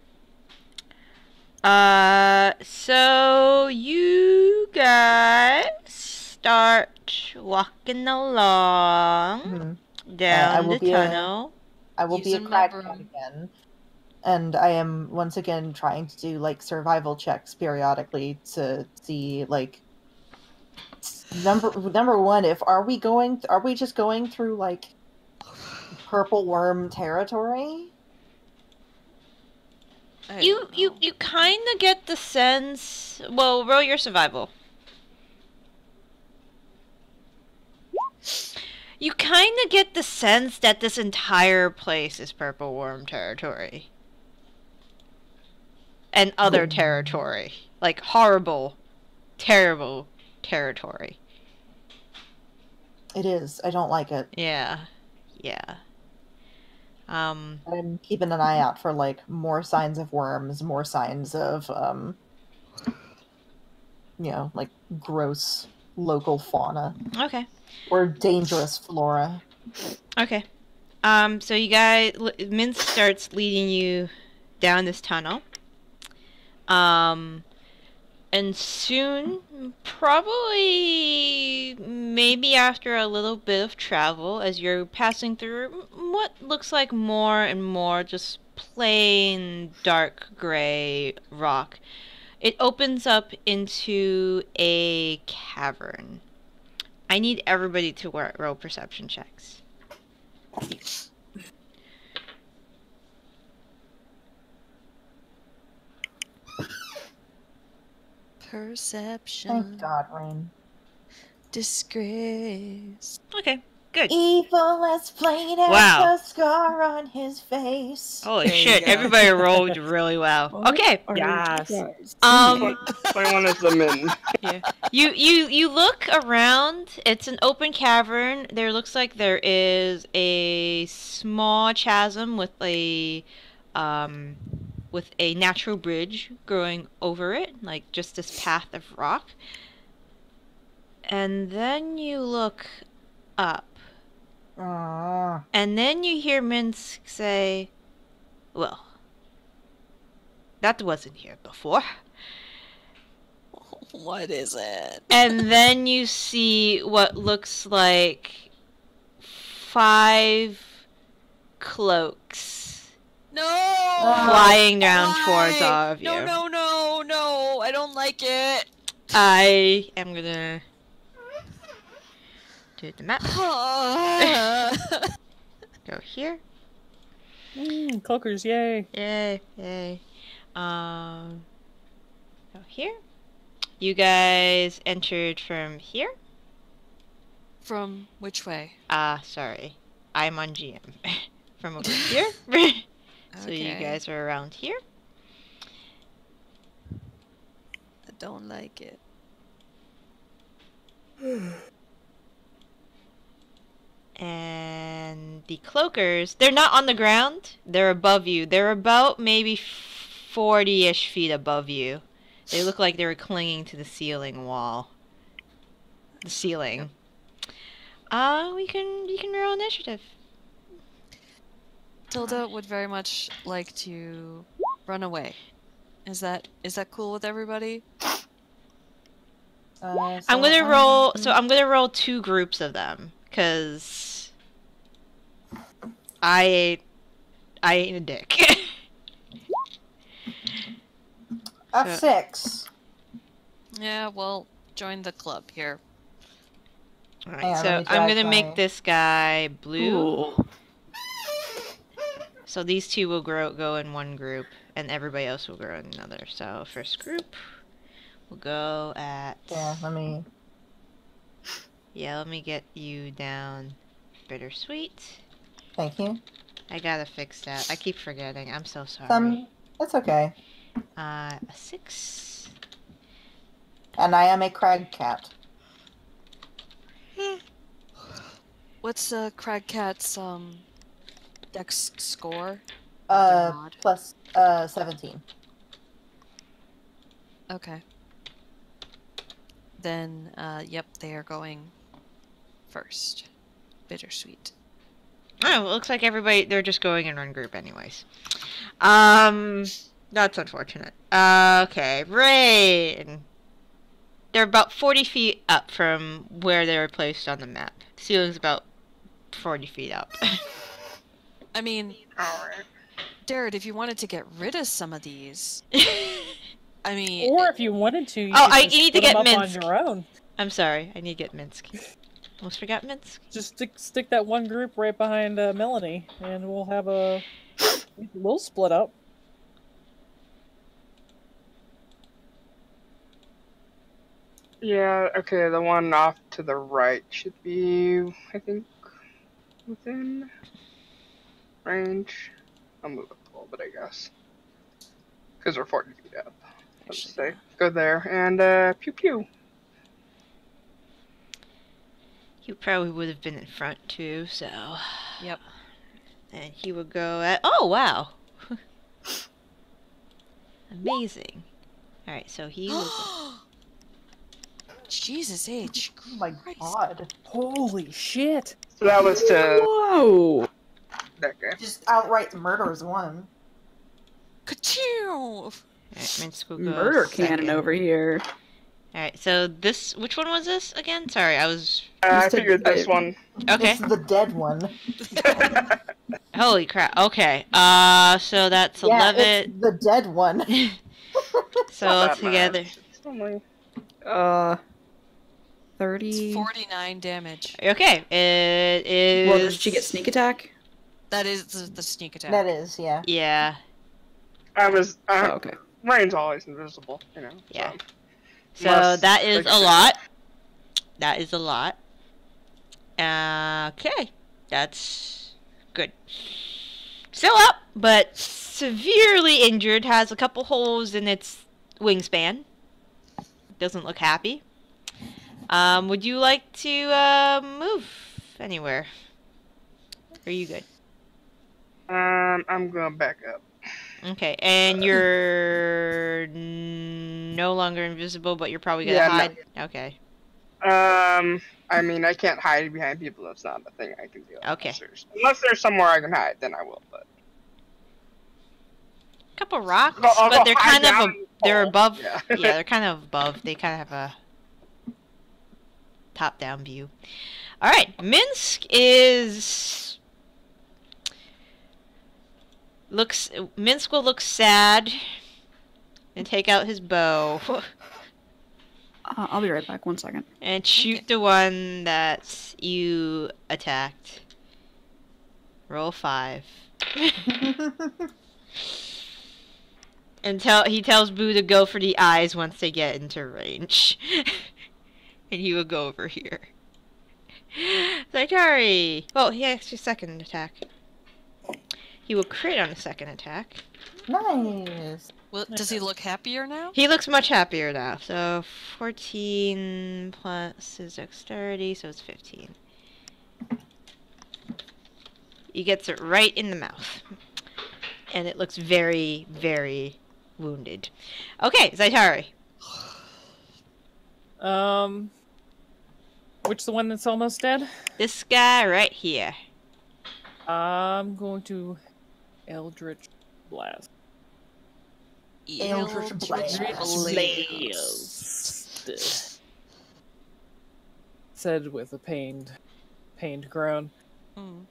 So you guys start walking along I down will the be a- tunnel. I will be a Using my crackhead broom. again. And I am once again trying to do like survival checks periodically to see like number 1 if are we just going through like purple worm territory? I You don't know. you kind of get the sense. Well, roll your survival. You kind of get the sense that this entire place is purple worm territory. And other territory. Like horrible, terrible territory. It is. I don't like it. Yeah. Yeah. I'm keeping an eye out for like more signs of worms, more signs of like gross local fauna Okay. or dangerous flora. Okay. So you guys, Minsk starts leading you down this tunnel. And soon, probably, maybe after a little bit of travel, as you're passing through what looks like more and more just plain dark gray rock. It opens up into a cavern. I need everybody to roll perception checks. Perception. Thank God, Rain. Disgrace. Okay, good. Evil as plain as Wow. the scar on his face. Holy There you shit, go. everybody rolled really well. Okay. Yes. 21 is the min. Yeah. You look around. It's an open cavern. There looks like there is a small chasm with a natural bridge growing over it, like just this path of rock. And then you look up. Aww. And then you hear Minsk say, "Well, that wasn't here before." What is it? And then you see what looks like 5 cloaks No! flying down Why? towards all of you. No, I don't like it. I am gonna do the map. Go here. Cloakers, yay. Yay. Go here. You guys entered from here? From which way? Sorry. I'm on GM. From over here. So you Okay. guys are around here. I don't like it. And the cloakers, they're not on the ground. They're above you. They're about maybe 40-ish feet above you. They look like they were clinging to the ceiling wall. The ceiling. You can roll initiative. Tilda would very much like to run away. Is that cool with everybody? I'm gonna roll. So I'm gonna roll 2 groups of them, cause I ain't a dick. A 6. Yeah, well, join the club here. Alright, Hang on, so let me I'm drag gonna my- make this guy blue. Ooh. So these 2 will go in one group, and everybody else will go in another. So first group will go at. Yeah, let me. Yeah, let me get you down. Bittersweet. Thank you. I gotta fix that. I keep forgetting. I'm so sorry. That's okay. A 6. And I am a crag cat. What's Cragcat's dex score? mod. Plus 17. Okay. Then, yep, they are going first. Bittersweet. Oh, it looks like they're just going in one group anyways. That's unfortunate. Okay, Rain. They're about 40 feet up from where they were placed on the map. The ceiling's about 40 feet up. I mean, Alright. Darren, if you wanted to get rid of some of these, I mean, Or if you wanted to, you Oh, could just you need to put 'em get up Minsk. on your own. I'm sorry, I need to get Minsk. Almost forgot Minsk. Just stick that one group right behind Melanie, and we'll have a little split up. Yeah, okay, the one off to the right should be, I think, within range. I'll move up a little bit, I guess. Because we're 40 feet up. Let's say, go there, and pew pew. He probably would have been in front too, so. Yep. And he would go at. Oh, wow! Amazing. Alright, so he was. Jesus H. Oh my Christ. god. Holy shit! So that was to Whoa! that guy. Just outright murders one. Ka-chew! Alright, Minsk will go Murder cannon second. over here. Alright, so this. Which one was this again? Sorry, I was. I Just a- figured this one. Okay. This is the dead one. Holy crap. Okay. So that's Yeah, 11. it's the dead one. So Not that together. much. It's only 30. It's 49 damage. Okay. It is. Well, did she get sneak attack? That is the sneak attack. That is, yeah. Yeah. I was. Oh, okay. Rain's always invisible, you know. Yeah. So. So Unless, that is like, a lot. That is a lot. Okay. That's good. Still up, but severely injured. Has a couple holes in its wingspan. Doesn't look happy. Would you like to move anywhere? Are you good? I'm going back up. Okay, and you're no longer invisible, but you're probably gonna Yeah, no. hide. Okay. I mean, I can't hide behind people. That's not a thing I can do. Okay. Unless there's somewhere I can hide, then I will. But Couple rocks, I'll but go they're hide kind of down in the they're hole. above. Yeah. Yeah, they're kind of above. They kind of have a top-down view. All right, Minsk will look sad and take out his bow I'll be right back. 1 second. and shoot the one that you attacked. Roll 5. And he tells Boo to go for the eyes once they get into range. And he will go over here. Zaitari! Well, he has his second attack. He will crit on the second attack. Nice. Well, does he look happier now? He looks much happier now. So 14 plus his dexterity, so it's 15. He gets it right in the mouth. And it looks very, very wounded. Okay, Zaitari. Which the one that's almost dead? This guy right here. I'm going to Eldritch Blast. Eldritch Blast. Said with a pained groan. Mm.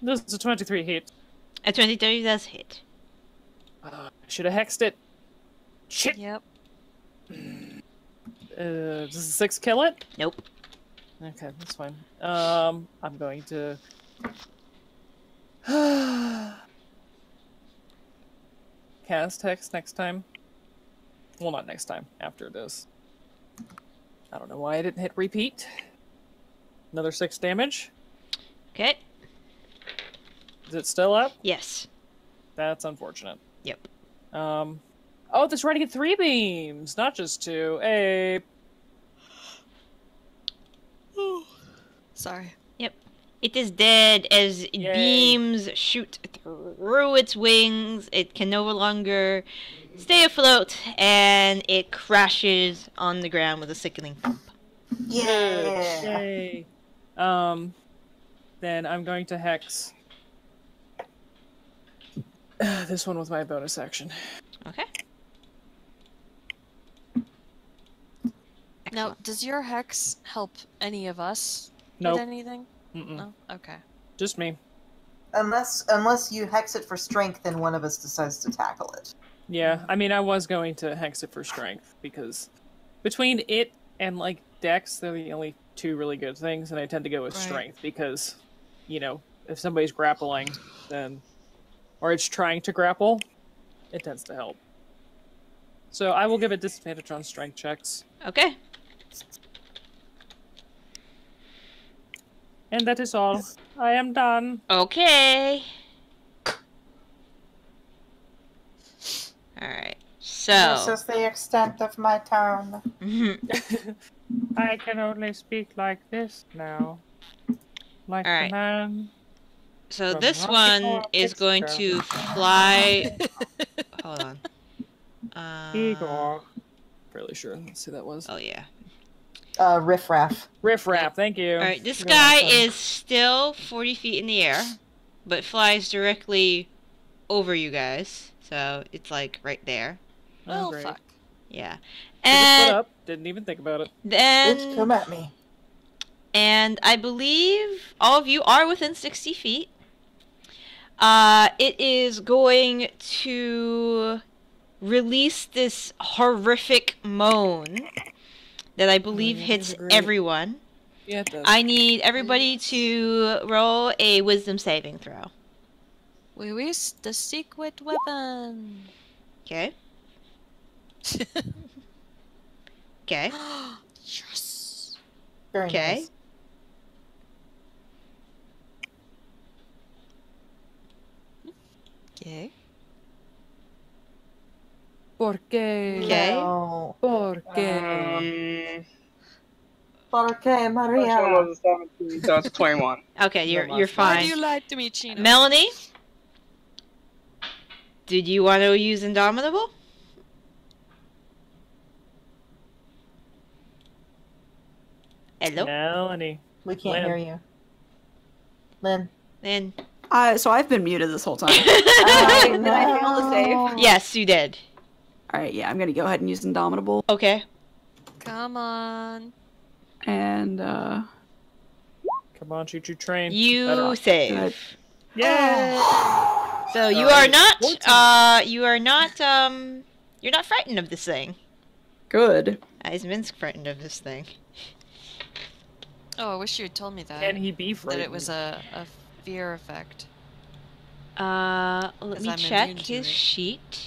This is a 23 hit. A 23 does hit. Should have hexed it. Shit. Yep. Does a 6 kill it? Nope. Okay, that's fine. I'm going to cast Hex next time. Well, not next time. After this. I don't know why I didn't hit repeat. Another 6 damage. Okay. Is it still up? Yes. That's unfortunate. Yep. Oh, this ready to get 3 beams, not just 2. Hey. Sorry. It is dead as Yay. beams shoot through its wings. It can no longer stay afloat, and it crashes on the ground with a sickening thump. Yeah. Yay. Then I'm going to hex this one with my bonus action. Okay. Now, Excellent. does your hex help any of us Nope. with anything? Mm-mm. No? Okay. Just me. Unless you hex it for strength and one of us decides to tackle it. Yeah, I mean, I was going to hex it for strength because between it and like dex, they're the only 2 really good things, and I tend to go with Right. strength because, you know, if somebody's grappling, then or it's trying to grapple, it tends to help. So I will give it disadvantage on strength checks, Okay. and that is all. I am done. Okay. Alright. This So. is the extent of my turn. I can only speak like this now. Like Alright. the man. So From this Rocky one Horror is going Picture to fly. Hold on. Igor. Fairly sure. Let's see who that was. Oh yeah. Riff Raff. Riff Raff, thank you. All right. This You're guy welcome. is still 40 feet in the air, but flies directly over you guys. So it's like right there. Oh, Well, great. fuck. Yeah. Took a foot And up. Didn't even think about it. Bitch, come then at me. and I believe all of you are within 60 feet. It is going to release this horrific moan that I believe yeah, hits those are great. everyone. Yeah, it does. I need everybody to roll a wisdom saving throw. We wish the secret weapon. Okay. Okay. Yes. Very Okay. nice. Okay. ¿Por qué? Okay. No. ¿Por qué? ¿Por qué, First one Maria? was a 17, so it's 21. Okay, you're Why Why do you fine. lie to me, Chino? Melanie, did you want to use Indomitable? Hello, Melanie. We can't Lynn. hear you. Lynn. then So I've been muted this whole time. Oh, Did I fail to save? no. yes, you did. All right, yeah, I'm gonna go ahead and use Indomitable, Okay. Come on. and Come on, choo-choo train. You Better. save. Good. Yeah. So you Uh, are not. 14. You are not. You're not frightened of this thing. Good. Is Minsk frightened of this thing? Oh, I wish you had told me that. Can he be that frightened? it was a fear effect. Let 'Cause me I'm check immune to his it. sheet.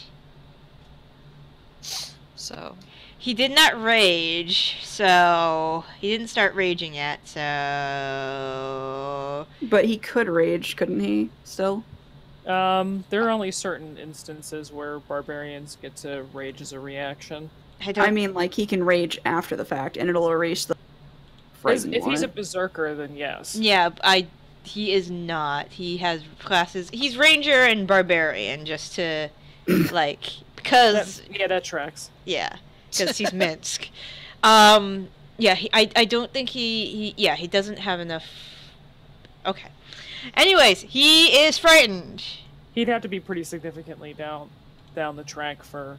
So, He did not rage, so he didn't start raging yet. So But he could rage, couldn't he? Still. There are only certain instances where barbarians get to rage as a reaction. I don't. I mean, like he can rage after the fact, and it'll erase the. If he's a one. berserker, then yes. Yeah, he is not. He has classes. He's ranger and barbarian, just to like because That tracks. yeah, because he's Minsk. Yeah, I don't think he doesn't have enough. Okay. Anyways, he is frightened. He'd have to be pretty significantly down the track for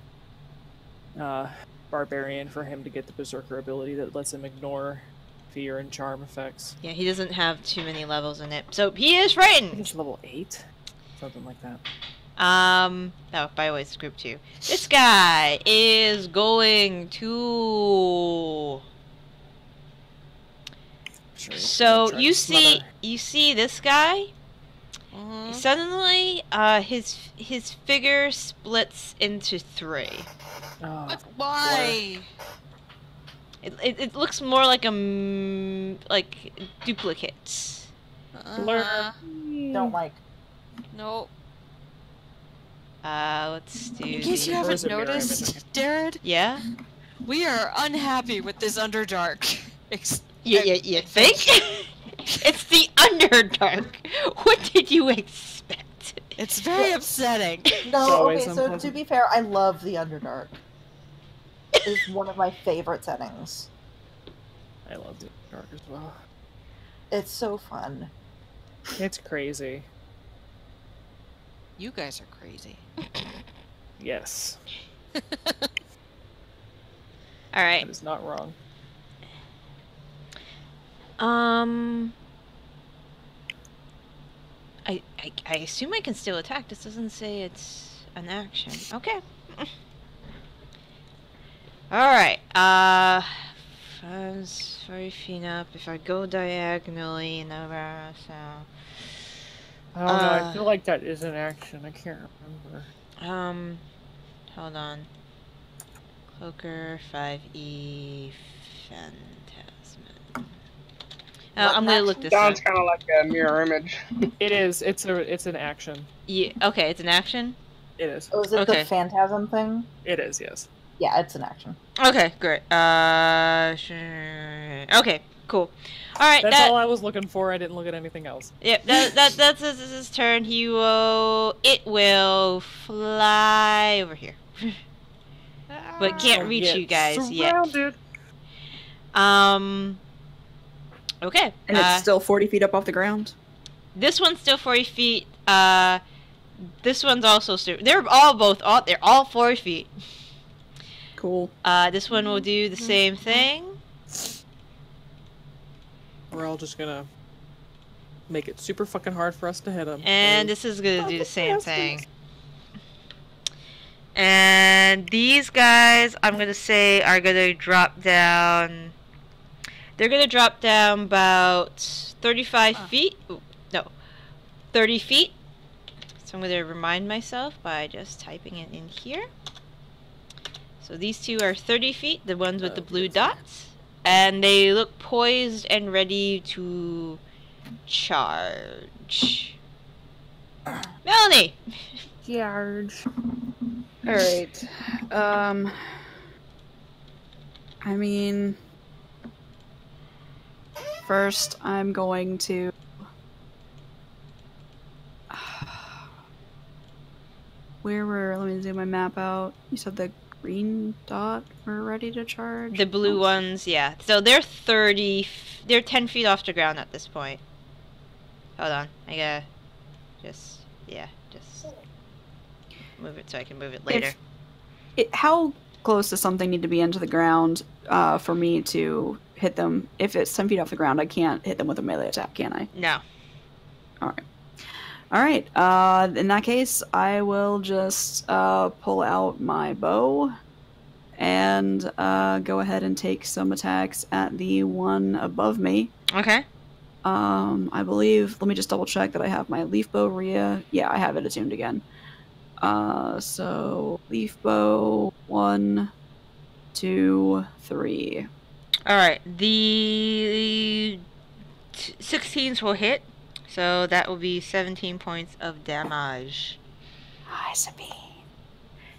barbarian for him to get the berserker ability that lets him ignore fear and charm effects. Yeah, he doesn't have too many levels in it, so he is I think frightened. it's level 8, something like that. Oh, by the way, it's group 2. This guy is going to. Sure, he's So gonna try you to see, smother. this guy. mhm. Suddenly, his figure splits into 3. Oh, But why? It looks more like like duplicates. Uh-huh. Don't like. No. Let's do. In case you the- Where's haven't the mirror noticed, Jared, Yeah. we are unhappy with this Underdark. You think? It's the Underdark. What did you expect? It's very upsetting. No, always okay, so to unpleasant. be fair, I love the Underdark. It's one of my favorite settings. I love the dark as well. It's so fun. It's crazy. You guys are crazy. Yes, All right. that is not wrong. I assume I can still attack. This doesn't say it's an action. Okay. Alright, 40 feet up. If I go diagonally, no, so. I don't know. I Uh, feel like that is an action. I can't remember. Hold on. Cloaker, 5e, Phantasm. I'm gonna look this up. Sounds kind of like a mirror image. It is. It's an action. Yeah, okay, it's an action? It is. Oh, is it Okay. the Phantasm thing? It is. Yes. Yeah, it's an action. Okay, great. Sure. Okay, cool. Alright, That's all I was looking for. I didn't look at anything else. Yep, that's his turn. It will fly over here. But can't Don't reach get you guys yet. surrounded. Okay. And it's still 40 feet up off the ground. This one's still 40 feet. This one's also they're all 40 feet. Cool. This one will do the same thing. we're all just gonna make it super fucking hard for us to hit him. And this is gonna do the same thing. And these guys, I'm gonna say, are gonna drop down. They're gonna drop down about 35 feet. Ooh, no, 30 feet. So I'm gonna remind myself by just typing it in here. So these two are 30 feet, the ones with the blue dots. And they look poised and ready to charge. Melanie! Charge. Alright. I mean... First, I'm going to... let me zoom my map out. You said the green dot were ready to charge? The blue ones, yeah. So they're 10 feet off the ground at this point. Hold on, I gotta just move it so I can move it later. How close does something need to be into the ground for me to hit them? If it's 10 feet off the ground, I can't hit them with a melee attack, can I? No. Alright, in that case, I will just pull out my bow and go ahead and take some attacks at the one above me. Okay. I believe, let me just double check that I have my leaf bow Rhea. Yeah, I have it attuned again. So leaf bow, 1, 2, 3. Alright, the 16s will hit, so that will be 17 points of damage. Hi, Sabine.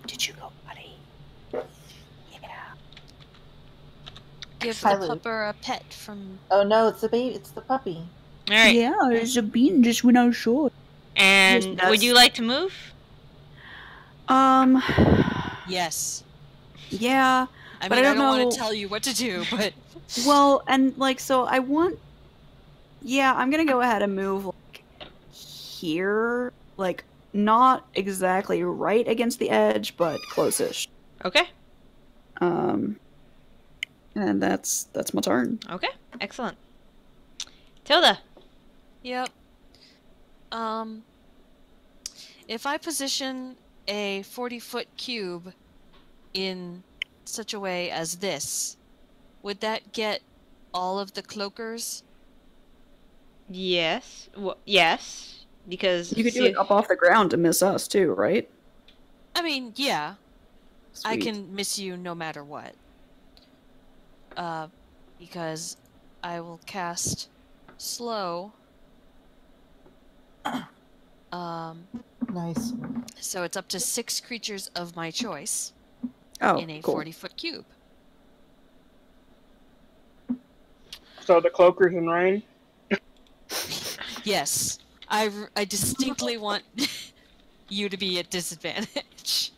Did you go, buddy? Yeah. Give the Hi, Luke. pupper a pet from. Oh no, it's the baby. It's the puppy. Alright, Yeah, Sabine just went out short. and Yes, would you like to move? Yes. Yeah. I But mean, I I don't don't want know- to tell you what to do, but Well, and like, so I want. Yeah, I'm gonna go ahead and move like here, like not exactly right against the edge, but close-ish. Okay, And that's my turn. okay, excellent. Tilda. yep. If I position a 40-foot cube in such a way as this, would that get all of the cloakers? Yes. Yes. Because You could do it up off the ground to miss us too, right? I mean, yeah. I Sweet. can miss you no matter what. Because I will cast slow. Nice. So it's up to 6 creatures of my choice Oh, in a cool. 40-foot cube. So the cloakers in rain. Yes, I distinctly want you to be at disadvantage.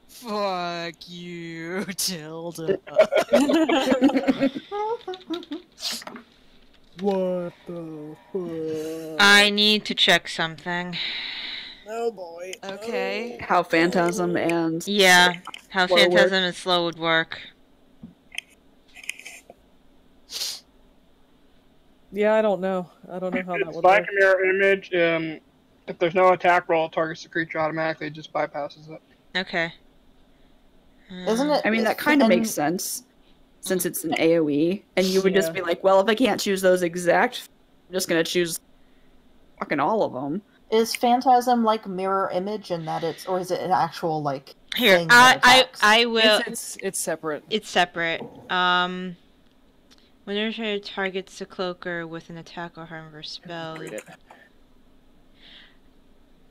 Fuck you, Tilda. What the fuck? I need to check something. Oh boy. Okay. How Phantasm and Yeah, how Slow work. Phantasm and slow would work. Yeah, I don't know. I don't know how that It's would like work. a mirror image. If there's no attack roll, it targets the creature automatically. It just bypasses it. Okay. Isn't it? I mean, that it's- kind of and- makes sense since it's an AoE, and you would Yeah. just be like, well, if I can't choose those exact, I'm just gonna choose fucking all of them. Is Phantasm like mirror image in that it's, or is it an actual like? Here, thing that attacks? I will. It's separate. It's separate. Whenever targets the cloaker with an attack or harm or spell. Read it.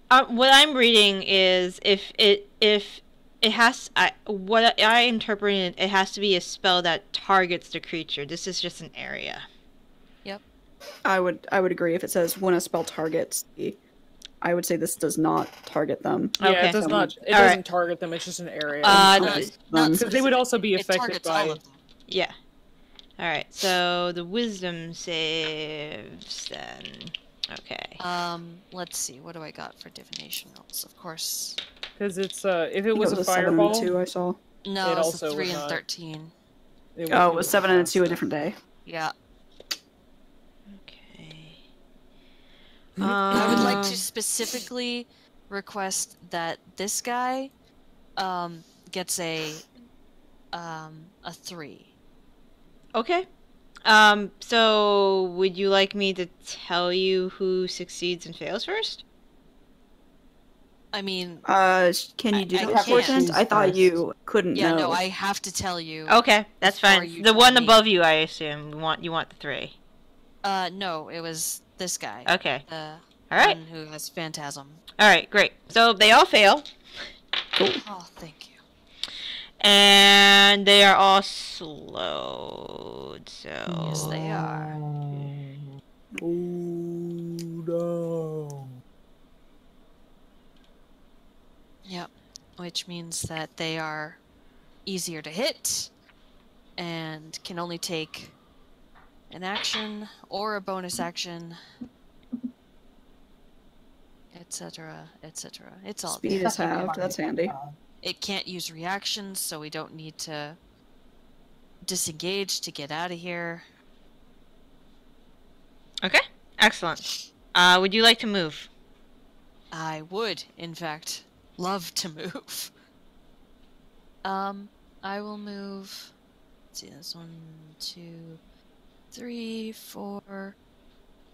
What I'm reading is if it has what I interpreted, it has to be a spell that targets the creature. This is just an area. I would agree if it says when a spell targets the. I would say this does not target them. Yeah, Okay. it does not. It All doesn't right. target them. It's just an area. Uh, Um, Because they would also be It affected targets by. all of them. Yeah. All right. So the wisdom saves then. Okay. Let's see. What do I got for divination rolls? Of course. Because it's if it it was was a a 7 and fireball, a 2 I saw. No, It it's also a 3 would and not. 13. Oh, it was 7 and a 2 a different day. Yeah. I would like Um, to specifically request that this guy gets a 3. Okay. So would you like me to tell you who succeeds and fails first? I mean, Can you do I that can't. beforehand? I thought you couldn't yeah, know. no, I have to tell you. Okay, that's Before fine. you The tell one me. above you, I assume. You want the 3. No, it was this guy. Okay. The All right. one who has phantasm. All right, great. So they all fail, Oh, thank you. and they are all slowed. So Yes, they are. Oh no. Yep. Which means that they are easier to hit and can only take an action or a bonus action, etc., etc. It's all Speed there. is halved. That's handy. It can't use reactions, so we don't need to disengage to get out of here. Okay, excellent. Would you like to move? I would, in fact, love to move. I will move. Let's see, that's 1, 2, 3, 4,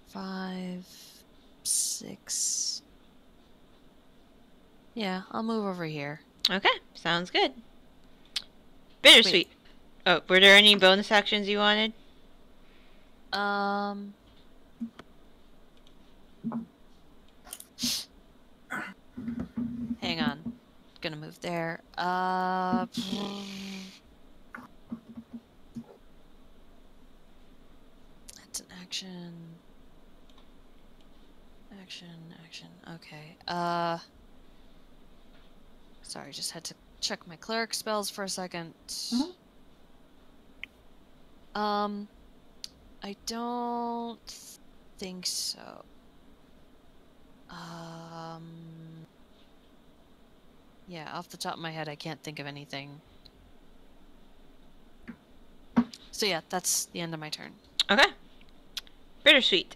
5, 6. Yeah, I'll move over here. Okay, sounds good. Bittersweet. Oh, were there any bonus actions you wanted? Hang on. Gonna move there. That's an action. Action. Okay. Sorry, just had to check my cleric spells for a second. I don't think so. Yeah, off the top of my head, I can't think of anything. So yeah, that's the end of my turn. Okay. Bittersweet.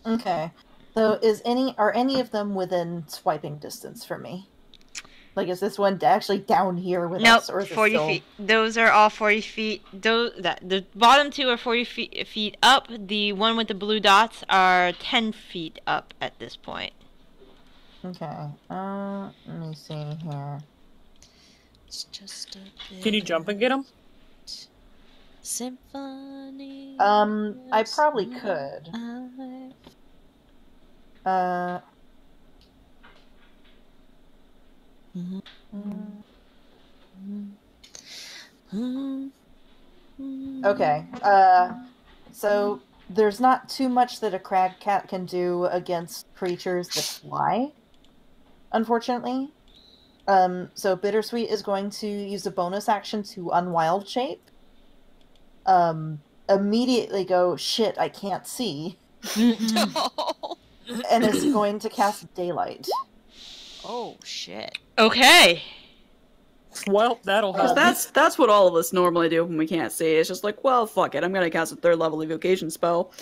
Okay. So are any of them within swiping distance for me? Like, is this one actually down here with Nope, us, or is it 40 still... feet. Those are all 40 feet. The bottom 2 are 40 feet up. The one with the blue dots are 10 feet up at this point. Okay. Let me see here. It's just a bit Can you jump and get him? Symphony. I probably could. Okay. So there's not too much that a crag cat can do against creatures that fly, unfortunately. So Bittersweet is going to use a bonus action to unwild shape. Immediately go, shit, I can't see. And is going to cast Daylight. Oh shit. Okay. Well, that'll help. That's what all of us normally do when we can't see. It's just like, well, fuck it. I'm gonna cast a 3rd level evocation spell.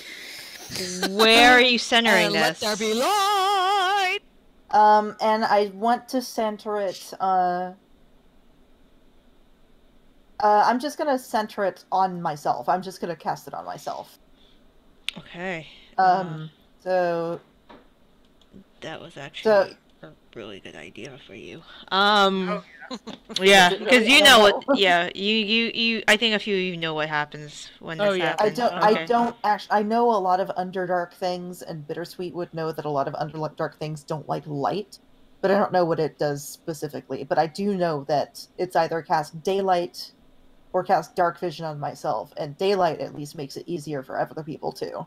Where are you centering And let this? there be light. And I want to center it, I'm just gonna center it on myself. I'm just gonna cast it on myself. Okay. So... That was actually a really good idea for you. Yeah, because you know what? Yeah, you. I think a few of you know what happens when this happens. I don't actually. I know a lot of Underdark things, and Bittersweet would know that a lot of Underdark things don't like light, but I don't know what it does specifically. But I do know that it's either cast Daylight or cast Dark Vision on myself, and Daylight at least makes it easier for other people too.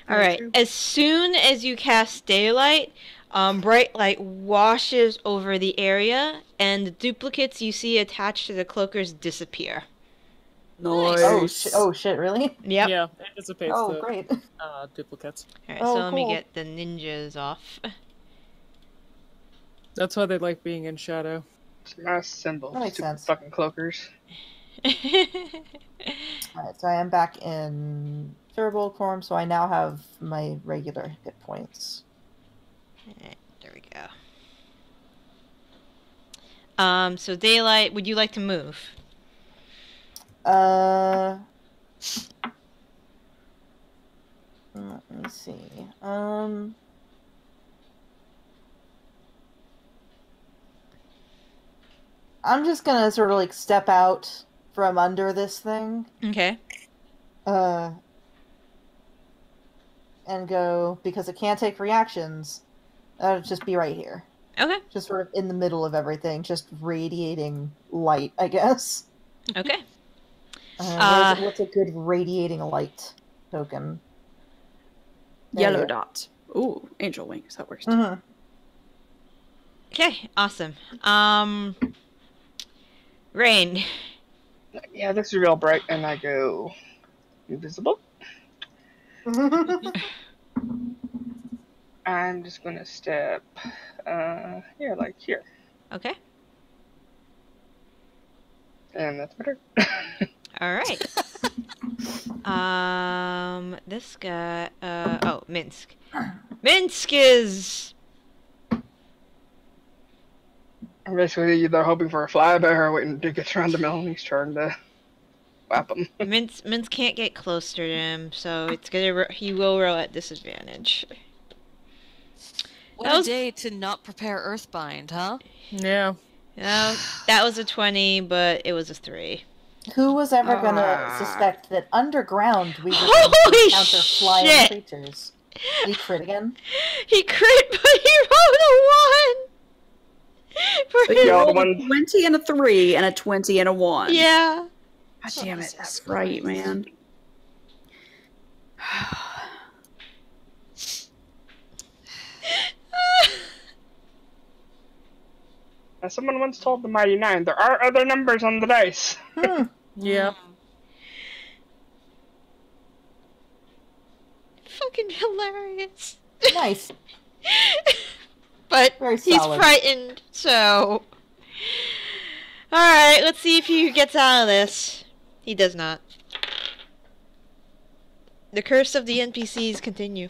All right. As soon as you cast Daylight, bright light washes over the area, and the duplicates you see attached to the cloakers disappear. Nice. Oh shit! Really? Yep. Yeah, it dissipates Oh, the great. duplicates. All right. Oh, So let me cool. get the ninjas off. That's why they like being in shadow. It's my symbol. That makes Stupid sense. fucking cloakers. Alright, so I am back in Turbo form, so I now have my regular hit points. Alright, there we go. So Daylight, would you like to move? Let me see. I'm just gonna sort of like step out from under this thing, Okay. and go, because it can't take reactions, just be right here. Okay. Just sort of in the middle of everything, just radiating light, I guess. Okay. What's a good radiating light token? There you Yellow go. dot. Ooh, angel wings. That works too. Mhm. Okay, awesome. Rain. Yeah, this is real bright, and I go invisible. I'm just gonna step here, like here, Okay. and that's better. All right. This guy. Oh, Minsk. Minsk is. Basically, they're hoping for a flyby or waiting to get around to Melanie's turn to whap them. Minsk can't get closer to him, so it's gonna. He will roll at disadvantage. What That a was- day to not prepare Earthbind, huh? Yeah. No, that was a 20, but it was a 3. Who was ever gonna suspect that underground we would Holy encounter flying shit! creatures? We crit again? He crit, but he rolled a 1! For But his- you Yeah, the rolled one- a 20 and a 3 and a 20 and a 1. Yeah. God damn it. Jesus That's right, Christ. man. As someone once told the Mighty Nine, there are other numbers on the dice. Yeah. Fucking hilarious. Nice. But Very he's solid. frightened, so. Alright, let's see if he gets out of this. He does not. The curse of the NPCs continue.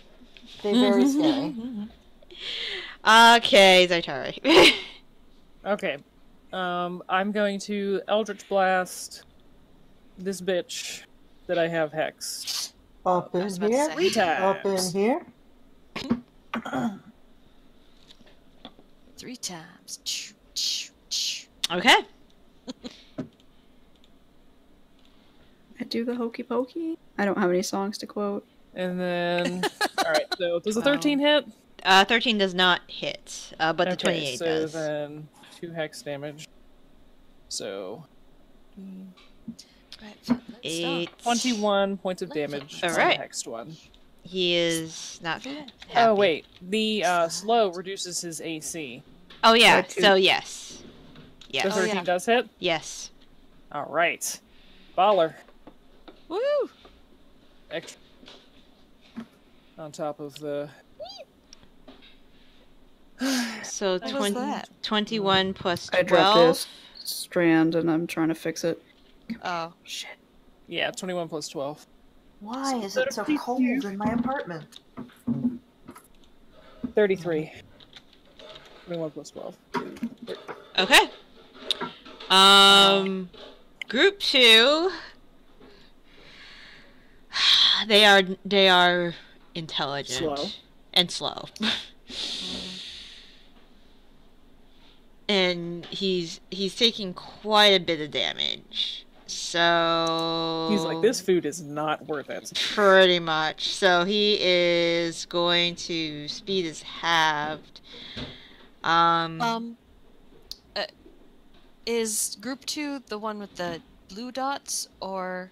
They're very scary. Okay, Zaitari. Okay. I'm going to Eldritch Blast this bitch that I have hexed. Up I in was about to here? say. 3 times. Up in here? 3 times. Choo, choo, choo. Okay. I do the hokey pokey. I don't have any songs to quote. And then, alright, so does a 13 hit? 13 does not hit, but the Okay, 28 so does. then 2 hex damage. So, Right, let's stop. 8. 21 points of damage on the Alright. hexed one. He is not happy. Oh, wait. The slow reduces his AC. Oh, yeah, By 2. so yes. The Yes. 13 yeah. does hit? Yes. Alright. Baller. Woo! Extra. On top of the... So What was 20, that? 21 plus 12. I dropped this strand and I'm trying to fix it. Oh. Shit. Yeah, 21 plus 12. Why is it so cold in my apartment? 33. 21 plus 12. Okay. Group 2. They are intelligent Slow. and slow. And he's taking quite a bit of damage. So He's like, this food is not worth it. pretty much. So he is going to speed is halved. Is group 2 the one with the blue dots, or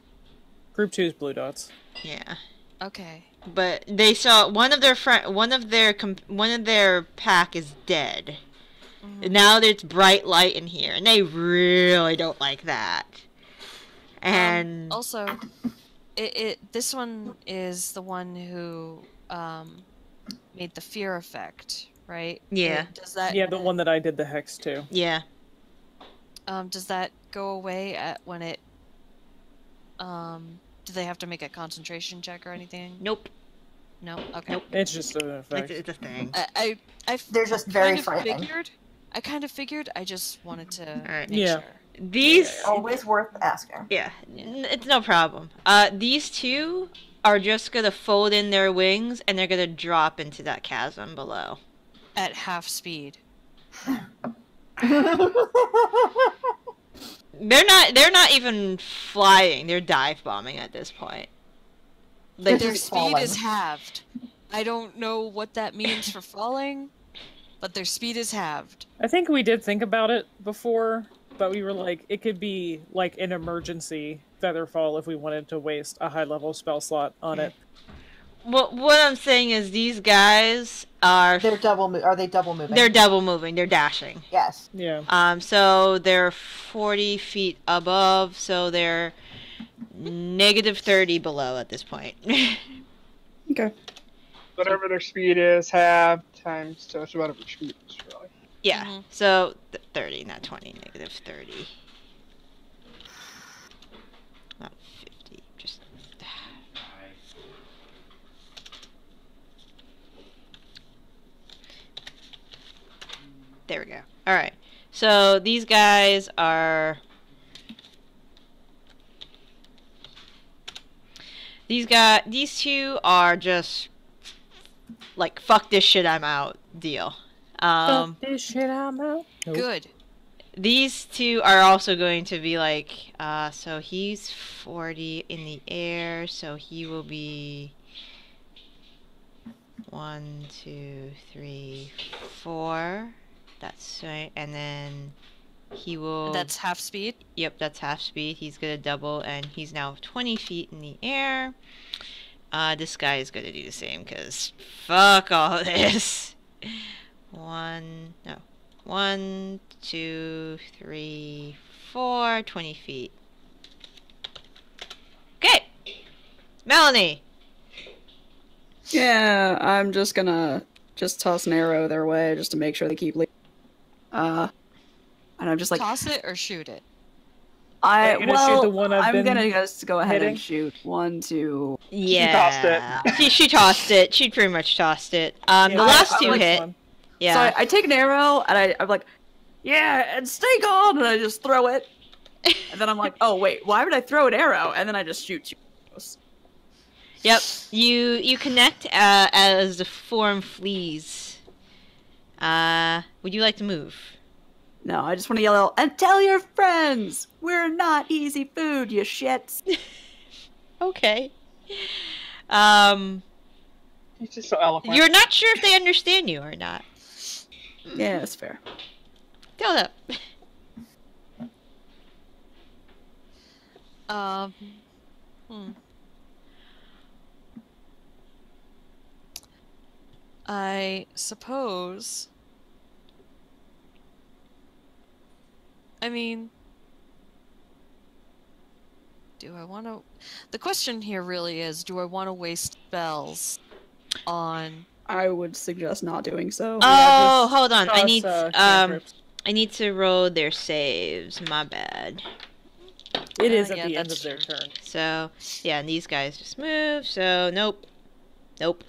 Group 2 is blue dots. Yeah. okay? But they saw one of their pack is dead. And now there's bright light in here, and they really don't like that. And Also, this one is the one who made the fear effect, right? Yeah. Does that Yeah, the one that I did the hex to. yeah, does that go away when it Do they have to make a concentration check or anything? Nope. No. Okay. Nope. It's just an effect. It's a thing. They're just very kind of frightening. I kind of figured. I just wanted to Alright. make Yeah. sure. These. Always worth asking. Yeah, it's no problem. These two are just gonna fold in their wings and they're gonna drop into that chasm below. At half speed. They're not even flying. They're dive bombing at this point. They're Like Their just speed falling. is halved. I don't know what that means for falling, but their speed is halved. I think we did think about it before, but we were like, it could be like an emergency featherfall if we wanted to waste a high-level spell slot on it. what I'm saying is these guys are They're are they double moving? they're double moving. They're dashing. Yes. Yeah. So they're 40 feet above. So they're -30 below at this point. Okay. Whatever their speed is, half times so it's whatever speed is, really. Yeah. Mhm. So 30, not 20. -30. Not 50. Just. There we go. All right. So these guys are. These two are just like fuck this shit, I'm out deal. Fuck this shit, I'm out. Nope. Good. These two are also going to be like, so he's 40 in the air, so he will be 1, 2, 3, 4. That's right, and then he will. That's half speed. Yep, that's half speed. He's gonna double, and he's now 20 feet in the air. This guy is gonna do the same, cause fuck all this. 1, 2, 3, 4, 20 feet. Okay, Melanie. Yeah, I'm just gonna toss an arrow their way just to make sure they keep leaving. And I'm just like, Toss it or shoot it. Are you gonna shoot the one I've I'm been gonna just go ahead hitting? and shoot 1, 2. Yeah, she tossed it. She pretty much tossed it. The Yeah, last I two like hit. one. Yeah. So I take an arrow and I'm like, yeah, and stay gone, and I just throw it. And then I'm like, oh wait, why would I throw an arrow? And then I just shoot 2 arrows. Yep. You connect as the form flees. Would you like to move? No, I just want to yell out, and tell your friends, we're not easy food, you shits. Okay. He's just so eloquent. You're not sure if they understand you or not. Yeah, that's fair. Tell them. I suppose. I mean, do I want to? The question here really is: do I want to waste spells on? I would suggest not doing so. Oh, just hold on. I toss, need cantrips. I need to roll their saves. My bad. It is at yeah, the end that's of their true. turn. So yeah, and these guys just move. So nope. Nope.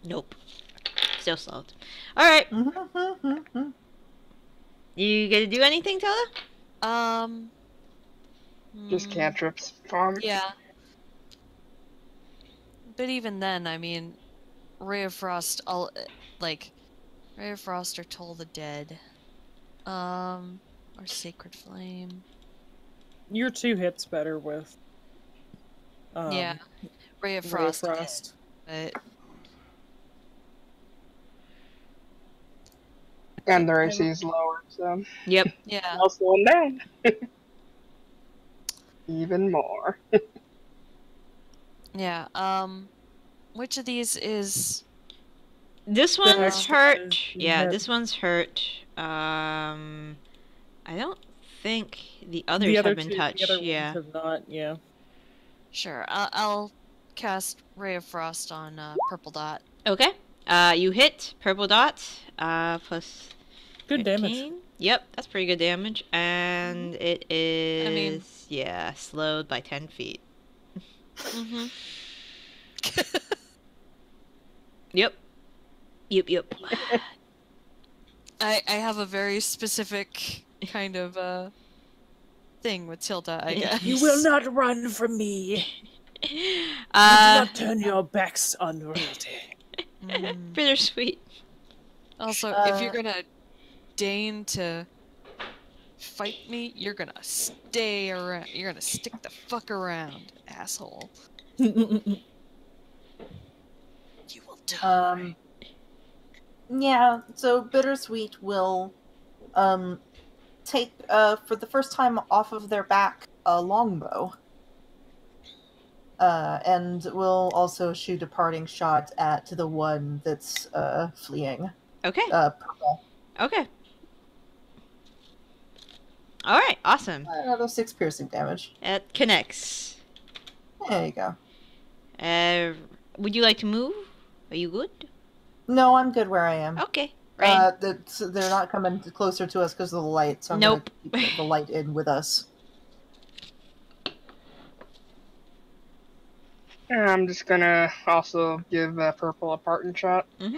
Nope. Still slowed. All right. You gonna do anything, Tella? Just hmm, cantrips. Yeah. But even then, I mean, Ray of Frost, Ray of Frost or Toll the Dead, or Sacred Flame. Your 2 hits better with. Yeah, Ray of Ray of Frost. Frost. But And their AC is lower, so Yep. yeah, I'll slow them down. Even more. yeah. Which of these is? This The one's next hurt. one is Yeah, hurt. this one's hurt. I don't think the others The other have been two, touched. The other Yeah. ones have not, yeah. Sure, I'll cast Ray of Frost on Purple Dot. Okay. You hit purple dot. Plus Good damage. 15. Yep, that's pretty good damage. And it is, yeah, slowed by 10 feet. Mm-hmm. Yep. Yep. I have a very specific kind of thing with Tilda, I guess. You will not run from me. You do not turn your backs on royalty. Mm. Bittersweet. Also, if you're gonna deign to fight me, you're gonna stay around. You're gonna stick the fuck around, asshole. You will die. Yeah, so Bittersweet will take for the first time off of their back a longbow. And will also shoot a parting shot at the one that's fleeing. Okay. Purple. Okay. Alright, awesome. Another 6 piercing damage. It connects. There you go. Would you like to move? Are you good? No, I'm good where I am. Okay. Right. They're not coming closer to us because of the light, so I'm Nope. gonna keep the light in with us. And I'm just gonna also give Purple a parting shot. Mm-hmm.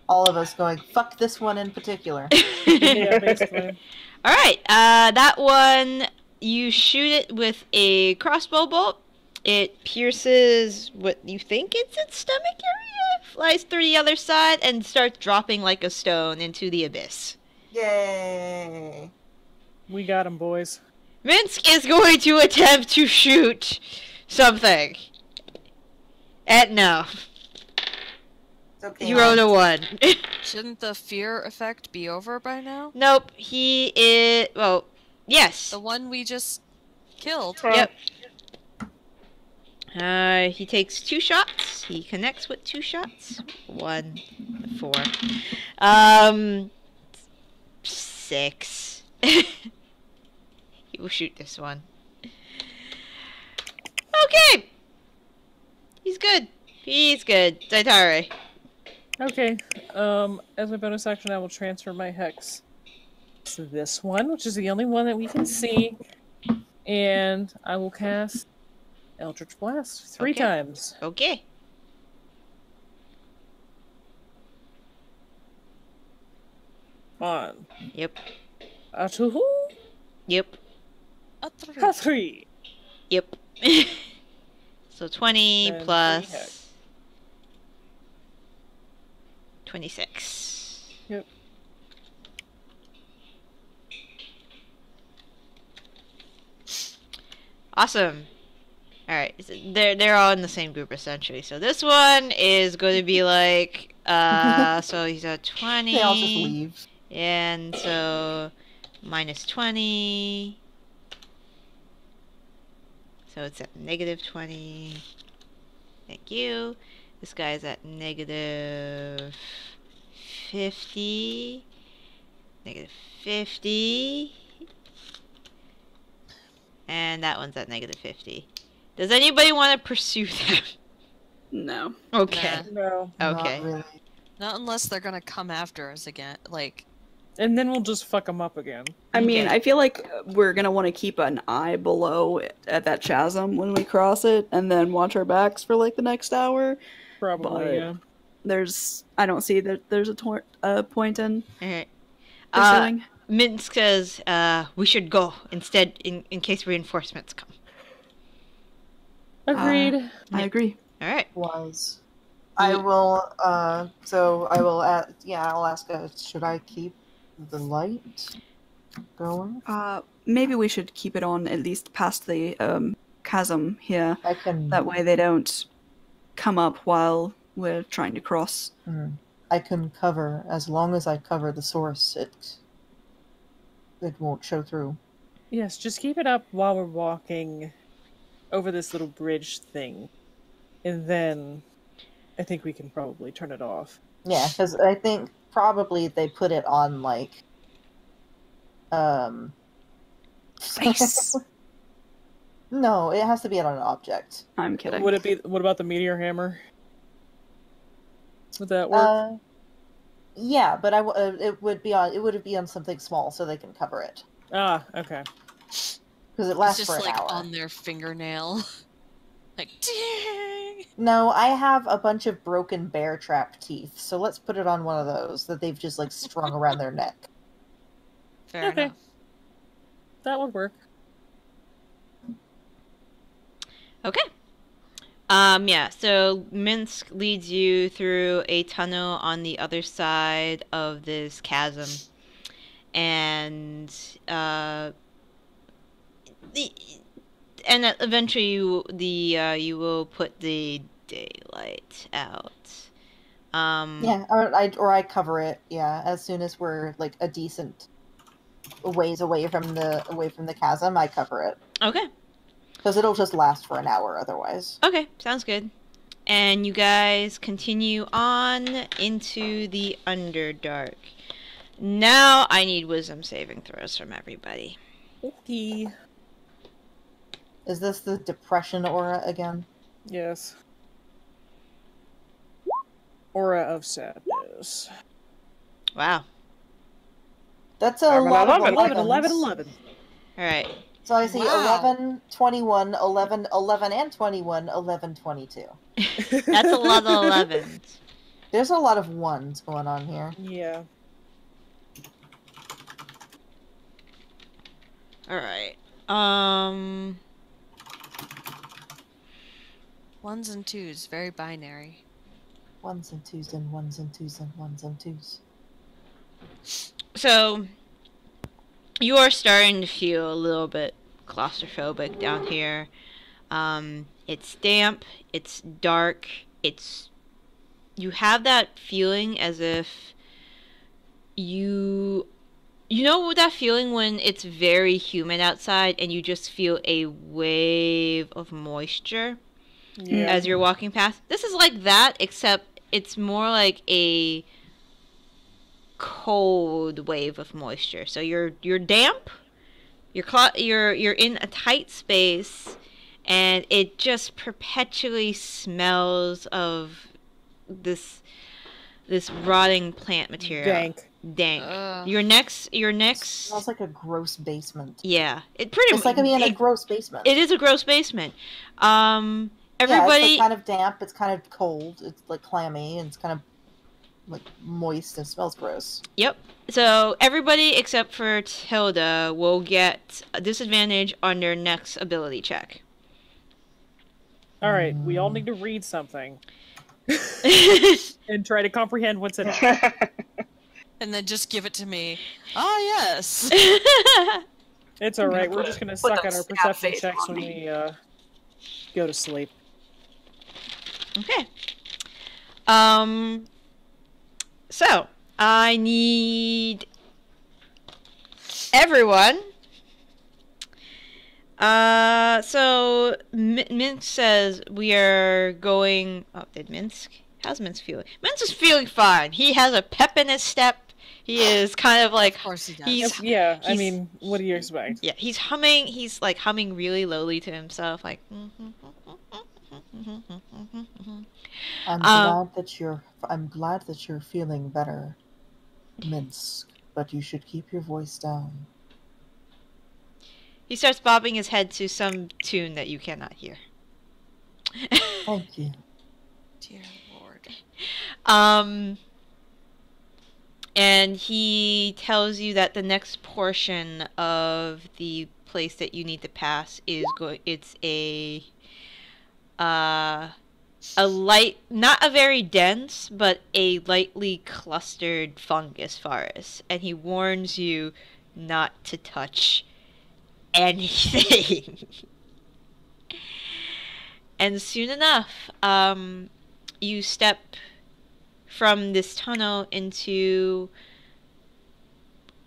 All of us going, fuck this one in particular. Yeah, basically. Alright, that one, you shoot it with a crossbow bolt. It pierces what you think it's its stomach area, flies through the other side, and starts dropping like a stone into the abyss. Yay! We got him, boys. Minsk is going to attempt to shoot something. And no. It's okay. He rolled a 1. Shouldn't the fear effect be over by now? Nope, he is... Well, yes. The one we just killed. Yep. He takes 2 shots. He connects with 2 shots. 1, 4. 6. He will shoot this one. Okay. He's good. He's good. Zaitari. Okay. As a bonus action, I will transfer my hex to this one, which is the only one that we can see, and I will cast Eldritch Blast 3 Okay. times. Okay. One. Yep. A 2. Yep. A 3. A 3. Yep. So 20 And plus 3 hex. 26. Yep. Awesome. Alright, so they're all in the same group essentially. So this one is going to be like, so he's at 20. They all just leave. And so minus 20. So it's at negative 20. Thank you. This guy's at negative 50. Negative 50. And that one's at negative 50. Does anybody want to pursue them? No. Okay. No. Okay. Not really. Not unless they're gonna come after us again. Like, And then we'll just fuck them up again. I mean, Okay. I feel like we're gonna want to keep an eye below at that chasm when we cross it, and then watch our backs for like the next hour. Probably, But- yeah. I don't see that there's a point in Alright. pursuing. Minsk says, we should go instead in case reinforcements come. Agreed. I agree. Alright. Wise. I will, so I will, I'll ask, should I keep the light going? Maybe we should keep it on at least past the chasm here. I can, That way they don't come up while we're trying to cross. I can cover, as long as I cover the source, it won't show through. Yes, just keep it up while we're walking over this little bridge thing. And then I think we can probably turn it off. Yeah, because I think probably they put it on, like, Face. No, it has to be on an object. I'm kidding. Would it be? What about the meteor hammer? Would that work? Yeah, but it would be on something small so they can cover it Ah, okay. because it It's lasts just for an like hour. on their fingernail. Like, ding! No, I have a bunch of broken bear trap teeth, so let's put it on one of those that they've just like strung around their neck. Fair Okay. enough. That would work. Okay. Yeah, so Minsk leads you through a tunnel on the other side of this chasm. And, eventually you will put the daylight out. Yeah, or I cover it. Yeah, as soon as we're like a decent ways away from the chasm, I cover it Okay. because it'll just last for an hour otherwise. Okay, sounds good. And you guys continue on into the Underdark. Now I need wisdom saving throws from everybody. Okay. Is this the depression aura again? Yes. Aura of sadness. Wow. That's a 11, lot of 11. 11, 11s. 11. Alright. So I see Wow. 11, 21, 11, 11 and 21, 11, 22. That's a lot of 11s. There's a lot of ones going on here. Yeah. Alright. Ones and twos, very binary. Ones and twos and ones and twos and ones and twos. So, you are starting to feel a little bit claustrophobic down here. It's damp, it's dark, you have that feeling as if you know that feeling when it's very humid outside and you just feel a wave of moisture Yeah. as you're walking past? This is like that, except it's more like a cold wave of moisture. So you're damp, you're in a tight space, and it just perpetually smells of this rotting plant material. Dank. Ugh. Your next Smells like a gross basement. yeah, it pretty It's like being in a it, gross basement. it is a gross basement. Yeah, Everybody it's like kind of damp. It's kind of cold. It's like clammy, and it's kind of like moist and smells gross. Yep. So everybody except for Tilda will get a disadvantage on their next ability check. All right, we all need to read something and try to comprehend what's in it. And then just give it to me. Ah, yes. It's all right. We're just gonna suck that on our stab perception face checks on when me. we go to sleep. Okay. So I need everyone. So Minsk says we are going. Oh, did Minsk? How's Minsk feeling? Minsk is feeling fine. He has a pep in his step. He is kind of like Of course he does. he's Yeah, I he's- mean, what do you expect? yeah, he's humming. He's like humming really lowly to himself, like. I'm glad that you're feeling better, Minsk. But you should keep your voice down. He starts bobbing his head to some tune that you cannot hear. Thank you. Dear Lord. And he tells you that the next portion of the place that you need to pass is it's a light, not a very dense, but a lightly clustered fungus forest, and he warns you not to touch anything. And soon enough, you step from this tunnel into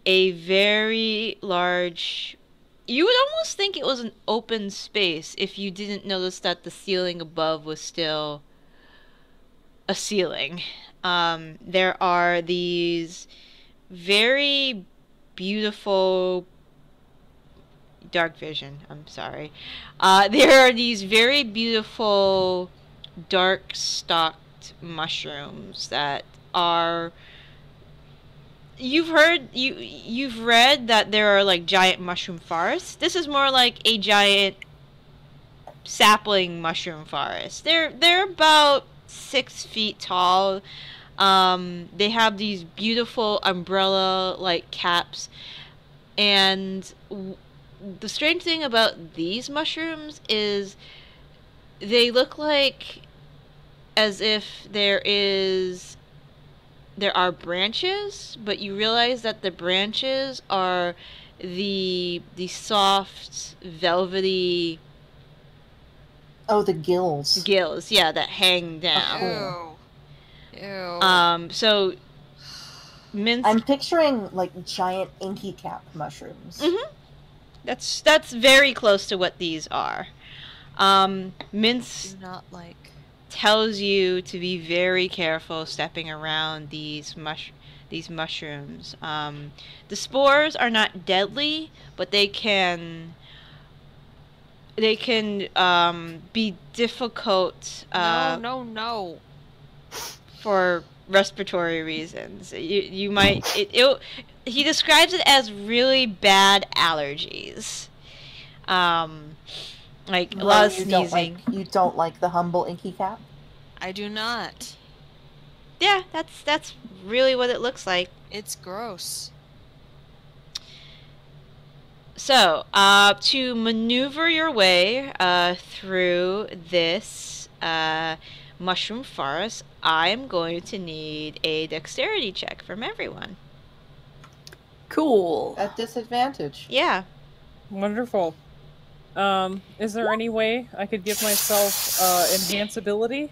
a very large... You would almost think it was an open space if you didn't notice that the ceiling above was still a ceiling. There are these very beautiful dark vision. I'm sorry. There are these very beautiful dark stalked mushrooms that are. You've read that there are like giant mushroom forests. This is more like a giant sapling mushroom forest. They're about 6 feet tall. They have these beautiful umbrella like caps, and the strange thing about these mushrooms is they look like as if there are branches, but you realize that the branches are the soft, velvety Oh, the gills. gills, yeah, that hang down. Ew. Ew. So Minsk. I'm picturing like giant inky cap mushrooms. That's very close to what these are. Minsk Do not like. tells you to be very careful stepping around these mushrooms. The spores are not deadly, but they can be difficult No. for respiratory reasons. You might he describes it as really bad allergies. Like a lot of sneezing. You don't like the humble inky cap? I do not. Yeah, that's really what it looks like. It's gross. So, to maneuver your way through this mushroom forest, I'm going to need a dexterity check from everyone. Cool. At disadvantage. Yeah. Wonderful. Is there any way I could give myself enhance ability?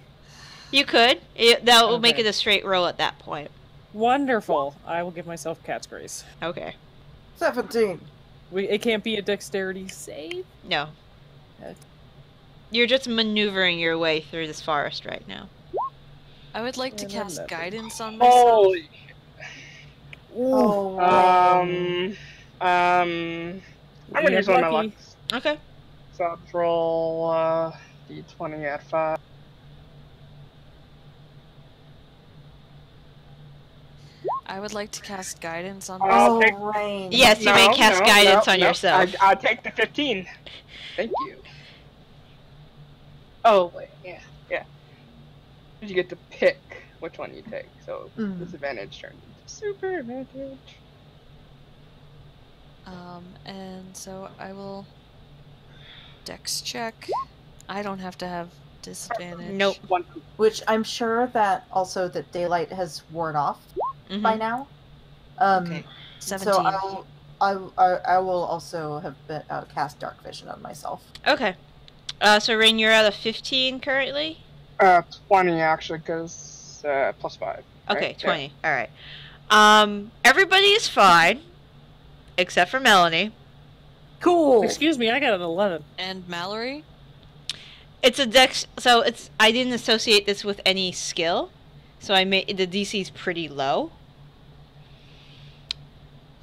You could. That will make Okay. it a straight roll at that point. Wonderful. I will give myself cat's grace. Okay. 17. It can't be a dexterity save. No. Okay. You're just maneuvering your way through this forest right now. I would like to Yeah, cast that- guidance on myself. Holy. Oh, I'm gonna You're use one of my lucky. lucks. Okay. So I'll just roll d20 at 5. I would like to cast guidance on I'll myself. take- rain. Yes, you may cast guidance on yourself. I'll take the 15. Thank you. Oh, wait, yeah. You get to pick which one you take, so disadvantage turns into super advantage. And so I will dex check. I don't have to have disadvantage. Nope. One. Which I'm sure that also that daylight has worn off Mhm. by now. Okay. 17. So I will also have cast dark vision on myself. Okay. So Rain, you're at a 15 currently? 20 actually, because plus 5. Okay, right? 20. All right. Everybody is fine except for Melanie. Cool. Excuse me, I got an 11. And Mallory? It's a dex, so I didn't associate this with any skill, so I made the DC's pretty low.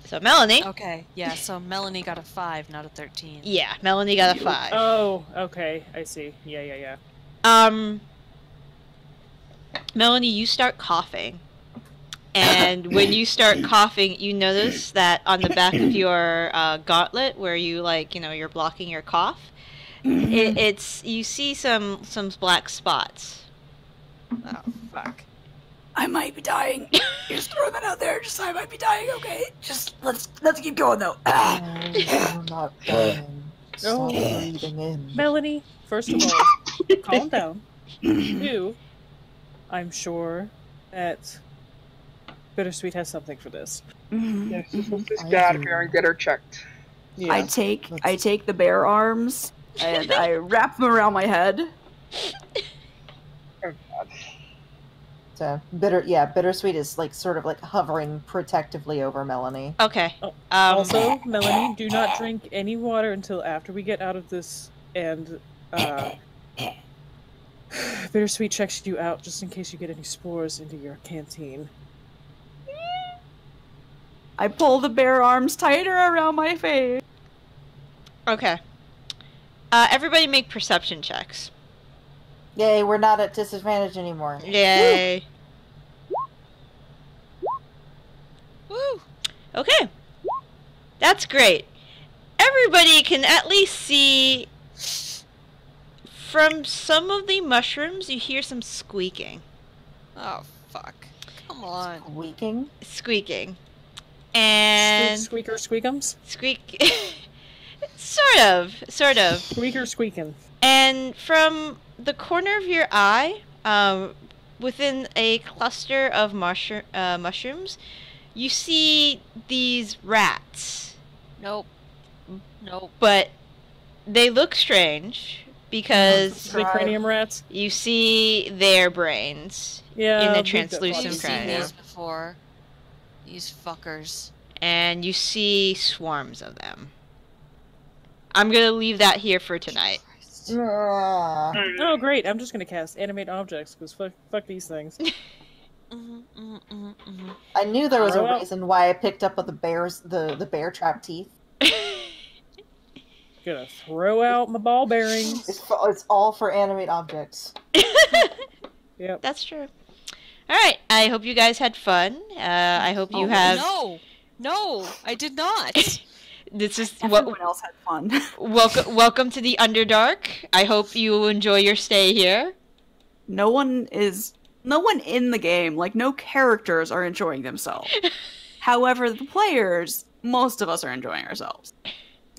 So Melanie, Okay, yeah, so Melanie got a 5, not a 13. yeah, Melanie got a 5. Oh, okay. I see. Yeah. Melanie, you start coughing. And when you start coughing, you notice that on the back of your gauntlet, where you you're blocking your cough, it's you see some black spots. Oh, fuck. I might be dying. Just throw that out there. Just I might be dying. Okay. Just let's keep going though. I'm not dying. Stop breathing in. Melanie, first of all, calm down. 2, I'm sure that Bittersweet has something for this. Yes, let's just get out of here and get her checked. Yeah. I take the bear arms and I wrap them around my head. Oh god. So bittersweet is sort of hovering protectively over Melanie. Okay. Oh, Um, Also, Melanie, do not drink any water until after we get out of this, and Bittersweet checks you out just in case you get any spores into your canteen. I pull the bear arms tighter around my face. Okay. Everybody make perception checks. Yay, we're not at disadvantage anymore. Yay. Woo! Okay. That's great. Everybody can at least see from some of the mushrooms you hear some squeaking. Oh fuck! Come on. Squeaking? Squeaking. And Squeaker squeakums? squeak sort of. Squeaker squeaking. And from the corner of your eye, within a cluster of mushrooms, you see these rats. Nope. Nope. But they look strange because The cranium rats? you see their brains Yeah. in the we've got translucent I've these. seen cranium. these before. These fuckers. And you see swarms of them. I'm gonna leave that here for tonight. Christ. Ah. Oh, great. I'm just going to cast animate objects because fuck these things. I knew there was Oh, a well. reason why I picked up with the bear trap teeth. Gonna throw out my ball bearings. It's all for animate objects. Yep. That's true. Alright, I hope you guys had fun. I hope you Oh, have... No, I did not. This is Everyone else had fun. welcome to the Underdark. I hope you enjoy your stay here. No one in the game, like no characters are enjoying themselves. However, the players, most of us are enjoying ourselves.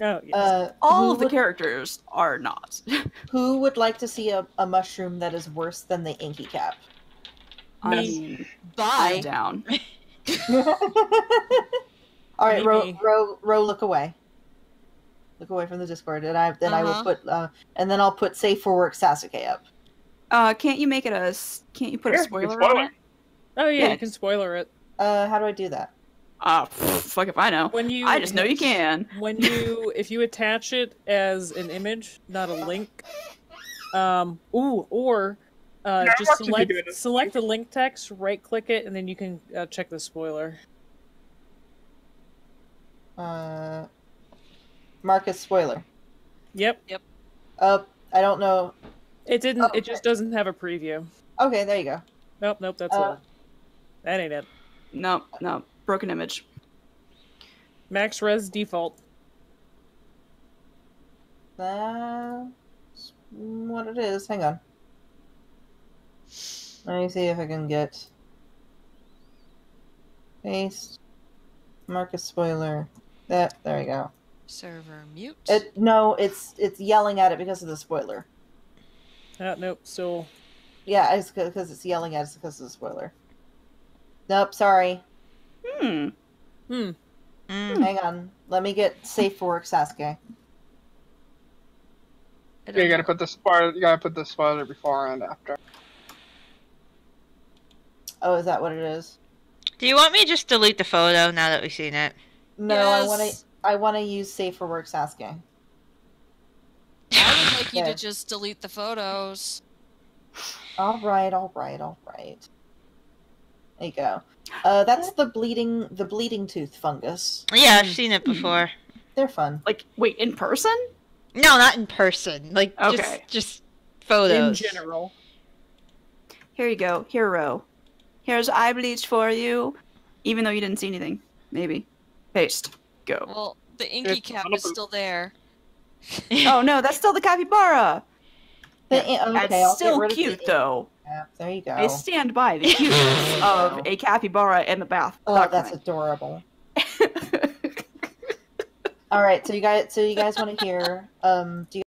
Oh, yes. All who of the would- characters are not. Who would like to see a mushroom that is worse than the inky cap? I Me. mean, Bye. I'm down. All right, Maybe. Ro, look away. Look away from the Discord, and I will Uh-huh. put and then I'll put safe for work Sasuke up. Can't you make it can't you put a Yeah, spoiler spoil on it. it? Oh, yeah, yeah. you can spoiler it. How do I do that? Fuck if I know. When you, I just know you can. if you attach it as an image, not a link, or Yeah, just I watched you do it. select the link text, right click it, and then you can check the spoiler. Marcus spoiler. Yep, I don't know. it didn't. Okay. It just doesn't have a preview. Okay, there you go. Nope, that's Uh, it. That ain't it. No, broken image. Max res default. That's what it is. Hang on. Let me see if I can get paste Marcus spoiler. There we go. Server mute. No, it's yelling at it because of the spoiler. Nope, still. Yeah, it's because it's yelling at us because of the spoiler. Nope, sorry. Hmm. Mm. Hang on. Let me get safe for work Sasuke. I You don't gotta know. put the spoiler. You gotta put the spoiler before and after. Oh, is that what it is? Do you want me to just delete the photo now that we've seen it? No, Yes. I want to use safe for work Sasuke. I would like you There. to just delete the photos. All right. There you go. That's the bleeding tooth fungus. Yeah, I've seen it before. They're fun. Like, wait, in person? No, not in person. Like, Okay. just In photos. general. Here you go, hero. Here's eye bleach for you. Even though you didn't see anything. Maybe. Paste. Go. Well, the inky It's cap not a is poop. still there. Oh no, that's still the capybara! Okay, That's I'll still get rid of the cute though. cap. There you go. I stand by the cuteness of a capybara in the bath. Oh, that's adorable. All right, so you guys want to hear? Do you